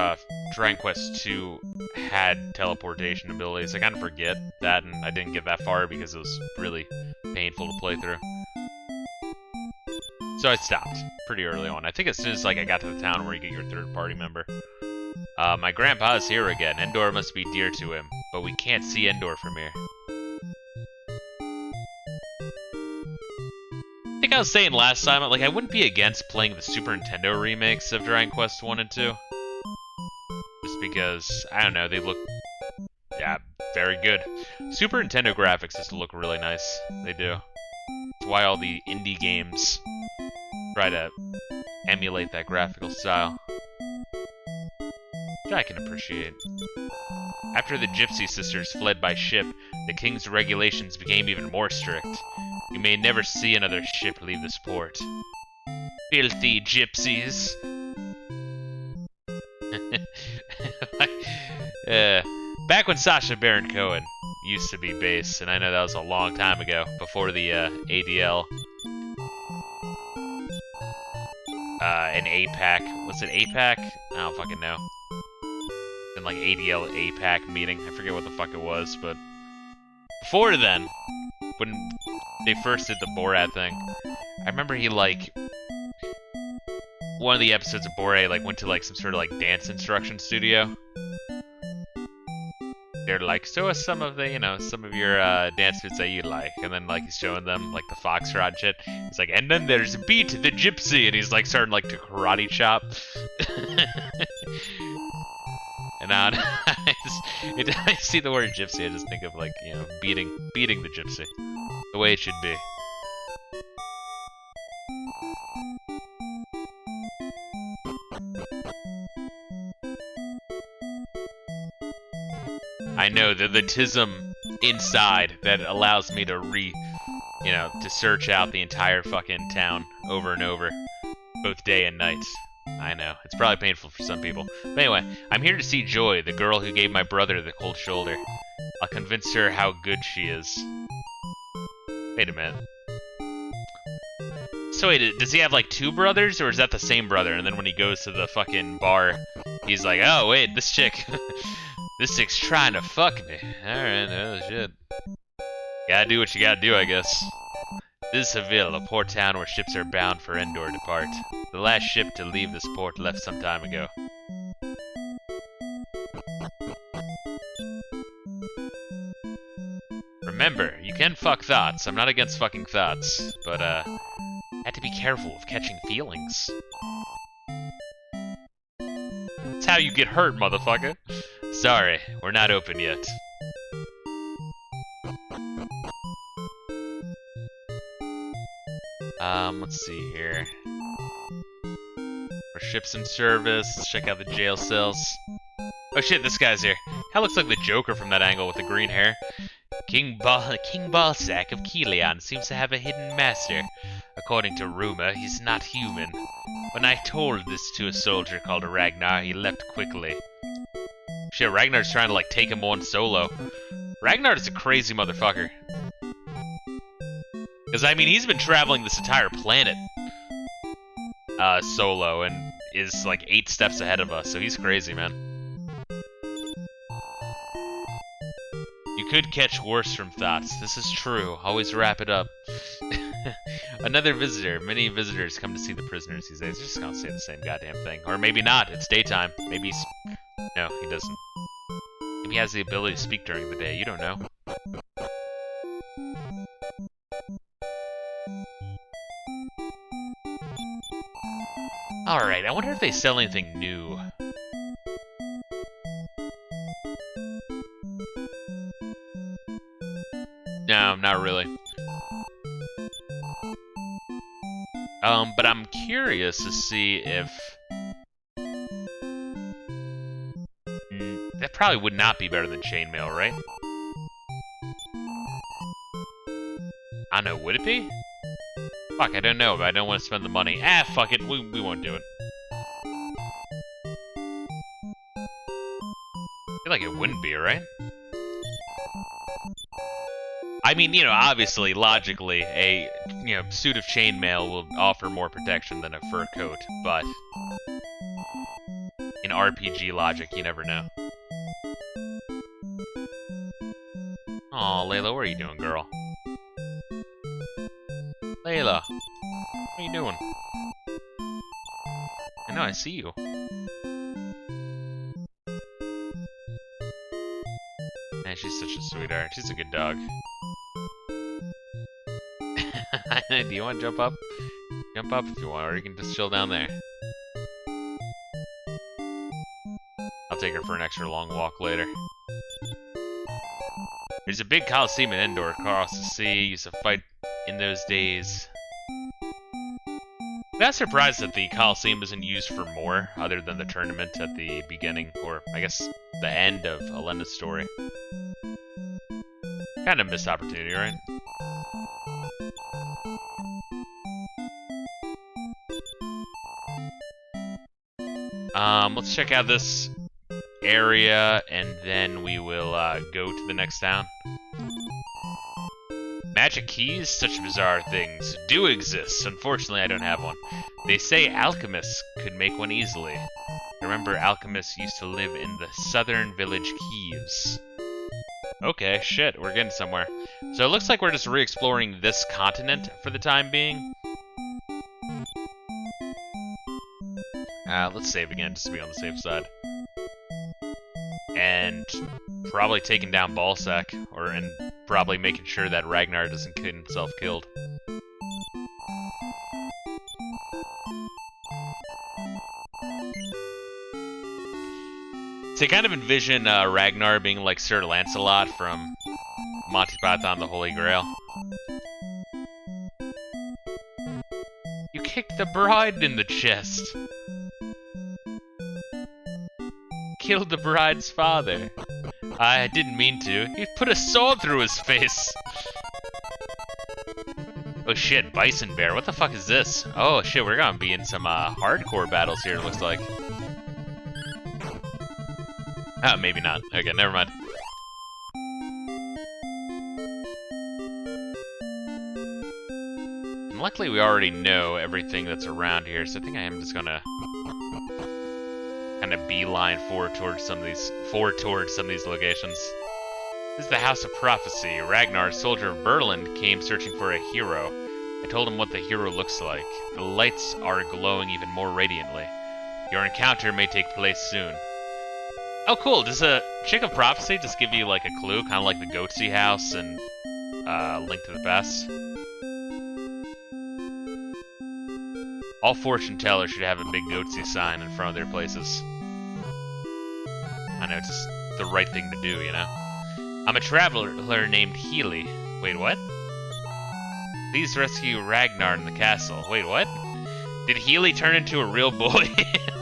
Dragon Quest II had teleportation abilities. I kind of forget that, and I didn't get that far because it was really painful to play through. So I stopped pretty early on. I think as soon as like I got to the town where you get your 3rd party member. My grandpa is here again. Endor must be dear to him, but we can't see Endor from here. I think I was saying last time, like I wouldn't be against playing the Super Nintendo remakes of Dragon Quest 1 and 2. Just because, I don't know, they look, yeah, very good. Super Nintendo graphics just look really nice. They do. That's why all the indie games try to emulate that graphical style, which I can appreciate. After the Gypsy sisters fled by ship, the king's regulations became even more strict. You may never see another ship leave this port. Filthy gypsies! Back when Sacha Baron Cohen used to be bass, and I know that was a long time ago, before the ADL an APAC. Was it APAC? I don't fucking know. In like ADL APAC meeting. I forget what the fuck it was, but before then, when they first did the Borat thing, I remember he like one of the episodes of Borat like went to like some sort of like dance instruction studio. They're like, show us some of the, you know, some of your dance moves that you like, and then like he's showing them like the foxtrot shit. He's like, and then there's Beat the Gypsy, and he's like starting like to karate chop. And I see the word gypsy, I just think of like, you know, beating the gypsy, the way it should be. I know the tism inside that allows me to to search out the entire fucking town over and over, both day and night. I know, it's probably painful for some people. But anyway, I'm here to see Joy, the girl who gave my brother the cold shoulder. I'll convince her how good she is. Wait a minute. So wait, does he have like 2 brothers, or is that the same brother? And then when he goes to the fucking bar, he's like, oh wait, this chick... This chick's trying to fuck me. Alright, oh shit. Gotta do what you gotta do, I guess. This is Seville, a port town where ships are bound for Endor depart. The last ship to leave this port left some time ago. Remember, you can fuck thoughts. I'm not against fucking thoughts, but have to be careful of catching feelings. That's how you get hurt, motherfucker. Sorry, we're not open yet. Let's see here. Our ship's in service. Let's check out the jail cells. Oh shit, this guy's here. That looks like the Joker from that angle with the green hair. King Balsac of Kelion seems to have a hidden master. According to rumor, he's not human. When I told this to a soldier called Ragnar, he left quickly. Shit, Ragnar's trying to like take him on solo. Ragnar is a crazy motherfucker. Because I mean, he's been traveling this entire planet solo and is like 8 steps ahead of us, so he's crazy, man. You could catch worse from thoughts. This is true. Always wrap it up. Another visitor. Many visitors come to see the prisoners these days. They're just gonna say the same goddamn thing. Or maybe not. It's daytime. Maybe he's... No, he doesn't. Maybe he has the ability to speak during the day. You don't know. Alright, I wonder if they sell anything new. No, not really. But I'm curious to see if... that probably would not be better than chainmail, right? I don't know, would it be? Fuck, I don't know, but I don't want to spend the money. Ah, fuck it, we won't do it. I feel like it wouldn't be, right? I mean, you know, obviously, logically, a suit of chainmail will offer more protection than a fur coat, but in RPG logic, you never know. Aw, Layla, what are you doing, girl? Layla, what are you doing? I know, I see you. Man, she's such a sweetheart. She's a good dog. Do you want to jump up? Jump up if you want, or you can just chill down there. I'll take her for an extra long walk later. There's a big Coliseum in Endor across the sea. Used to fight in those days. I'm not surprised that the Coliseum isn't used for more, other than the tournament at the beginning, or I guess the end of Elena's story. Kind of missed opportunity, right? Let's check out this area, and then we will go to the next town. Magic keys? Such bizarre things do exist. Unfortunately, I don't have one. They say alchemists could make one easily. I remember alchemists used to live in the southern village Kieves. Okay, shit, we're getting somewhere. So it looks like we're just re-exploring this continent for the time being. Let's save again, just to be on the safe side. And probably taking down Ballsack, and probably making sure that Ragnar doesn't get himself killed. So I kind of envision Ragnar being like Sir Lancelot from Monty Python the Holy Grail. You kicked the bride in the chest. Killed the bride's father. I didn't mean to. He put a sword through his face. Oh shit, Bison Bear. What the fuck is this? Oh shit, we're gonna be in some hardcore battles here, it looks like. Oh, maybe not. Okay, never mind. And luckily we already know everything that's around here, so I think I am just gonna kind of beeline forward towards some of these locations. This is the House of Prophecy. Ragnar, soldier of Berlin, came searching for a hero. I told him what the hero looks like. The lights are glowing even more radiantly. Your encounter may take place soon. Oh, cool. Does a Chick of Prophecy just give you like a clue, kind of like the Goatsy House and Link to the Past? All fortune tellers should have a big Goatsy sign in front of their places. I know, it's just the right thing to do, you know? I'm a traveler named Healy. Wait, what? Please rescue Ragnar in the castle. Wait, what? Did Healy turn into a real boy?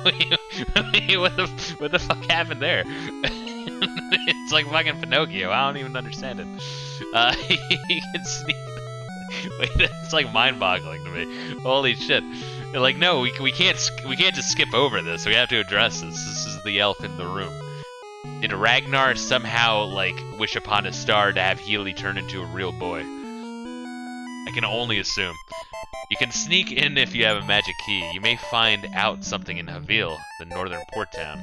Wait, what the fuck happened there? It's like fucking Pinocchio. I don't even understand it. He can sneak. Wait, it's like mind-boggling to me. Holy shit! They're like, no, we can't just skip over this. We have to address this. This is the elephant in the room. Did Ragnar somehow like wish upon a star to have Healy turn into a real boy? I can only assume. You can sneak in if you have a magic key. You may find out something in Havil, the northern port town.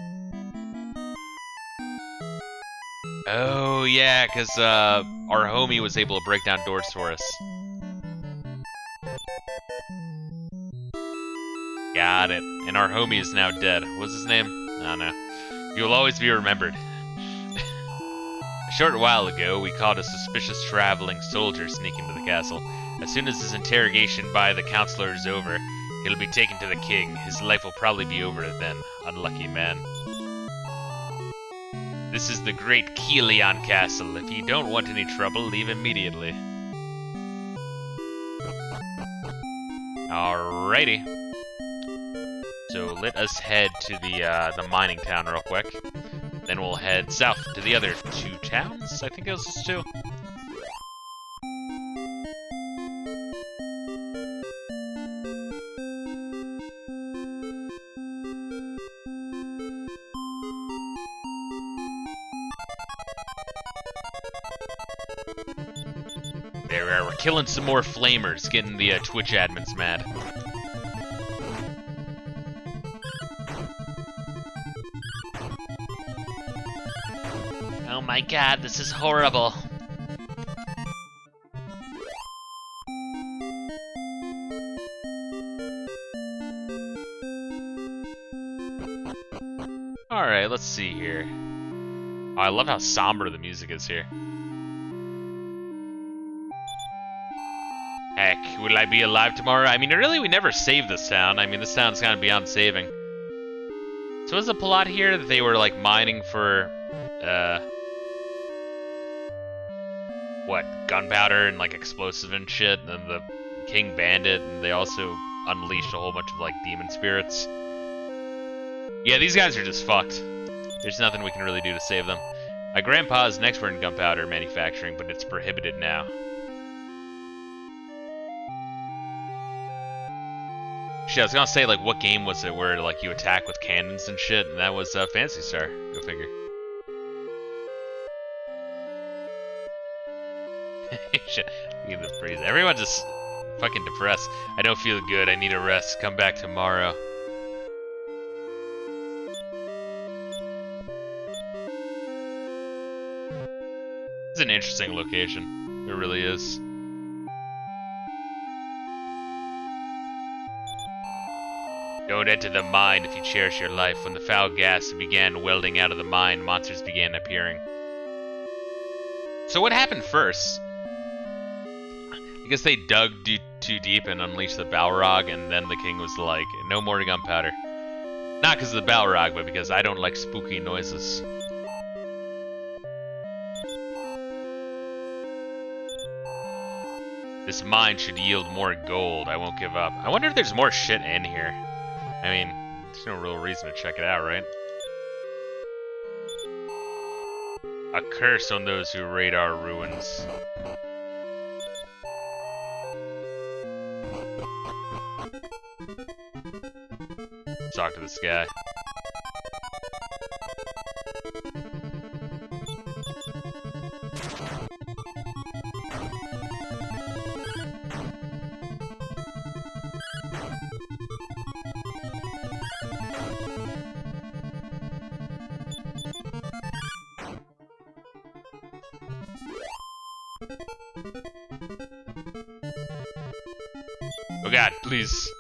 Oh, yeah, because our homie was able to break down doors for us. Got it. And our homie is now dead. What's his name? I don't know. You will always be remembered. A short while ago, we caught a suspicious traveling soldier sneaking into the castle. As soon as his interrogation by the counselor is over, he'll be taken to the king. His life will probably be over then. Unlucky man. This is the great Kelion Castle. If you don't want any trouble, leave immediately. Alrighty. So let us head to the mining town real quick. Then we'll head south to the other two towns. I think it was just two. There we are. We're killing some more flamers, getting the Twitch admins mad. Oh my god, this is horrible. Alright, let's see here. Oh, I love how somber the music is here. Heck, will I be alive tomorrow? I mean, really, we never saved this town. I mean, this town's kind of beyond saving. So was the plot here that they were, like, mining for, what, gunpowder and, like, explosive and shit, and then the king banned it, and they also unleashed a whole bunch of, like, demon spirits. Yeah, these guys are just fucked. There's nothing we can really do to save them. My grandpa is an expert in gunpowder manufacturing, but it's prohibited now. Shit, I was gonna say, like, what game was it where, like, you attack with cannons and shit, and that was Phantasy Star. Go figure. Shit, look at the phrase. Everyone's just fucking depressed. I don't feel good. I need a rest. Come back tomorrow. It's an interesting location. It really is. Don't enter the mine if you cherish your life. When the foul gas began welding out of the mine, monsters began appearing. So what happened first? I guess they dug too deep and unleashed the Balrog, and then the king was like, no more gunpowder. Not because of the Balrog, but because I don't like spooky noises. This mine should yield more gold. I won't give up. I wonder if there's more shit in here. I mean, there's no real reason to check it out, right? A curse on those who raid our ruins. Talk to this guy. Oh god, please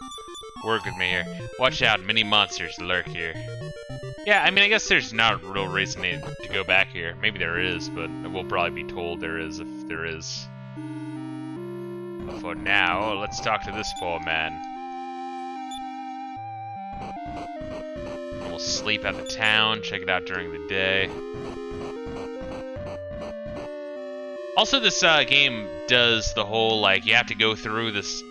work with me here. Watch out, many monsters lurk here. Yeah, I mean, I guess there's not a real reason to go back here. Maybe there is, but we'll probably be told there is if there is. But for now, let's talk to this poor man. We'll sleep at the town, check it out during the day. Also, this game does the whole, like, you have to go through this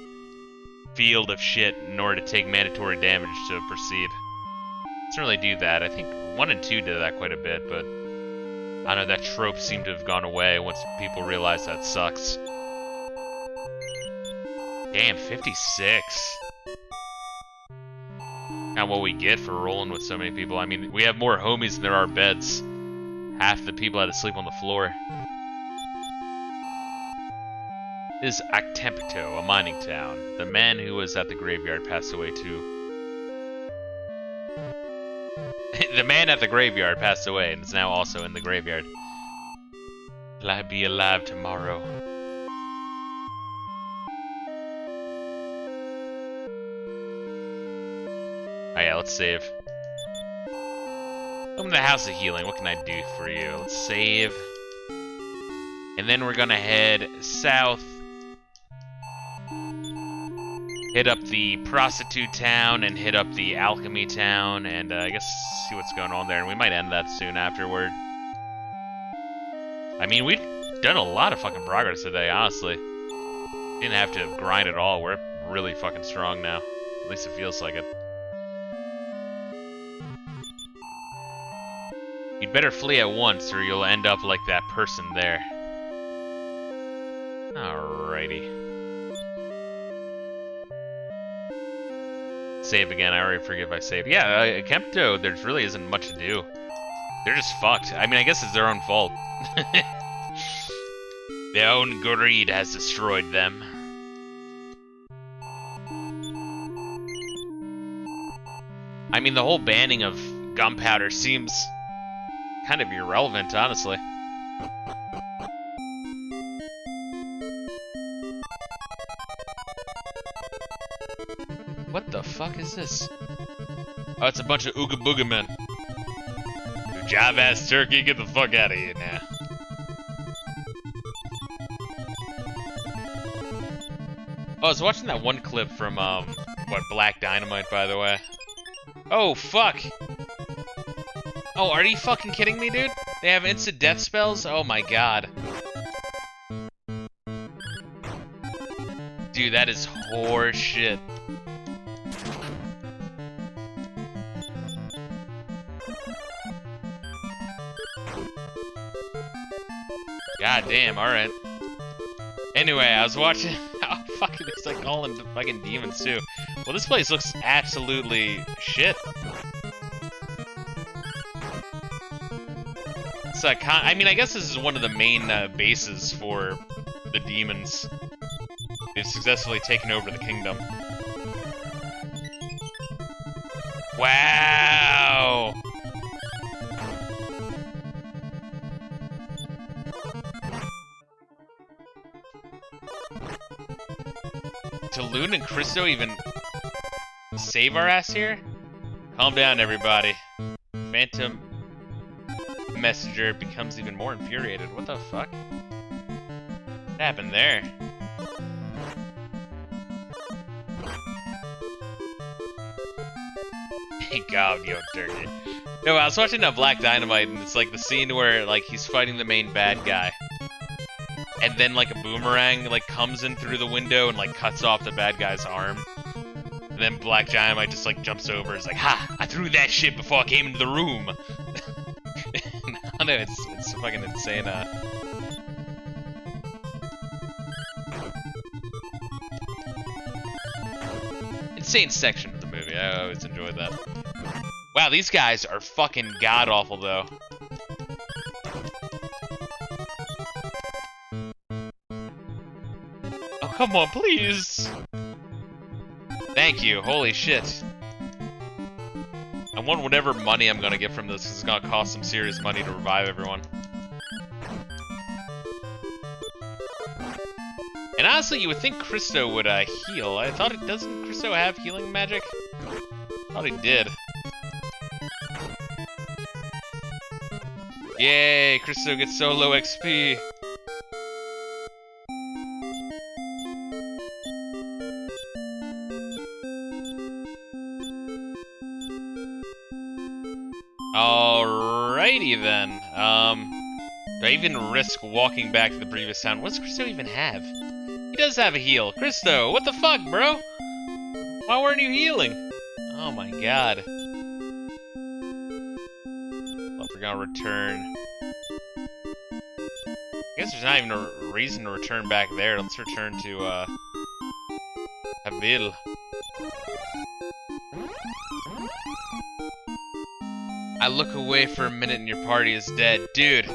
field of shit in order to take mandatory damage to proceed. Doesn't really do that. I think 1 and 2 did that quite a bit, but I don't know, that trope seemed to have gone away once people realized that sucks. Damn, 56. Not what we get for rolling with so many people. I mean, we have more homies than there are beds. Half the people had to sleep on the floor. is Actempto, a mining town. The man who was at the graveyard passed away too. The man at the graveyard passed away and is now also in the graveyard. Will I be alive tomorrow? Oh yeah, let's save. Welcome to the House of Healing. What can I do for you? Let's save. And then we're gonna head south. Hit up the prostitute town and hit up the alchemy town and I guess see what's going on there. And we might end that soon afterward. I mean, we've done a lot of fucking progress today, honestly. Didn't have to grind at all. We're really fucking strong now. At least it feels like it. You'd better flee at once or you'll end up like that person there. Alrighty. Save again. I already forget if I saved. Yeah, Kempto, there really isn't much to do. They're just fucked. I mean, I guess it's their own fault. Their own greed has destroyed them. I mean, the whole banning of gunpowder seems kind of irrelevant, honestly. What the fuck is this? Oh, it's a bunch of Ooga Booga men. You jive-ass turkey, get the fuck out of here now. Oh, I was watching that one clip from, what, Black Dynamite, by the way. Oh, fuck! Oh, are you fucking kidding me, dude? They have instant death spells? Oh my god. Dude, that is horse shit. God damn, alright. Anyway, I was watching... Oh, fucking, it's like all in the fucking demons, too. Well, this place looks absolutely shit. It's I mean, I guess this is one of the main bases for the demons. They've successfully taken over the kingdom. Wow! Do Loon and Christo even save our ass here? Calm down, everybody. Phantom Messenger becomes even more infuriated. What the fuck? What happened there? Thank God, yo, dirty. No, I was watching Black Dynamite, and it's like the scene where like he's fighting the main bad guy. And then, like, a boomerang, like, comes in through the window and, like, cuts off the bad guy's arm. And then Black Dynamite just, like, jumps over. It's like, ha! I threw that shit before I came into the room! I know, it's fucking insane, Insane section of the movie. I always enjoyed that. Wow, these guys are fucking god-awful, though. Come on, please! Thank you, holy shit. I want whatever money I'm gonna get from this, because it's gonna cost some serious money to revive everyone. And honestly, you would think Christo would heal. I thought it doesn't Christo have healing magic? I thought he did. Yay, Christo gets so low XP. Alrighty then. Do I even risk walking back to the previous town? What does Christo even have? He does have a heal. Christo, what the fuck, bro? Why weren't you healing? Oh my god. Well, we're gonna return. I guess there's not even a reason to return back there. Let's return to, Havil. I look away for a minute and your party is dead. Dude,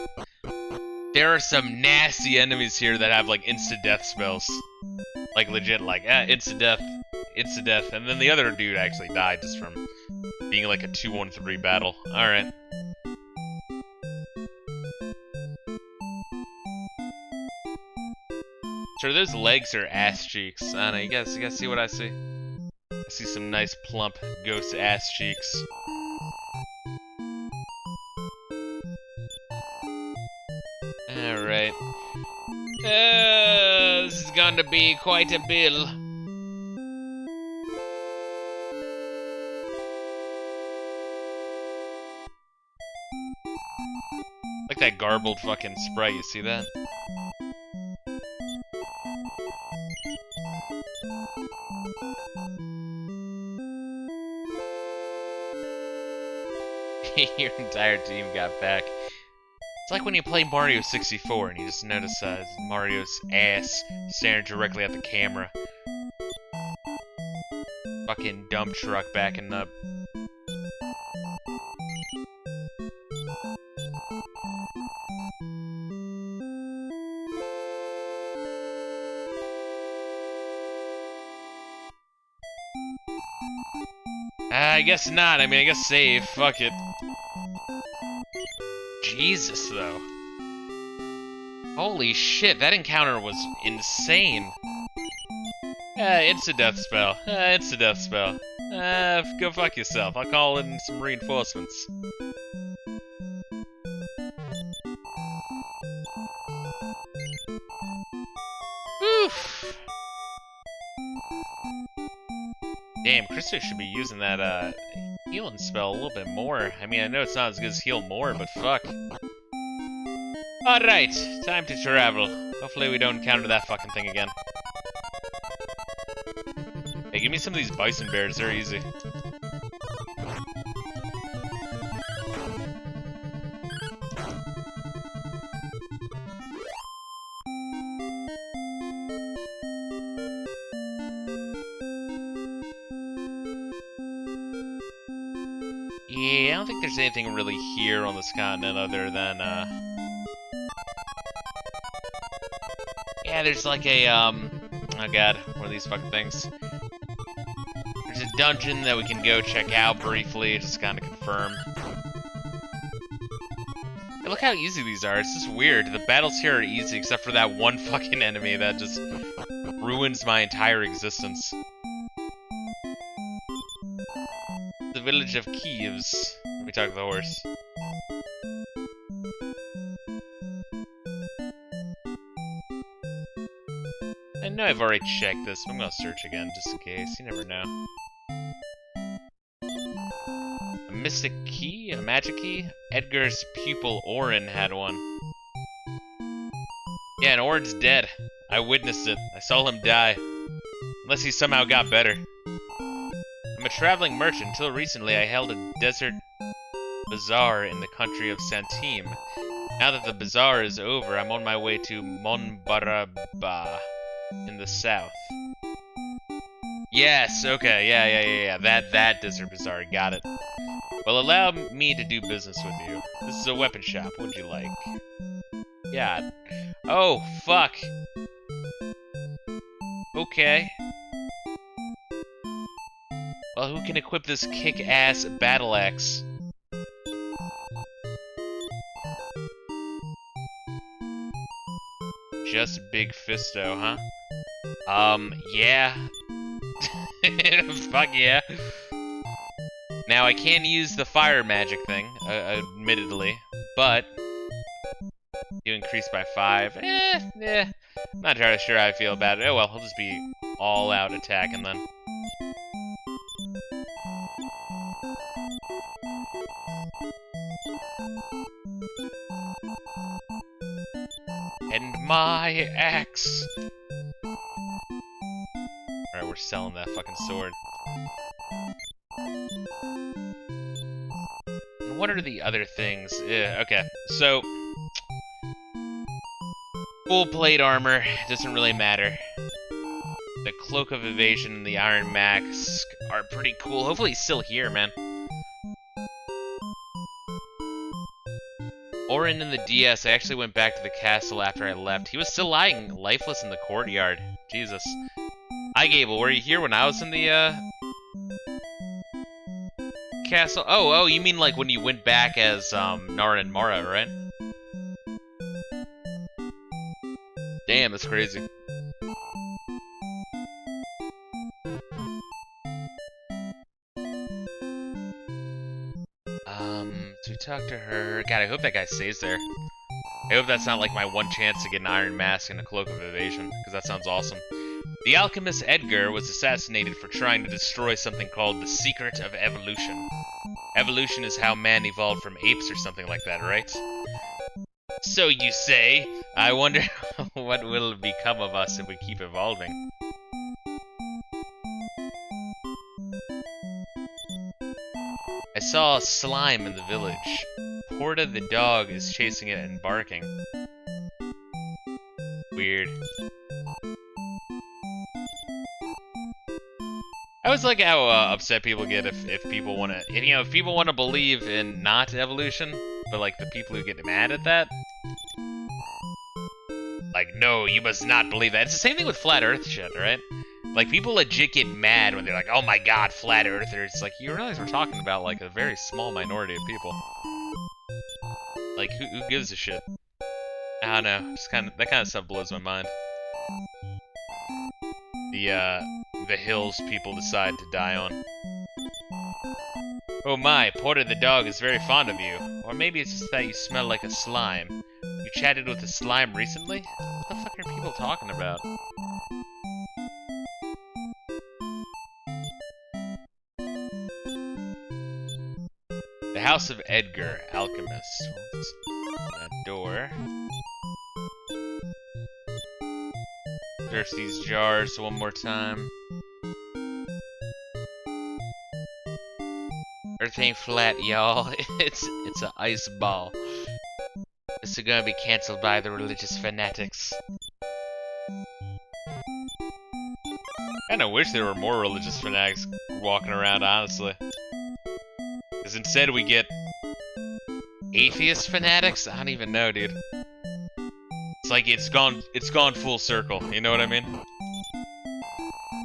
There are some nasty enemies here that have like insta-death spells. Like legit, like, insta-death, insta-death. And then the other dude actually died just from being like a 2-1-3 battle. Alright. So those legs are ass cheeks. I don't know, you guys see what I see? I see some nice plump ghost ass cheeks. Alright. This is going to be quite a bill. Like that garbled fucking sprite, you see that? Your entire team got back. It's like when you play Mario 64 and you just notice Mario's ass staring directly at the camera. Fucking dump truck backing up. I guess not. I mean, I guess save. Fuck it. Jesus, though. Holy shit, that encounter was insane. It's a death spell. It's a death spell. Go fuck yourself. I'll call in some reinforcements. Oof. Damn, Christo should be using that, healing spell a little bit more. I mean, I know it's not as good as heal more, but fuck. Alright, time to travel. Hopefully we don't encounter that fucking thing again. Hey, give me some of these bison bears, they're easy. Yeah, I don't think there's anything really here on this continent other than, yeah, there's like a, oh god, one of these fucking things. There's a dungeon that we can go check out briefly, just kind of confirm. Hey, look how easy these are, it's just weird. The battles here are easy except for that one fucking enemy that just ruins my entire existence. The village of Kievs. Let me talk to the horse. I know I've already checked this, but I'm gonna search again just in case. You never know. A mystic key? A magic key? Edgar's pupil Orin had one. Yeah, and Orin's dead. I witnessed it. I saw him die. Unless he somehow got better. I'm a traveling merchant. Until recently, I held a desert bazaar in the country of Santim. Now that the bazaar is over, I'm on my way to Monbaraba in the south. Yes, okay, yeah. That desert bazaar, got it. Well, allow me to do business with you. This is a weapon shop. What'd you like? Yeah. Oh, fuck. Okay. Well, who can equip this kick-ass battle axe? Just Big Fisto, huh? Yeah. Fuck yeah. Now, I can use the fire magic thing, admittedly, but you increase by 5. Not entirely sure how I feel about it. Oh well, I'll just be all-out attacking then. And my axe! Alright, we're selling that fucking sword. And what are the other things? Okay, so... full plate armor, doesn't really matter. The Cloak of Evasion and the Iron Mask are pretty cool. Hopefully he's still here, man. Orin in the DS, I actually went back to the castle after I left. He was still lying lifeless in the courtyard. Jesus. Hi, Gable. Were you here when I was in the, castle? Oh, you mean like when you went back as, Nara and Mara, right? Damn, that's crazy. So we talk to her. God, I hope that guy stays there. I hope that's not like my one chance to get an iron mask and a cloak of evasion, because that sounds awesome. The alchemist Edgar was assassinated for trying to destroy something called the secret of evolution. Evolution is how man evolved from apes or something like that, right? So you say. I wonder what will become of us if we keep evolving. I saw a slime in the village. Porta the dog is chasing it and barking. Weird. I always like how upset people get if people want to, if people want to believe in not evolution, but like the people who get mad at that. Like, no, you must not believe that. It's the same thing with flat Earth shit, right? Like, people legit get mad when they're like, oh my god, flat earthers. It's like, you realize we're talking about, like, a very small minority of people. Like, who gives a shit? I don't know. Just that kind of stuff blows my mind. The hills people decide to die on. Oh my, Porter the dog is very fond of you. Or maybe it's just that you smell like a slime. You chatted with a slime recently? What the fuck are people talking about? The House of Edgar, Alchemist. Let's open that door. Search these jars one more time. Earth ain't flat, y'all. It's an ice ball. This is gonna be cancelled by the religious fanatics. Kinda wish there were more religious fanatics walking around, honestly. Because instead we get atheist fanatics? I don't even know, dude. It's like it's gone full circle, you know what I mean?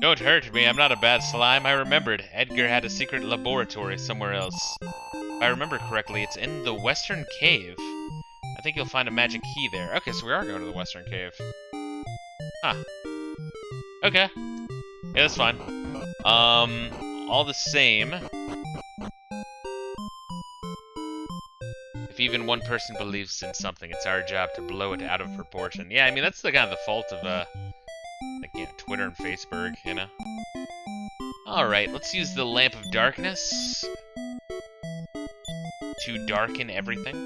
Don't hurt me, I'm not a bad slime. I remembered, Edgar had a secret laboratory somewhere else. If I remember correctly, it's in the Western Cave. I think you'll find a magic key there. Okay, so we are going to the Western Cave. Huh. Okay. Yeah, that's fine. All the same, if even one person believes in something, it's our job to blow it out of proportion. Yeah, I mean, that's the kind of the fault of, like, you know, Twitter and Facebook, you know? Alright, let's use the Lamp of Darkness to darken everything.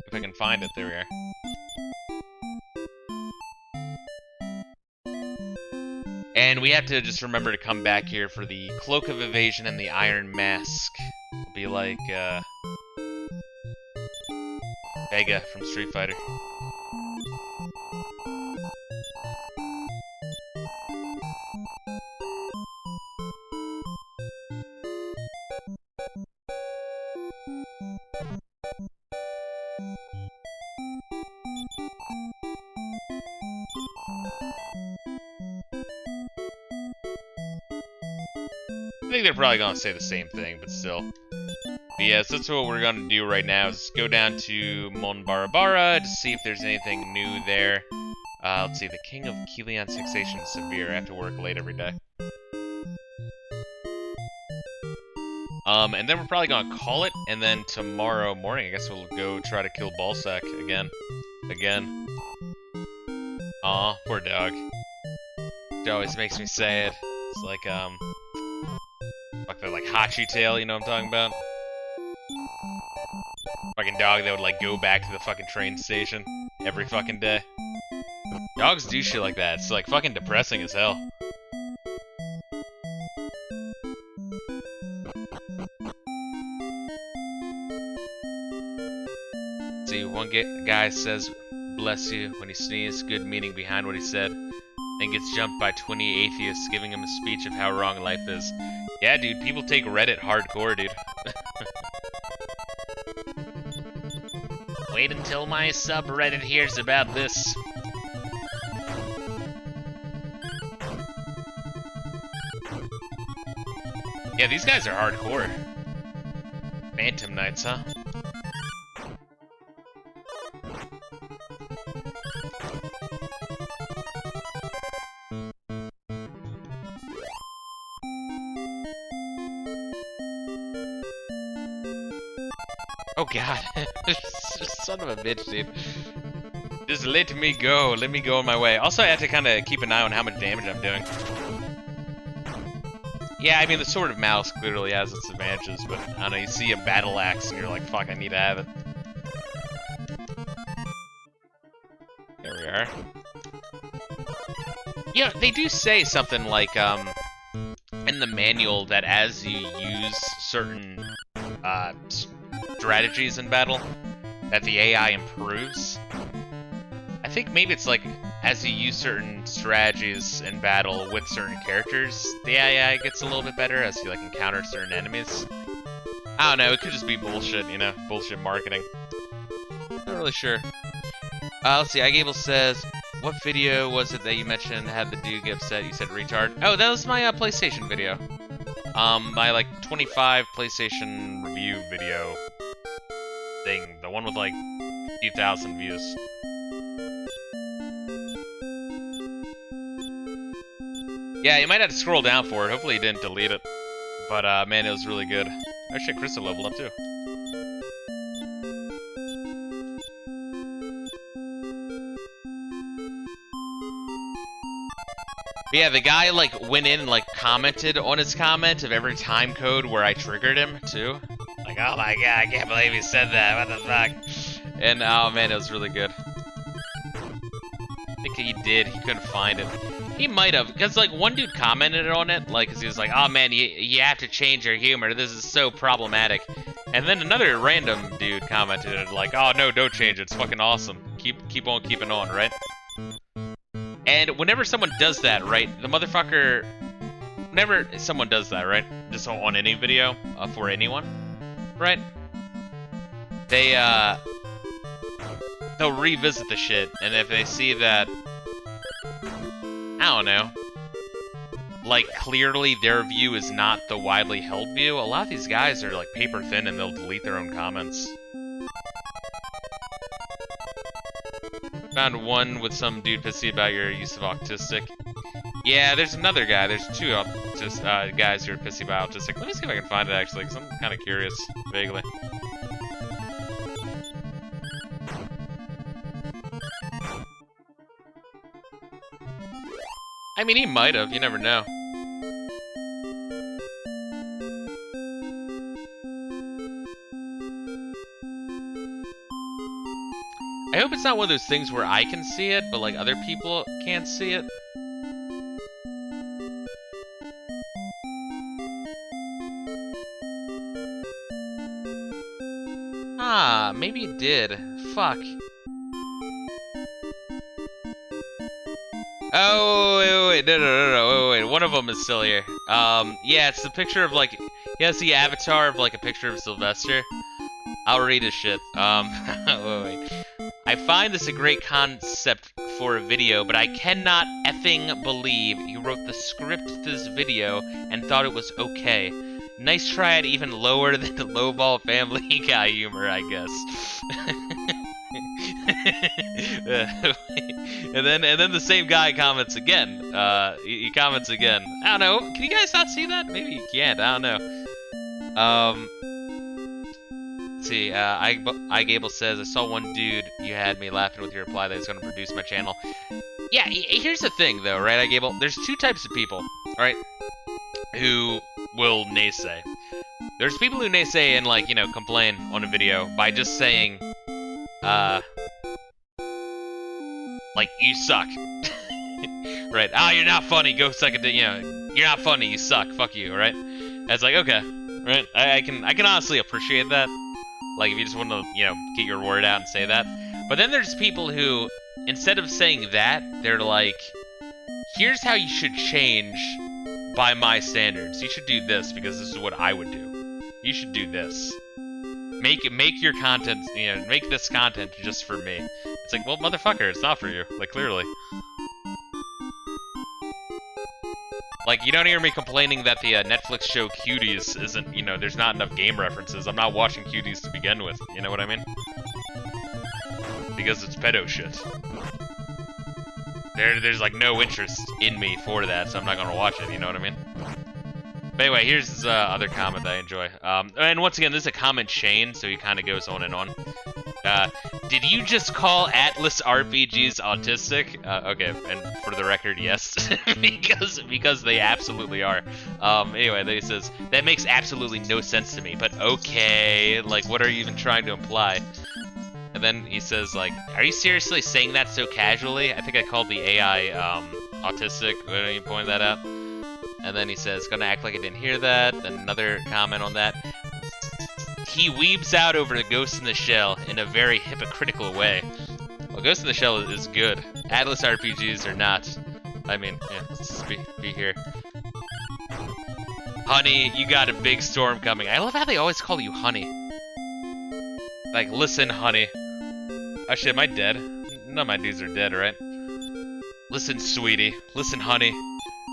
If I can find it, there we are. And we have to just remember to come back here for the Cloak of Evasion and the Iron Mask. It'll be like, Vega from Street Fighter. I think they're probably gonna say the same thing, but still. But yeah, so that's what we're gonna do right now, is go down to Mon Barabara to see if there's anything new there. Let's see, the King of Kelion's Fixation is severe. I have to work late every day. And then we're probably gonna call it, and then tomorrow morning, I guess we'll go try to kill Ballsack again. Aw, poor dog. It always makes me sad. It's like, the, like, Hachi tail, you know what I'm talking about? Fucking dog that would, like, go back to the fucking train station every fucking day. Dogs do shit like that. It's, like, fucking depressing as hell. See, one guy says, bless you, when he sneezed, good meaning behind what he said. Then gets jumped by 20 atheists giving him a speech of how wrong life is. Yeah, dude, people take Reddit hardcore, dude. Wait until my subreddit hears about this. Yeah, these guys are hardcore. Phantom Knights, huh? Oh god. Son of a bitch, dude. Just let me go. Let me go on my way. Also, I have to kind of keep an eye on how much damage I'm doing. Yeah, I mean, the Sword of Mouse clearly has its advantages, but I don't know, you see a battle axe and you're like, fuck, I need to have it. There we are. Yeah, they do say something like, in the manual that as you use certain, strategies in battle, that the AI improves. I think maybe it's like, as you use certain strategies in battle with certain characters, the AI gets a little bit better as you, like, encounter certain enemies. I don't know, it could just be bullshit, you know? Bullshit marketing. Not really sure. Let's see, iGable says, what video was it that you mentioned had the dude get upset? You said retard. Oh, that was my PlayStation video. My, like, 25 PlayStation review video thing. The one with, like, a few thousand views. Yeah, you might have to scroll down for it. Hopefully you didn't delete it. But, man, it was really good. Oh shit, Crystal leveled up too. But yeah, the guy, like, went in and, like, commented on his comment of every time code where I triggered him, too. Like, oh my god, I can't believe he said that, what the fuck? And, oh man, it was really good. I think he did, he couldn't find it. He might have, because, like, one dude commented on it, like, because he was like, oh, man, you have to change your humor, this is so problematic. And then another random dude commented, like, oh, no, don't change it, it's fucking awesome. Keep on keeping on, right? And whenever someone does that, right, the motherfucker, whenever someone does that, right, just on any video, for anyone, right, they'll revisit the shit, and if they see that, I don't know, like, clearly their view is not the widely held view, a lot of these guys are, like, paper thin and they'll delete their own comments. Found one with some dude pissy about your use of autistic. Yeah, there's another guy, there's two guys who are pissy about autistic. Let me see if I can find it, actually, because I'm kind of curious, vaguely. I mean, he might have. You never know. I hope it's not one of those things where I can see it, but, like, other people can't see it. Ah, maybe it did. Fuck. Oh, wait, no, wait, one of them is still here. Yeah, it's the picture of, like, he has the avatar of, like, a picture of Sylvester. I'll read his shit. Wait. I find this a great concept for a video, but I cannot effing believe you wrote the script to this video and thought it was okay. Nice try at even lower than the lowball Family Guy humor, I guess. and then the same guy comments again. He comments again. I don't know. Can you guys not see that? Maybe you can't. I don't know. Let's see. iGable says, I saw one dude. You had me laughing with your reply that he's going to produce my channel. Yeah. Here's the thing, though, right, iGable? There's two types of people, right? Who will naysay. There's people who naysay and, like, you know, complain on a video by just saying, like, you suck. Right? Ah, you're not funny, go suck it, you know, you're not funny, you suck, fuck you, right? And it's like, okay, right? I can honestly appreciate that. Like, if you just want to, you know, get your word out and say that. But then there's people who, instead of saying that, they're like, here's how you should change by my standards. You should do this because this is what I would do. You should do this. Make your content, you know, make this content just for me. It's like, well, motherfucker, it's not for you. Like, clearly. Like, you don't hear me complaining that the Netflix show Cuties isn't, you know, there's not enough game references. I'm not watching Cuties to begin with, you know what I mean? Because it's pedo shit. There's like no interest in me for that, so I'm not gonna watch it, you know what I mean? But anyway, here's this other comment that I enjoy. And once again, this is a comment chain, so he kind of goes on and on. Did you just call Atlas RPGs autistic? Okay, and for the record, yes, because they absolutely are. Anyway, then he says, that makes absolutely no sense to me, but okay, like, what are you even trying to imply? And then he says, like, are you seriously saying that so casually? I think I called the AI, autistic, when you pointed that out. And then he says, gonna act like I didn't hear that. Then another comment on that. He weeps out over the Ghost in the Shell in a very hypocritical way. Well, Ghost in the Shell is good. Atlas RPGs are not. I mean, yeah, let's just be here. Honey, you got a big storm coming. I love how they always call you honey. Like, listen, honey. Oh shit, am I dead? None of my dudes are dead, right? Listen, sweetie. Listen, honey.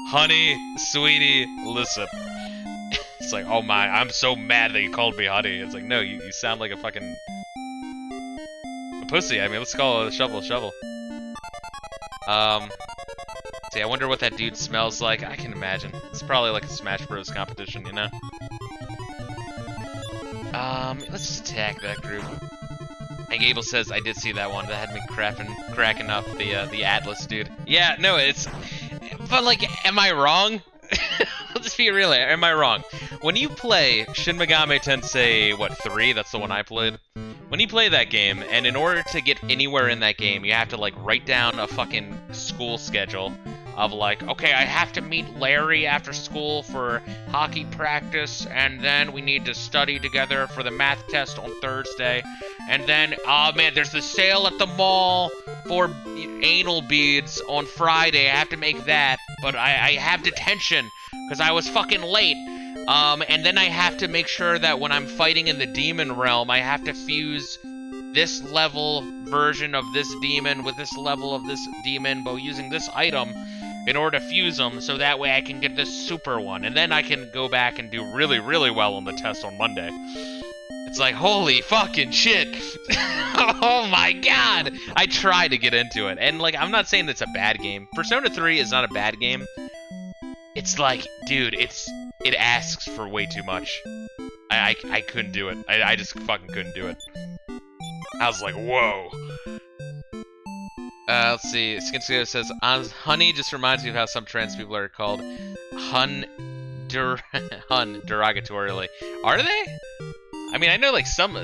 Honey, sweetie, listen. It's like, oh my, I'm so mad that you called me honey. It's like, no, you sound like a fucking... a pussy. I mean, let's call it a shovel. See, I wonder what that dude smells like. I can imagine. It's probably like a Smash Bros. Competition, you know? Let's just attack that group. And Gable says, I did see that one. That had me cracking up the Atlas dude. Yeah, no, it's... But, like, am I wrong? Let's be real, am I wrong? When you play Shin Megami Tensei, what, 3? That's the one I played? When you play that game, and in order to get anywhere in that game, you have to, like, write down a fucking school schedule of, like, okay, I have to meet Larry after school for hockey practice, and then we need to study together for the math test on Thursday, and then, oh man, there's the sale at the mall for anal beads on Friday. I have to make that, but I have detention because I was fucking late. And then I have to make sure that when I'm fighting in the demon realm, I have to fuse this level version of this demon with this level of this demon, but using this item in order to fuse them, so that way I can get this super one, and then I can go back and do really, really well on the test on Monday. It's like, holy fucking shit. Oh my god. I try to get into it. And, like, I'm not saying it's a bad game. Persona 3 is not a bad game. It's like, dude, it asks for way too much. I couldn't do it. I just fucking couldn't do it. I was like, whoa. Let's see. Skinsko says, honey just reminds me of how some trans people are called hun derogatorily. Are they? I mean, I know, like, some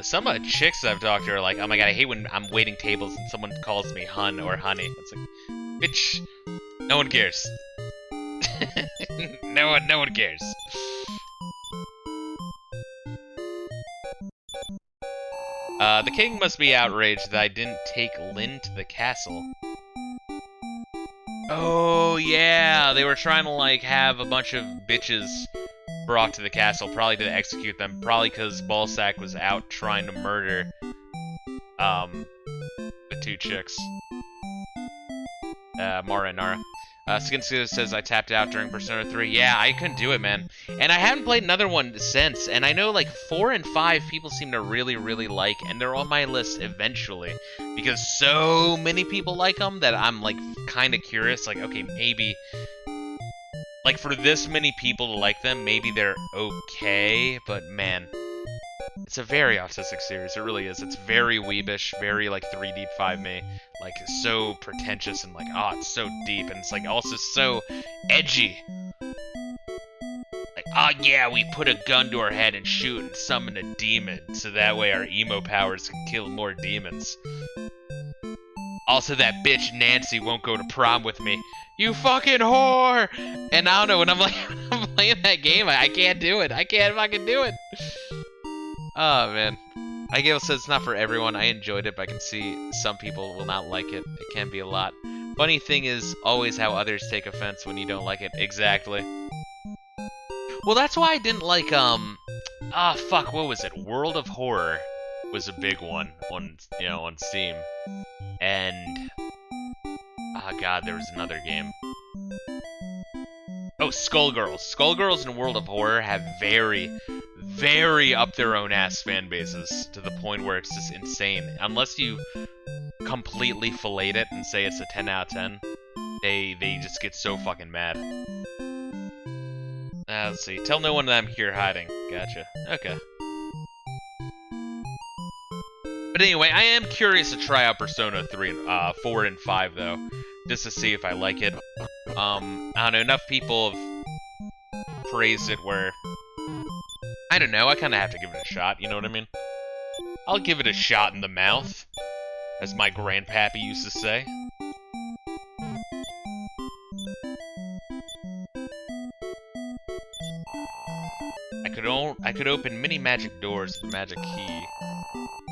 chicks I've talked to are like, oh my god, I hate when I'm waiting tables and someone calls me hun or honey. It's like, bitch, no one cares. no one cares. The king must be outraged that I didn't take Lynn to the castle. Oh, yeah, they were trying to, like, have a bunch of bitches brought to the castle, probably to execute them, probably because Ballsack was out trying to murder, the two chicks. Mara and Nara. Skinsu says, I tapped out during Persona 3. Yeah, I couldn't do it, man. And I haven't played another one since, and I know, like, 4 and 5 people seem to really, really like, and they're on my list eventually, because so many people like them that I'm, like, kind of curious, like, okay, maybe... Like, for this many people to like them, maybe they're okay, but man, it's a very autistic series, it really is. It's very weebish, very, like, 3D 5Me, like, so pretentious and, like, oh, it's so deep, and it's, like, also so edgy. Like, oh yeah, we put a gun to our head and shoot and summon a demon, so that way our emo powers can kill more demons. Also, that bitch Nancy won't go to prom with me. You fucking whore! And I don't know, when I'm, like, when I'm playing that game, I can't do it. I can't fucking do it. Oh, man. Igale says it's not for everyone. I enjoyed it, but I can see some people will not like it. It can be a lot. Funny thing is always how others take offense when you don't like it. Exactly. Well, that's why I didn't like, fuck, what was it? World of Horror was a big one on, on Steam. And, god, there was another game. Oh, Skullgirls. Skullgirls and World of Horror have very, very up their own ass fan bases to the point where it's just insane. Unless you completely fillet it and say it's a 10 out of 10, they just get so fucking mad. Let's see. Tell no one that I'm here hiding. Gotcha. Okay. But anyway, I am curious to try out Persona 4 and 5 though, just to see if I like it. I don't know, enough people have praised it where, I don't know, I kind of have to give it a shot, you know what I mean? I'll give it a shot in the mouth, as my grandpappy used to say. I could open many magic doors with a magic key.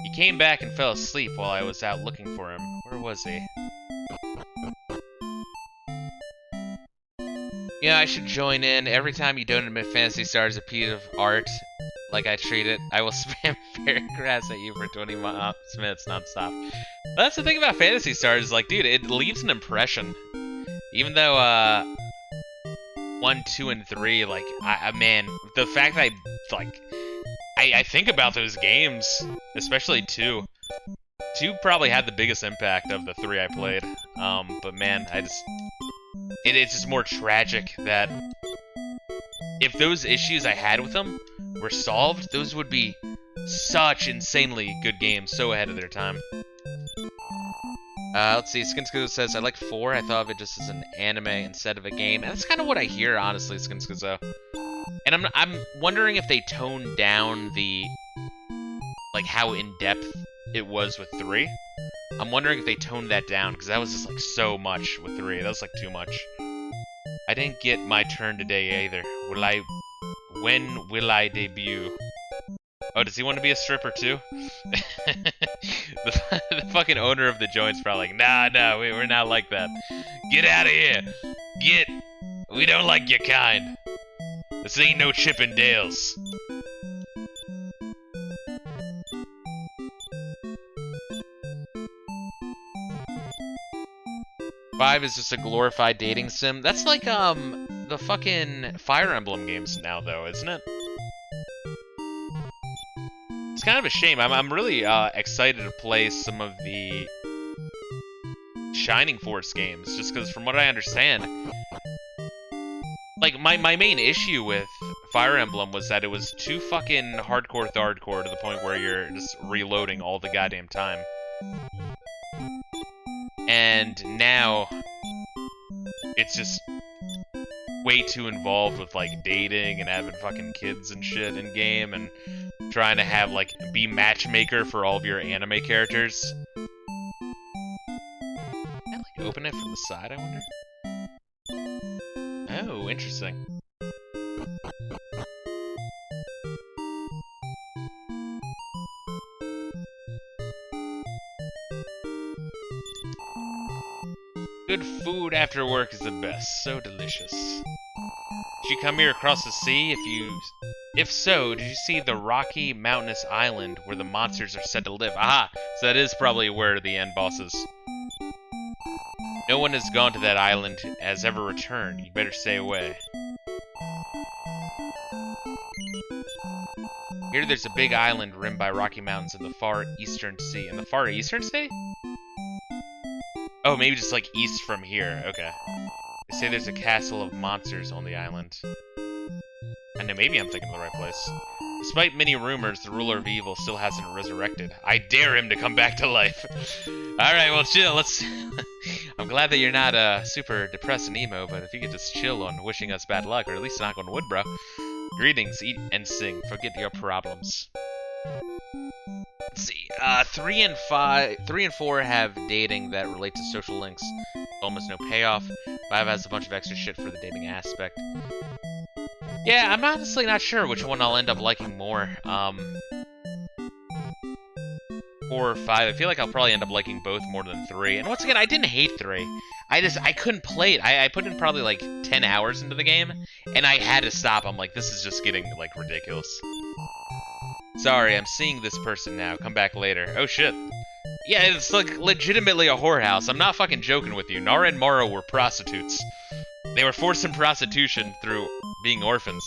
He came back and fell asleep while I was out looking for him. Where was he? Yeah, I should join in. Every time you don't admit Phantasy Stars a piece of art, like I treat it, I will spam paragraphs at you for 20 minutes non-stop. That's the thing about Phantasy Stars, like, dude, it leaves an impression. Even though, 1, 2, and 3, like, man, the fact that I think about those games, especially 2. 2 probably had the biggest impact of the 3 I played. But man, it's just more tragic that if those issues I had with them were solved, those would be such insanely good games, so ahead of their time. Let's see, Skinsko says, I like 4, I thought of it just as an anime instead of a game. And that's kind of what I hear, honestly, Skinsko. And I'm wondering if they toned down the, like, how in-depth it was with 3. I'm wondering if they toned that down, because that was just, like, so much with 3. That was, like, too much. I didn't get my turn today, either. When will I debut? Oh, does he want to be a stripper, too? the fucking owner of the joint's probably like, nah, we're not like that. Get out of here! We don't like your kind. This ain't no Chip and Dale's. 5 is just a glorified dating sim. That's like, the fucking Fire Emblem games now, though, isn't it? It's kind of a shame. I'm really, excited to play some of the Shining Force games, just because from what I understand, like, my main issue with Fire Emblem was that it was too fucking hardcore to the point where you're just reloading all the goddamn time. And now, it's just way too involved with, like, dating and having fucking kids and shit in game and trying to have, like, be matchmaker for all of your anime characters. Can I, like, open it from the side, I wonder? Oh, interesting. Good food after work is the best. So delicious. Did you come here across the sea? If so, did you see the rocky, mountainous island where the monsters are said to live? Aha! So that is probably where the end boss is. No one has gone to that island, has ever returned. You better stay away. Here there's a big island rimmed by rocky mountains in the far eastern sea. In the far eastern sea? Oh, maybe just like east from here. Okay. They say there's a castle of monsters on the island. I know, maybe I'm thinking of the right place. Despite many rumors, the ruler of evil still hasn't resurrected. I dare him to come back to life. Alright, well, chill. Let's... I'm glad that you're not super depressed and emo, but if you could just chill on wishing us bad luck, or at least knock on wood, bro. Greetings, eat and sing. Forget your problems. Let's see. 3 and 4 have dating that relate to social links. Almost no payoff. 5 has a bunch of extra shit for the dating aspect. Yeah, I'm honestly not sure which one I'll end up liking more. 4 or 5. I feel like I'll probably end up liking both more than 3. And once again, I didn't hate 3. I couldn't play it. I put in probably like 10 hours into the game, and I had to stop. I'm like, this is just getting like ridiculous. Sorry, I'm seeing this person now. Come back later. Oh shit. Yeah, it's like legitimately a whorehouse. I'm not fucking joking with you. Nara and Mara were prostitutes. They were forced in prostitution through being orphans.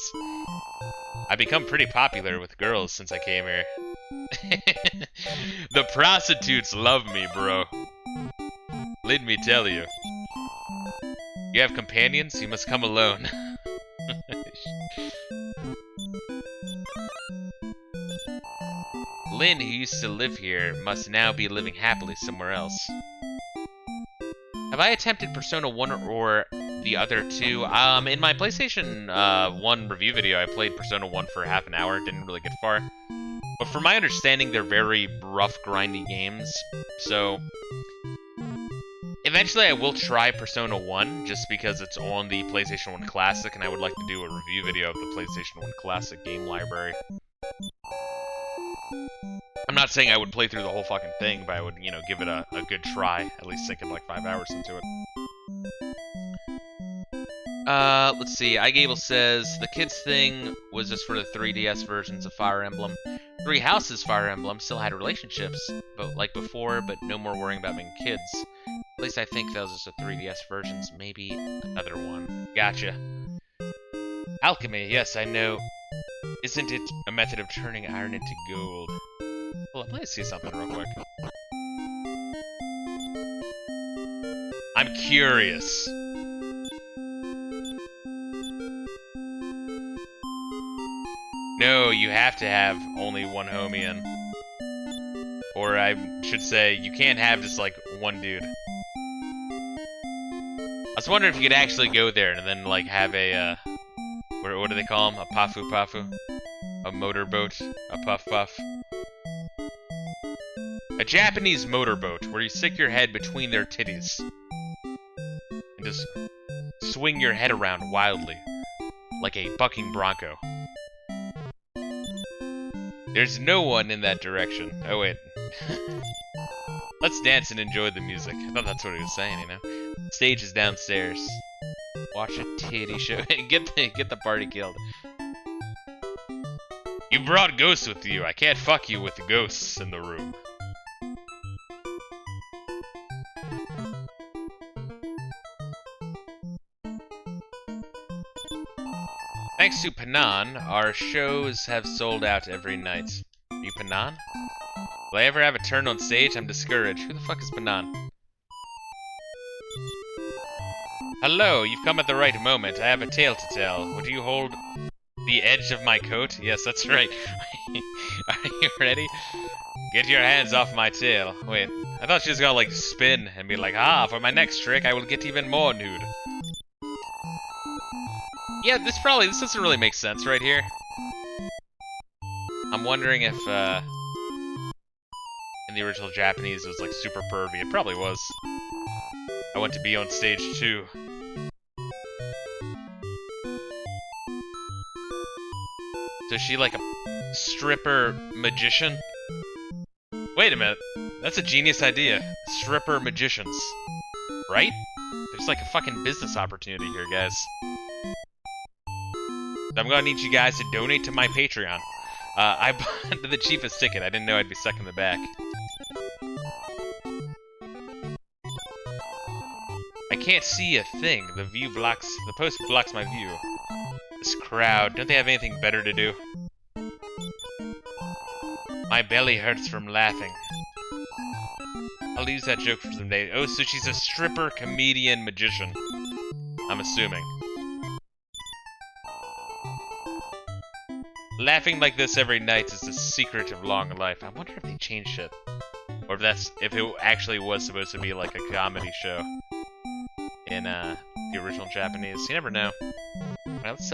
I've become pretty popular with girls since I came here. The prostitutes love me, bro. Let me tell you. You have companions? You must come alone. Lynn, who used to live here, must now be living happily somewhere else. Have I attempted Persona 1 or the other two? In my PlayStation 1 review video, I played Persona 1 for half an hour. Didn't really get far. But from my understanding, they're very rough, grindy games. So, eventually I will try Persona 1, just because it's on the PlayStation 1 Classic, and I would like to do a review video of the PlayStation 1 Classic game library. I'm not saying I would play through the whole fucking thing, but I would, you know, give it a good try. At least sink in like 5 hours into it. Let's see. iGable says, the kids thing was just for the 3DS versions of Fire Emblem. Three Houses Fire Emblem still had relationships, but like before, but no more worrying about being kids. At least I think those are the 3DS versions. Maybe another one. Gotcha. Alchemy, yes, I know. Isn't it a method of turning iron into gold? Hold on, let me see something real quick. I'm curious. No, you have to have only one homie in. Or I should say, you can't have just like one dude. I was wondering if you could actually go there and then like have a, what do they call them? A pafu pafu? A motorboat? A puff puff? A Japanese motorboat where you stick your head between their titties. And just swing your head around wildly. Like a bucking bronco. There's no one in that direction. Oh, wait. Let's dance and enjoy the music. I thought that's what he was saying, you know? Stage is downstairs. Watch a titty show. Get the party killed. You brought ghosts with you. I can't fuck you with the ghosts in the room. Thanks to Panan, our shows have sold out every night. Are you Panan? Will I ever have a turn on stage? I'm discouraged. Who the fuck is Panan? Hello, you've come at the right moment. I have a tale to tell. Would you hold the edge of my coat? Yes, that's right. Are you ready? Get your hands off my tail. Wait, I thought she was gonna like spin and be like, ah, for my next trick I will get even more nude. Yeah, this doesn't really make sense right here. I'm wondering if, in the original Japanese it was like super pervy. It probably was. I want to be on stage too. So is she like a stripper magician? Wait a minute. That's a genius idea. Stripper magicians. Right? There's like a fucking business opportunity here, guys. I'm gonna need you guys to donate to my Patreon. I bought the cheapest ticket. I didn't know I'd be stuck in the back. I can't see a thing. The post blocks my view. This crowd, don't they have anything better to do? My belly hurts from laughing. I'll use that joke for some days. Oh, so she's a stripper, comedian, magician. I'm assuming. Laughing like this every night is the secret of long life. I wonder if they changed shit. Or if it actually was supposed to be like a comedy show. In, the original Japanese. You never know. Well, let's,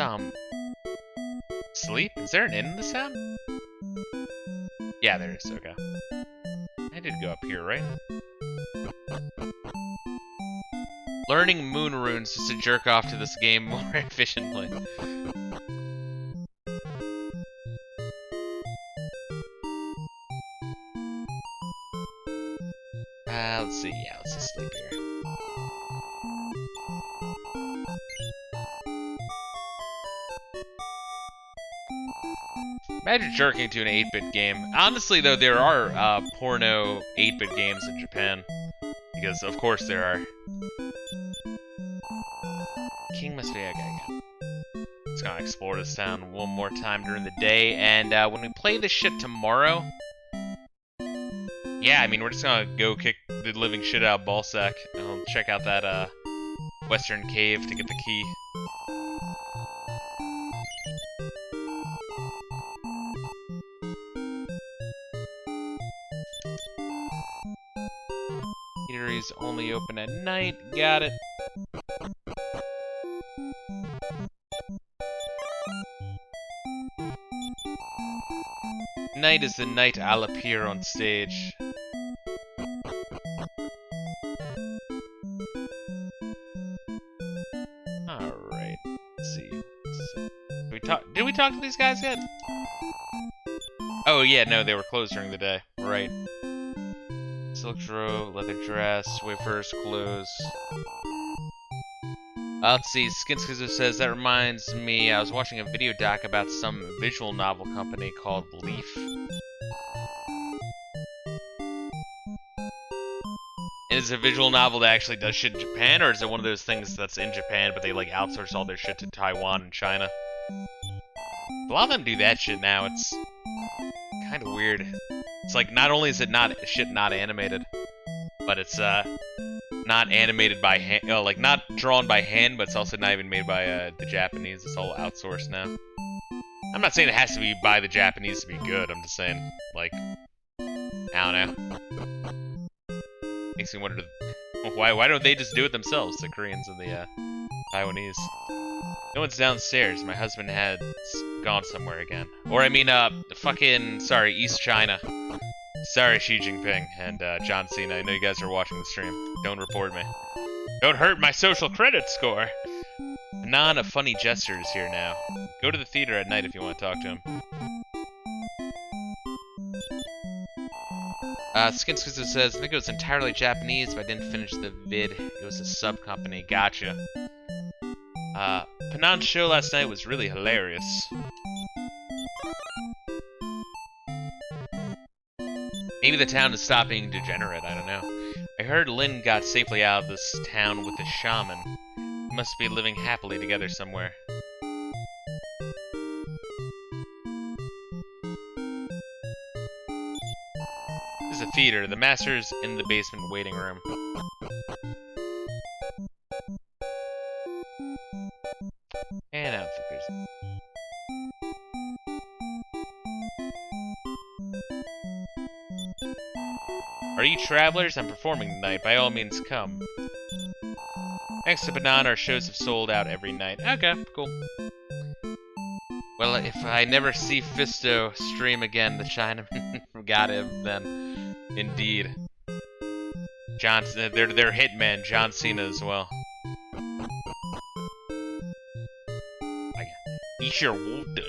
sleep? Is there an inn in this town? Yeah, there is. Okay. I did go up here, right? Learning moon runes just to jerk off to this game more efficiently. see. Yeah, let's just sleep here. Imagine jerking to an 8-bit game. Honestly, though, there are porno 8-bit games in Japan. Because, of course, there are. King must be a guy. Just gonna explore this town one more time during the day. And when we play this shit tomorrow... Yeah, I mean, we're just gonna go kick the living shit out of Ballsack. And we'll check out that western cave to get the key. Eateries only open at night. Got it. Night is the night I'll appear on stage. Alright. Let's see. Did we talk to these guys yet? Oh yeah, no, they were closed during the day. Right. Silk robe, leather dress, wafers, clothes. Let's see, Skinskizer says, that reminds me, I was watching a video doc about some visual novel company called Leaf. Is it a visual novel that actually does shit in Japan, or is it one of those things that's in Japan, but they like outsource all their shit to Taiwan and China? A lot of them do that shit now. It's kind of weird. It's like, not only is it not animated, but it's not animated by hand, like not drawn by hand, but it's also not even made by the Japanese. It's all outsourced now. I'm not saying it has to be by the Japanese to be good. I'm just saying, like, I don't know. Makes me wonder, why don't they just do it themselves, the Koreans and the Taiwanese? No one's downstairs. My husband had gone somewhere again. Or I mean, sorry, East China. Sorry, Xi Jinping and John Cena. I know you guys are watching the stream. Don't report me. Don't hurt my social credit score. Anon of Funny Jester is here now. Go to the theater at night if you want to talk to him. Skinskizer says, I think it was entirely Japanese, but I didn't finish the vid. It was a sub-company. Gotcha. Panon's show last night was really hilarious. Maybe the town is stopped being degenerate, I don't know. I heard Lin got safely out of this town with a shaman. They must be living happily together somewhere. This is a theater. The master's in the basement waiting room. And I don't think there's... Are you travelers? I'm performing tonight. By all means, come. Thanks to Banana, our shows have sold out every night. Okay, cool. Well, if I never see Fisto stream again, the Chinaman got him then. Indeed. They're hitman, John Cena as well. Eat your water.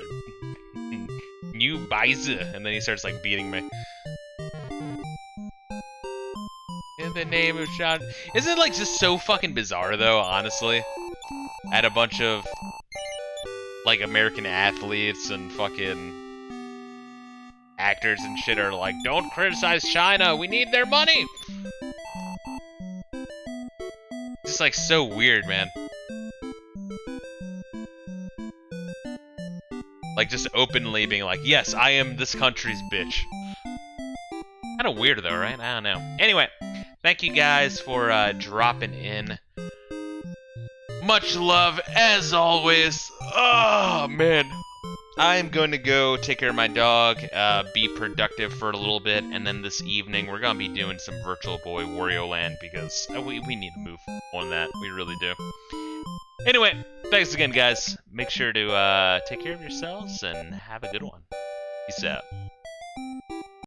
New Baiza. And then he starts like beating me. In the name of John. Isn't it like just so fucking bizarre though, honestly? At a bunch of like American athletes and fucking actors and shit are like, don't criticize China, we need their money! It's like so weird, man. Like just openly being like, yes, I am this country's bitch. Kinda weird though, right? I don't know. Anyway, thank you guys for dropping in. Much love as always. Oh man. I'm going to go take care of my dog, be productive for a little bit, and then this evening we're going to be doing some Virtual Boy Wario Land because we need to move on that. We really do. Anyway, thanks again, guys. Make sure to take care of yourselves and have a good one. Peace out.